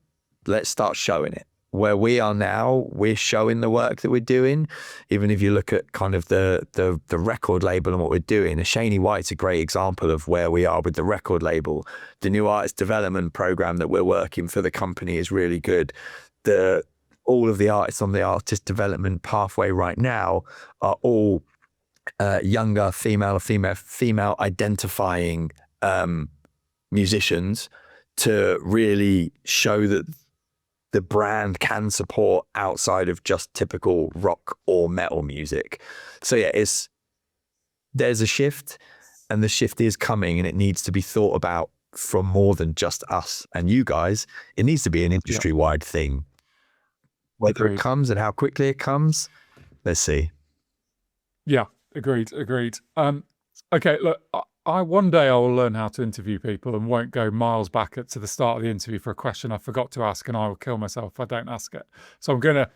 Let's start showing it. Where we are now, we're showing the work that we're doing. Even if you look at kind of the record label and what we're doing, Shaney White's a great example of where we are with the record label. The new artist development program that we're working for the company is really good. All of the artists on the artist development pathway right now are all younger female identifying musicians to really show that the brand can support outside of just typical rock or metal music. So yeah, there's a shift, and the shift is coming, and it needs to be thought about from more than just us and you guys. It needs to be an industry-wide thing. Whether it comes and how quickly it comes, let's see. Yeah, agreed. Okay, look, one day I will learn how to interview people and won't go miles back to the start of the interview for a question I forgot to ask, and I will kill myself if I don't ask it. So I'm going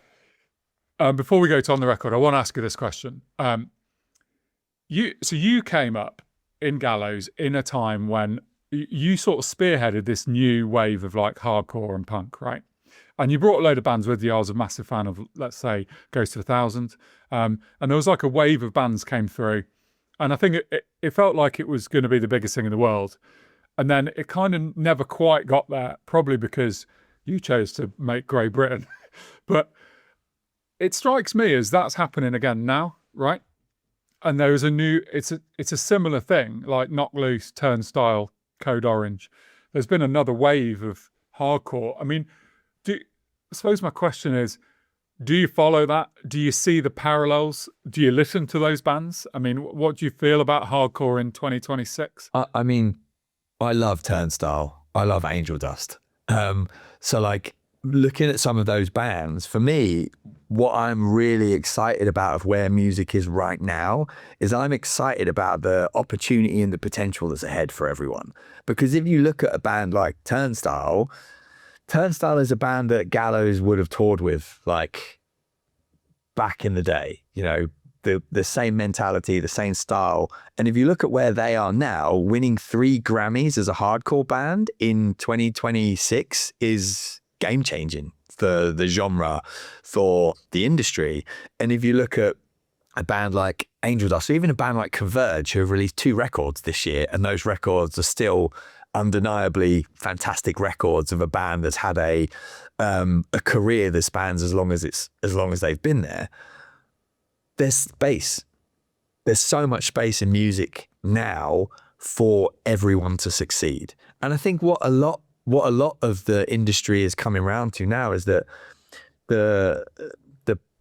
to, before we go to On the Record, I want to ask you this question. You came up in Gallows in a time when you sort of spearheaded this new wave of like hardcore and punk, right? And you brought a load of bands with you. I was a massive fan of, let's say, Goes to 1,000. And there was like a wave of bands came through. And I think it felt like it was going to be the biggest thing in the world. And then it kind of never quite got there, probably because you chose to make Grey Britain. But it strikes me as that's happening again now, right? And there is it's a similar thing, like Knock Loose, Turnstile, Code Orange. There's been another wave of hardcore. I mean, I suppose my question is, do you follow that? Do you see the parallels? Do you listen to those bands? I mean, what do you feel about hardcore in 2026? I mean, I love Turnstile. I love Angel Dust. So like looking at some of those bands, for me, what I'm really excited about of where music is right now is I'm excited about the opportunity and the potential that's ahead for everyone. Because if you look at a band like Turnstile is a band that Gallows would have toured with, like, back in the day, you know, the same mentality, the same style. And if you look at where they are now, winning 3 Grammys as a hardcore band in 2026 is game-changing for the genre, for the industry. And if you look at a band like Angel Dust, or even a band like Converge, who have released 2 records this year, and those records are still undeniably fantastic records of a band that's had a career that spans as long as they've been there. There's space. There's so much space in music now for everyone to succeed. And I think what a lot of the industry is coming around to now is that the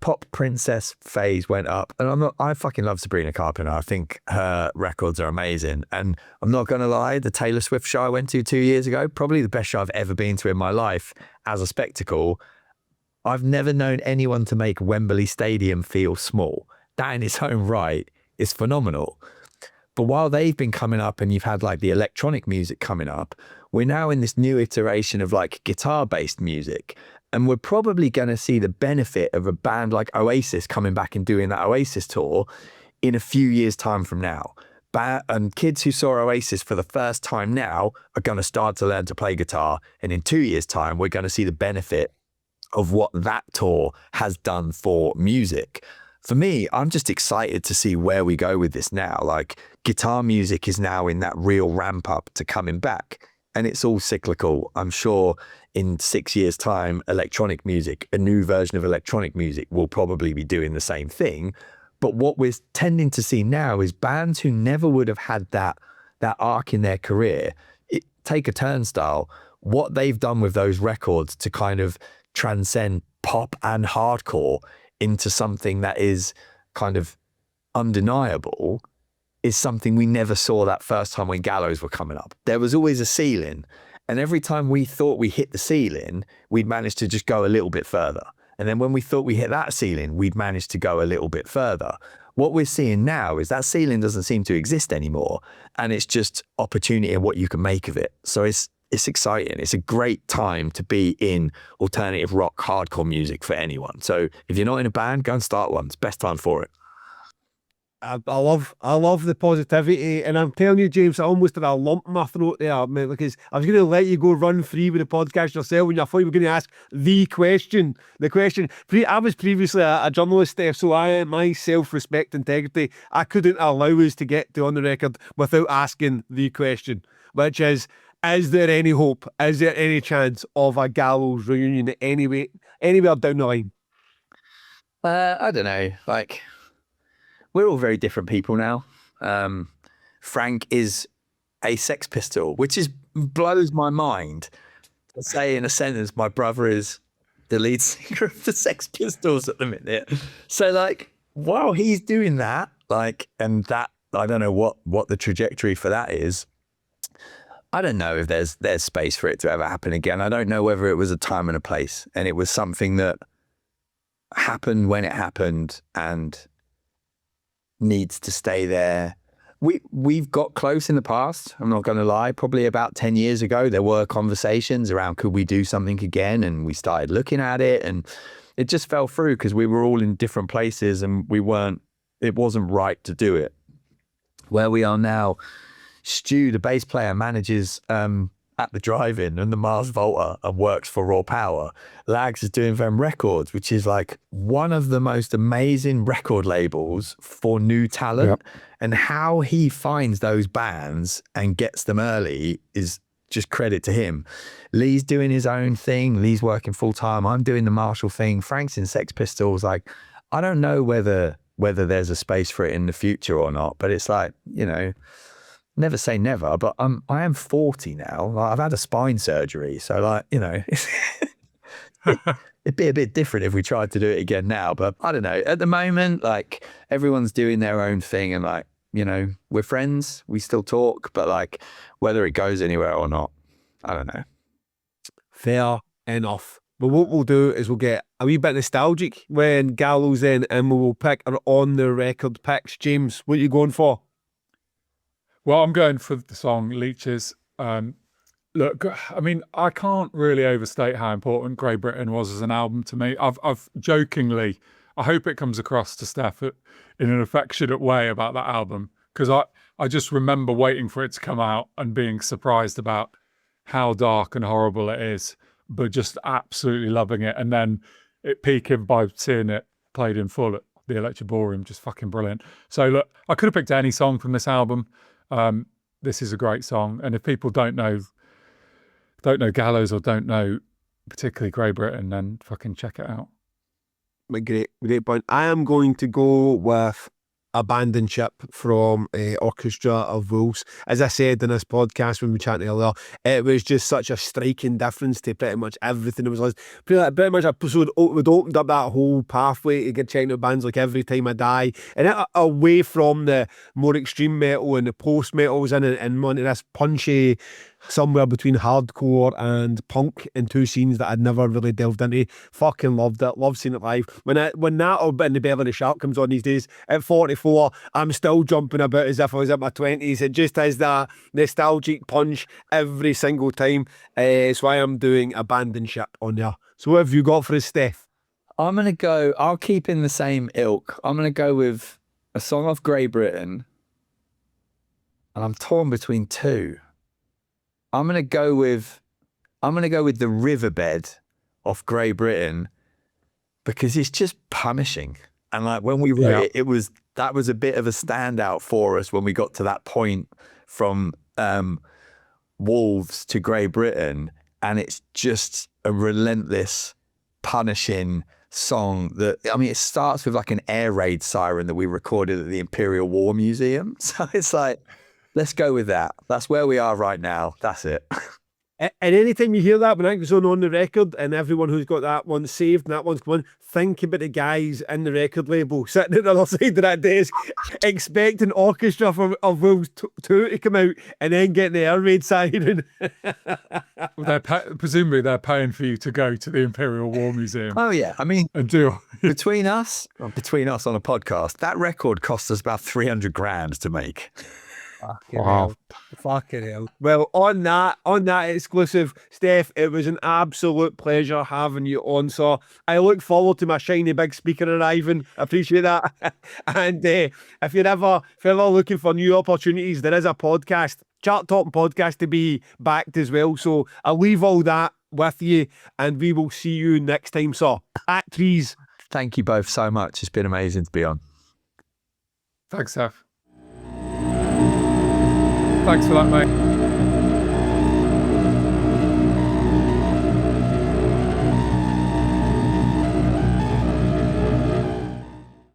pop princess phase went up, and I fucking love Sabrina Carpenter. I think her records are amazing. And I'm not going to lie, the Taylor Swift show I went to 2 years ago, probably the best show I've ever been to in my life as a spectacle. I've never known anyone to make Wembley Stadium feel small. That in its own right is phenomenal. But while they've been coming up and you've had like the electronic music coming up, we're now in this new iteration of like guitar-based music. And we're probably going to see the benefit of a band like Oasis coming back and doing that Oasis tour in a few years' time from now. And kids who saw Oasis for the first time now are going to start to learn to play guitar. And in 2 years' time, we're going to see the benefit of what that tour has done for music. For me, I'm just excited to see where we go with this now. Like, guitar music is now in that real ramp up to coming back. And it's all cyclical. I'm sure in 6 years' time, electronic music, a new version of electronic music will probably be doing the same thing. But what we're tending to see now is bands who never would have had that arc in their career. Take a Turnstile, what they've done with those records to kind of transcend pop and hardcore into something that is kind of undeniable is something we never saw that first time when Gallows were coming up. There was always a ceiling, and every time we thought we hit the ceiling, we'd managed to just go a little bit further. And then when we thought we hit that ceiling, we'd managed to go a little bit further. what we're seeing now is that ceiling doesn't seem to exist anymore, and it's just opportunity and what you can make of it. So it's exciting. It's a great time to be in alternative rock, hardcore music for anyone. So if you're not in a band, go and start one. It's best time for it. I love the positivity, and I'm telling you, James, I almost had a lump in my throat there, mate, because I was going to let you go run free with the podcast yourself, and I thought you were going to ask the question. I was previously a journalist, Steph, so my self-respect, integrity, I couldn't allow us to get to on the record without asking the question, which is there any hope? Is there any chance of a Gallows reunion anywhere down the line? I don't know. Like, we're all very different people now. Frank is a Sex Pistol, which blows my mind to say in a sentence, my brother is the lead singer of the Sex Pistols at the minute. So like, while he's doing that, like, and that, I don't know what the trajectory for that is. I don't know if there's space for it to ever happen again. I don't know whether it was a time and a place, and it was something that happened when it happened and needs to stay there. We've got close in the past. I'm not going to lie. Probably about 10 years ago, there were conversations around could we do something again, and we started looking at it, and it just fell through because we were all in different places and it wasn't right to do it. Where we are now, Stu, the bass player, manages at the drive-in and the Mars Volta and works for Raw Power. Lags is doing them records, which is like one of the most amazing record labels for new talent. Yep. And how he finds those bands and gets them early is just credit to him. Lee's doing his own thing. Lee's working full-time. I'm doing the Marshall thing. Frank's in Sex Pistols. Like, I don't know whether there's a space for it in the future or not, but it's like, you know, never say never, but I am 40 now. Like, I've had a spine surgery. So like, you know, it'd be a bit different if we tried to do it again now, but I don't know. At the moment, like, everyone's doing their own thing, and like, you know, we're friends, we still talk, but like, whether it goes anywhere or not, I don't know. Fair enough. But what we'll do is we'll get a wee bit nostalgic when Gallows in, and we will pick our on the record picks. James, what are you going for? Well, I'm going for the song Leeches. Look, I mean, I can't really overstate how important Grey Britain was as an album to me. I've jokingly, I hope it comes across to Steph in an affectionate way about that album, because I just remember waiting for it to come out and being surprised about how dark and horrible it is, but just absolutely loving it. And then it peaking by seeing it played in full at the Electric Ballroom, just fucking brilliant. So look, I could have picked any song from this album. This is a great song, and if people don't know Gallows or don't know particularly Grey Britain, then fucking check it out. Great point. I am going to go with Abandoned Ship from Orchestra of Wolves. As I said in this podcast when we chatted earlier, it was just such a striking difference to pretty much everything that was listed. Pretty much episode would opened up that whole pathway to get checking out bands like Every Time I Die, and it, away from the more extreme metal and the post metal was in it, and one of this punchy somewhere between hardcore and punk in two scenes that I'd never really delved into. Fucking loved it. Loved seeing it live. When that or in the Belly of the Shark comes on these days at 44, I'm still jumping about as if I was in my 20s. It just has that nostalgic punch every single time. So I am doing Abandoned Ship on there. So what have you got for us, Steph? I'll keep in the same ilk. I'm going to go with a song of Grey Britain, and I'm torn between two. I'm gonna go with the Riverbed off Grey Britain, because it's just punishing. And like, when we wrote it, that was a bit of a standout for us when we got to that point from Wolves to Grey Britain, and it's just a relentless, punishing song that, I mean, it starts with like an air raid siren that we recorded at the Imperial War Museum. So it's like, let's go with that. That's where we are right now. That's it. And anytime you hear that, when that goes on the record, and everyone who's got that one saved and that one's coming, think about the guys in the record label sitting at the other side of that desk, expecting orchestra of Wolves 2 to come out and then getting the air raid siren. Well, presumably they're paying for you to go to the Imperial War Museum. Oh yeah, I mean, and do between us on a podcast, that record cost us about 300 grand to make. Fucking hell. Fucking hell. Well, on that exclusive, Steph, it was an absolute pleasure having you on. So I look forward to my shiny big speaker arriving. I appreciate that. And if you're ever looking for new opportunities, there is a podcast, Chart Topping Podcast, to be backed as well. So I'll leave all that with you, and we will see you next time. So at Trees. Thank you both so much. It's been amazing to be on. Thanks, Seth. Thanks for that, mate.